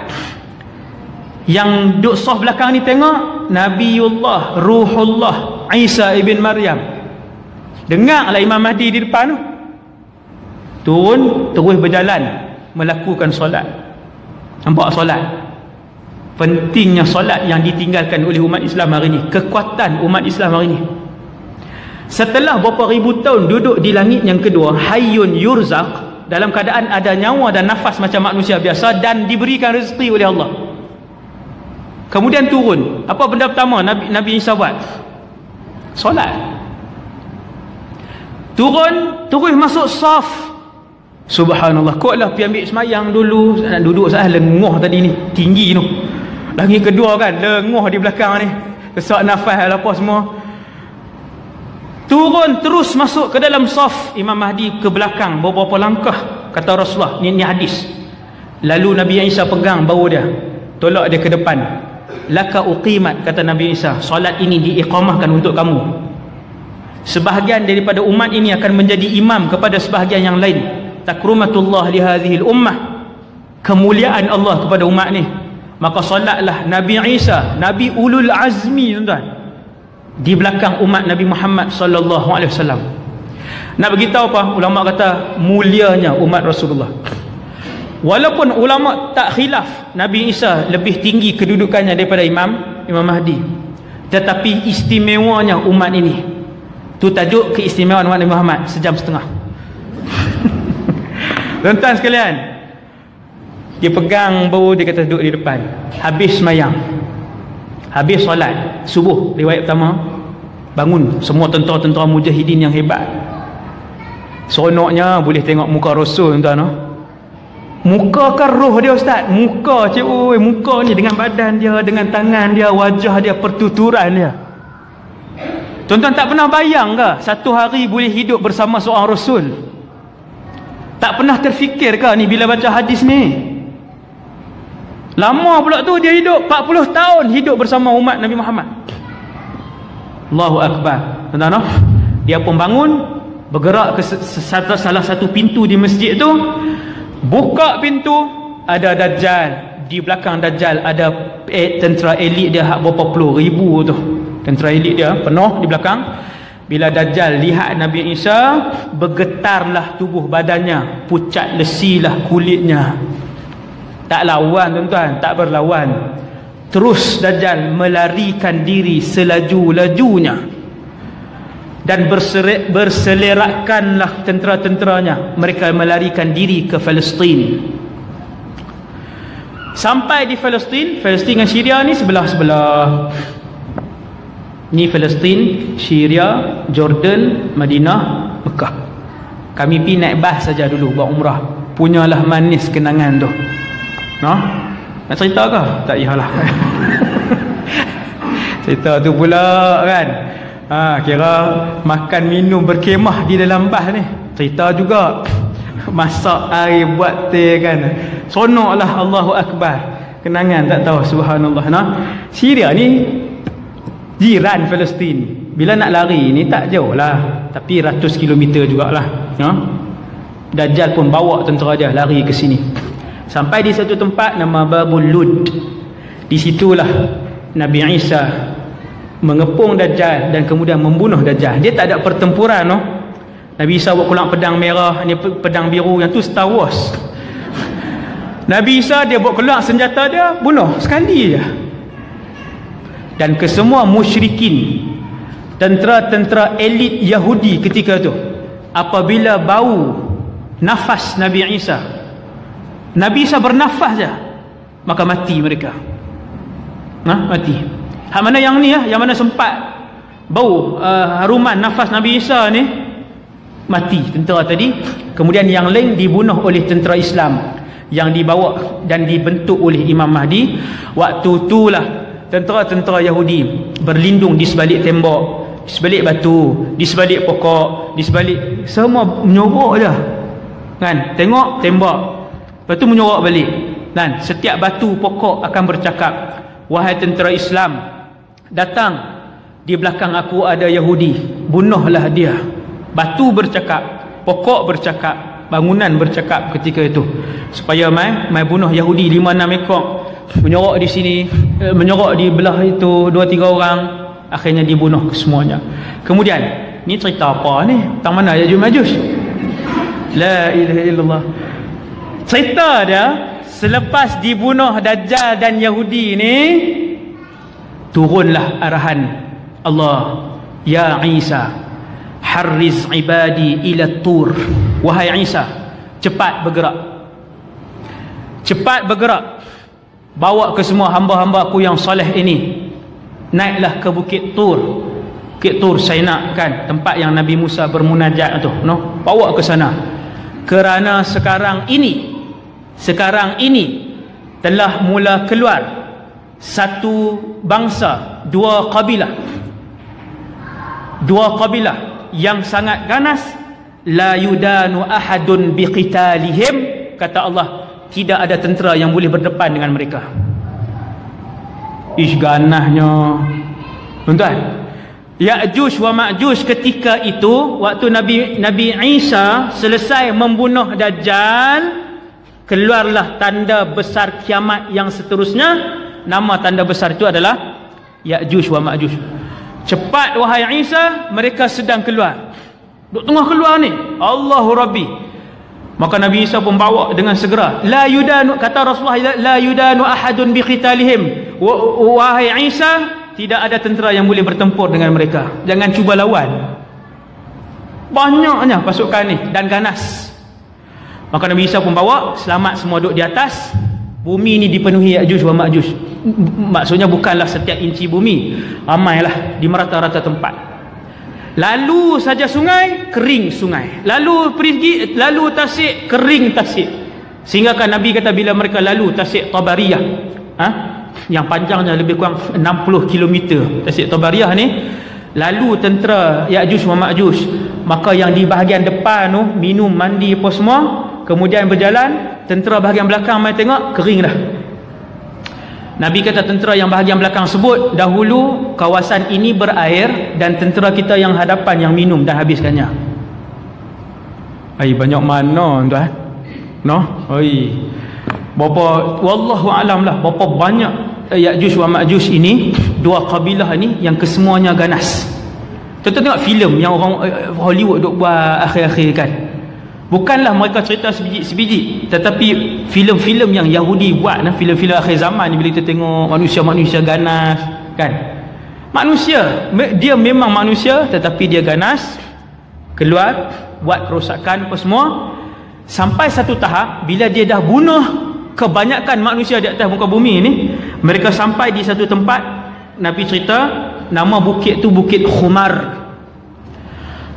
Yang duduk saf belakang ni tengok Nabiullah Ruhullah Isa ibn Maryam. Dengarlah Imam Mahdi di depan tu. Turun terus berjalan melakukan solat. Nampak solat? Pentingnya solat yang ditinggalkan oleh umat Islam hari ni. Kekuatan umat Islam hari ni. Setelah berapa ribu tahun duduk di langit yang kedua, hayyun yurzaq, dalam keadaan ada nyawa dan nafas macam manusia biasa, dan diberikan rezeki oleh Allah. Kemudian turun. Apa benda pertama Nabi Isa buat? Solat. Turun, terus masuk saf. Subhanallah, koklah pergi ambil semayang dulu. Nak duduk saya lengoh tadi ni, tinggi tu. Lagi kedua kan, lengoh di belakang ni, sesak nafas apa semua. Turun terus masuk ke dalam saf. Imam Mahdi ke belakang beberapa langkah, kata Rasulullah, ni hadis. Lalu Nabi Isa pegang bahu dia, tolak dia ke depan. Laka uqimat, kata Nabi Isa, solat ini diiqamahkan untuk kamu. Sebahagian daripada umat ini akan menjadi imam kepada sebahagian yang lain. Takrumatullah li hadhil ummah, kemuliaan Allah kepada umat ni. Maka solatlah Nabi Isa, Nabi ulul azmi, tuan-tuan, di belakang umat Nabi Muhammad sallallahu alaihi wasallam. Nak beritahu apa? Ulama kata mulianya umat Rasulullah. Walaupun ulama tak khilaf Nabi Isa lebih tinggi kedudukannya daripada Imam Mahdi, tetapi istimewanya umat ini, tu tajuk keistimewaan umat Nabi Muhammad, sejam setengah. Tuan-tuan sekalian, dia pegang bahu, dia kata duduk di depan. Habis semayang, habis solat subuh, riwayat pertama, bangun semua tentera-tentera mujahidin yang hebat. Seronoknya boleh tengok muka Rasul, tuan-tuan. Muka kan roh dia, ustaz. Muka cik, muka ni dengan badan dia, dengan tangan dia, wajah dia, pertuturan dia. Tuan-tuan tak pernah bayang ke satu hari boleh hidup bersama seorang Rasul? Tak pernah terfikir ke ni bila baca hadis ni? Lama pula tu dia hidup 40 tahun hidup bersama umat Nabi Muhammad. Allahu Akbar. Tuan-tuan, dia pun bangun, bergerak ke salah satu pintu di masjid tu. Buka pintu, ada Dajjal. Di belakang Dajjal ada tentera elit dia, berapa puluh ribu tu. Tentera elit dia penuh di belakang. Bila Dajjal lihat Nabi Isa, bergetarlah tubuh badannya, pucat lesilah kulitnya. Tak lawan, tuan-tuan, tak berlawan. Terus Dajjal melarikan diri selaju-lajunya, dan berselerakkanlah tentera-tenteranya. Mereka melarikan diri ke Palestin. Sampai di Palestin dengan Syria ni sebelah-sebelah. Ni Palestin, Syria, Jordan, Madinah, Mekah. Kami pergi naik bas saja dulu buat umrah. Punyalah manis kenangan tu. Nak cerita ke? Tak iyalah. Cerita tu pula kan. Kira makan minum berkemah di dalam bas ni. Cerita juga. Masak air, buat teh kan. Sonoklah, Allahu Akbar. Kenangan tak tahu, subhanallah. Syria ni jiran Palestin. Bila nak lari ni tak jauh lah, tapi ratus kilometer jugalah. Dajjal pun bawa tentera dia lari ke sini. Sampai di satu tempat nama Babul Lud. Di situlah Nabi Isa mengepung Dajjal dan kemudian membunuh Dajjal. Dia tak ada pertempuran, no? Nabi Isa buat keluar pedang merah, ni pedang biru, yang tu Star Wars. Nabi Isa dia buat keluar senjata dia, bunuh sekali je. Dan kesemua musyrikin, tentera-tentera elit Yahudi ketika tu, apabila bau nafas Nabi Isa bernafas je, maka mati mereka. Mati. Hak mana yang ni yang mana sempat bau haruman nafas Nabi Isa ni, mati tentera tadi. Kemudian yang lain dibunuh oleh tentera Islam yang dibawa dan dibentuk oleh Imam Mahdi. Waktu itulah tentera-tentera Yahudi berlindung di sebalik tembok, di sebalik batu, di sebalik pokok, di sebalik, semua menyorok je kan. Tengok tembok, lepas tu menyorok balik kan. Setiap batu pokok akan bercakap, wahai tentera Islam, datang, di belakang aku ada Yahudi, bunuhlah dia. Batu bercakap, pokok bercakap, bangunan bercakap ketika itu, supaya mai bunuh Yahudi 5-6 ekor. Menyorok di sini, menyorok di belah itu 2-3 orang, akhirnya dibunuh semuanya. Kemudian ni cerita apa ni? Tang mana Yajuj Majuj? La ilaha illallah. Cerita dia selepas dibunuh Dajjal dan Yahudi ni, turunlah arahan Allah, ya Isa, harriz ibadi ila tur. Wahai Isa, cepat bergerak, cepat bergerak, bawa ke semua hamba-hamba aku yang soleh ini, naiklah ke Bukit Tur. Bukit Tur Saina kan, tempat yang Nabi Musa bermunajat tu, bawa ke sana. kerana sekarang ini telah mula keluar satu bangsa, dua kabilah yang sangat ganas, la yudanu ahadun biqitalihim, kata Allah, tidak ada tentera yang boleh berdepan dengan mereka. Ganasnya tuan-tuan. Ya'juj wa Ma'juj ketika itu, waktu Nabi Isa selesai membunuh Dajjal, keluarlah tanda besar kiamat yang seterusnya. Nama tanda besar itu adalah Ya'juj wa Ma'juj. Cepat wahai Isa, mereka sedang keluar. Duk tengah keluar ni, Allahu Rabbi. Maka Nabi Isa pun bawa dengan segera. La yudanu, kata Rasulullah, la yudanu ahadun biqitalihim. Wahai Isa, tidak ada tentera yang boleh bertempur dengan mereka. Jangan cuba lawan. Banyaknya pasukan ni dan ganas. Maka Nabi Isa pun bawa, selamat semua duduk di atas. Bumi ni dipenuhi Ya'juj wa Ma'juj. Maksudnya bukanlah setiap inci bumi, ramailah di merata-rata tempat. Lalu saja sungai, kering sungai. Lalu tasik, kering tasik. Sehingga kan Nabi kata bila mereka lalu tasik Tabariyah, yang panjangnya lebih kurang 60 km, tasik Tabariyah ni, lalu tentera Ya'juj wa Ma'juj, maka yang di bahagian depan tu minum, mandi apa semua, kemudian berjalan. Tentera bahagian belakang mai tengok, kering dah. Nabi kata tentera yang bahagian belakang sebut, dahulu kawasan ini berair dan tentera kita yang hadapan yang minum dan habiskannya. Banyak mana tuan? Berapa, wallahu alam lah, berapa banyak Ya'juj wa Ma'juj ini, dua kabilah ini yang kesemuanya ganas. Kita tengok filem yang orang Hollywood duk buat akhir-akhir kan. Bukanlah mereka cerita sebiji, tetapi filem-filem yang Yahudi buat, filem-filem akhir zaman ni, bila kita tengok manusia-manusia ganas kan. Manusia, dia memang manusia tetapi dia ganas, keluar buat kerosakan apa semua, sampai satu tahap bila dia dah bunuh kebanyakan manusia di atas muka bumi ni, mereka sampai di satu tempat, Nabi cerita nama bukit tu Bukit Khumar.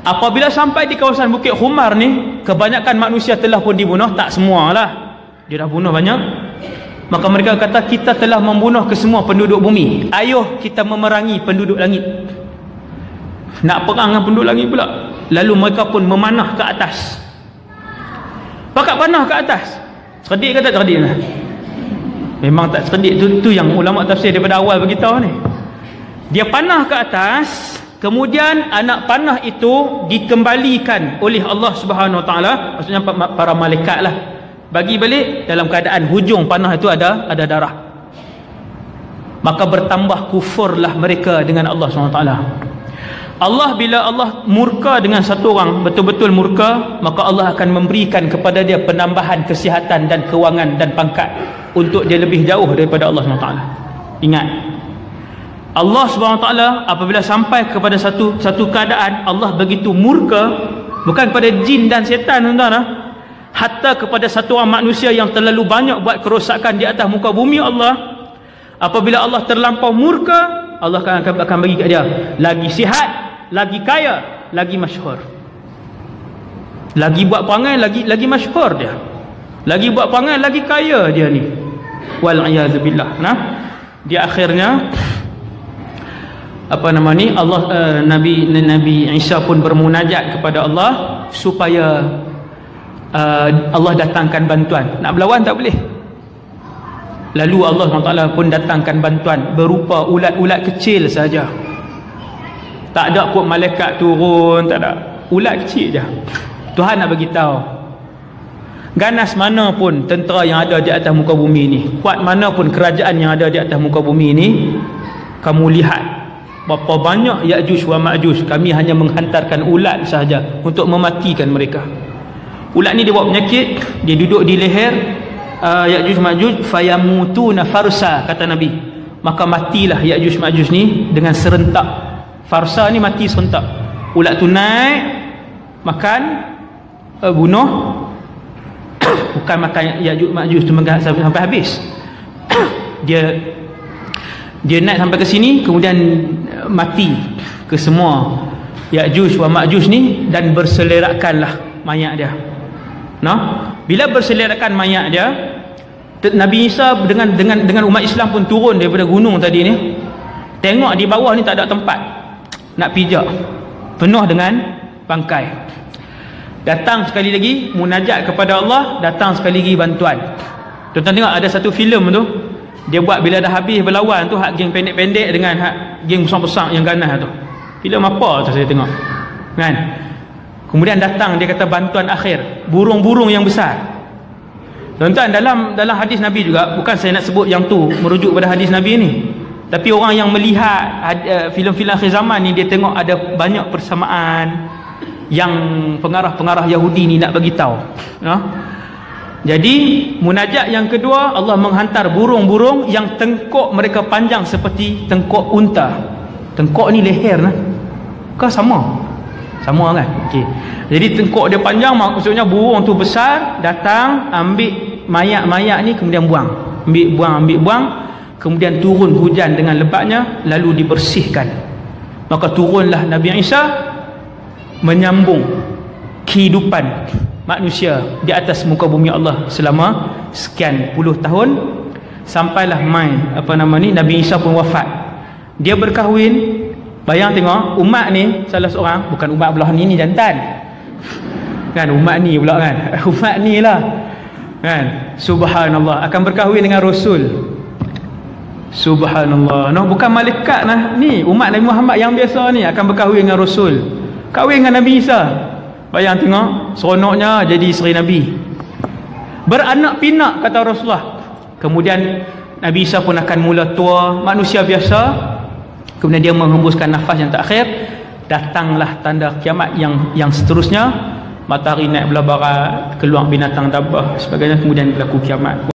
Apabila sampai di kawasan Bukit Khumar ni, kebanyakan manusia telah pun dibunuh, tak semualah, dia dah bunuh banyak. Maka mereka kata, kita telah membunuh kesemua penduduk bumi, ayuh kita memerangi penduduk langit. Nak perang dengan penduduk langit pula. Lalu mereka pun memanah ke atas. Pakat panah ke atas. Cerdik ke tak cerdik lah? Memang tak cerdik. Tu yang ulama tafsir daripada awal beritahu ni. Dia panah ke atas, kemudian anak panah itu dikembalikan oleh Allah Subhanahu Wa Taala, maksudnya para malaikat lah, bagi balik dalam keadaan hujung panah itu ada darah. Maka bertambah kufurlah mereka dengan Allah Subhanahu Wa Taala. Allah, bila Allah murka dengan satu orang, betul-betul murka, maka Allah akan memberikan kepada dia penambahan kesihatan dan kewangan dan pangkat untuk dia lebih jauh daripada Allah SWT. Ingat, Allah SWT apabila sampai kepada satu keadaan, Allah begitu murka, bukan kepada jin dan setan, tuan-tuan, hatta kepada satu orang manusia yang terlalu banyak buat kerosakan di atas muka bumi Allah. Apabila Allah terlampau murka, Allah akan bagi kat dia lagi sihat, lagi kaya, lagi masyhur. Lagi buat perangai, lagi masyhur dia. Lagi buat perangai, lagi kaya dia ni. Wal a'yadzubillah. Di akhirnya Allah, Nabi Isa pun bermunajat kepada Allah supaya Allah datangkan bantuan. Nak berlawan tak boleh. Lalu Allah SWT pun datangkan bantuan berupa ulat-ulat kecil saja. Tak ada kot malaikat turun, tak ada. Ulat kecil je. Tuhan nak bagi tahu, ganas mana pun tentera yang ada di atas muka bumi ni, kuat mana pun kerajaan yang ada di atas muka bumi ni, kamu lihat berapa banyak Ya'juj wa Ma'juj. Kami hanya menghantarkan ulat sahaja untuk mematikan mereka. Ulat ni dia buat penyakit, dia duduk di leher Ya'juj Ma'juj, fayamutuna farsa, kata Nabi. Maka matilah Ya'juj Ma'juj ni dengan serentak. Farsa ni mati serentak. Ulat tu naik, makan, bunuh. Bukan makan Ya'juj Ma'juj tu sampai habis. Dia naik sampai ke sini, kemudian mati ke semua Ya'juj wa Ma'juj ni, dan berselerakkanlah mayat dia. Bila berselerakkan mayat dia, Nabi Isa dengan umat Islam pun turun daripada gunung tadi ni, tengok di bawah ni tak ada tempat nak pijak, penuh dengan bangkai. Datang sekali lagi munajat kepada Allah, datang sekali lagi bantuan. Tuan-tuan tengok ada satu filem tu, dia buat bila dah habis berlawan tu, hak geng pendek-pendek dengan hak geng besar-besar yang ganas tu. Filem apa tu saya tengok kan. Kemudian datang, dia kata bantuan akhir, burung-burung yang besar. Tuan-tuan, dalam hadis Nabi juga, bukan saya nak sebut yang tu merujuk pada hadis Nabi ni, tapi orang yang melihat filem-filem akhir zaman ni, dia tengok ada banyak persamaan yang pengarah-pengarah Yahudi ni nak bagi tahu. Jadi munajat yang kedua, Allah menghantar burung-burung yang tengkok mereka panjang seperti tengkok unta. Tengkok ni leher nah. Kau sama kan? Okey. Jadi tengkok dia panjang, maksudnya burung tu besar, datang ambil mayat-mayat ni, kemudian buang. Ambil buang, kemudian turun hujan dengan lebatnya, lalu dibersihkan. Maka turunlah Nabi Isa menyambung kehidupan manusia di atas muka bumi Allah selama sekian puluh tahun, sampailah Nabi Isa pun wafat. Dia berkahwin. Bayang tengok, umat ni salah seorang, bukan umat belah ni jantan kan, umat ni pula kan, umat ni lah kan, subhanallah, akan berkahwin dengan Rasul. Subhanallah, bukan malaikat lah ni, umat Nabi Muhammad yang biasa ni akan berkahwin dengan Rasul, kahwin dengan Nabi Isa. Bayang tengok, seronoknya jadi isteri Nabi, beranak pinak kata Rasulullah. Kemudian Nabi Isa pun akan mula tua, manusia biasa. Kemudian dia menghembuskan nafas yang terakhir, datanglah tanda kiamat yang seterusnya, matahari naik belah barat, keluar binatang dabah sebagainya, kemudian berlaku kiamat.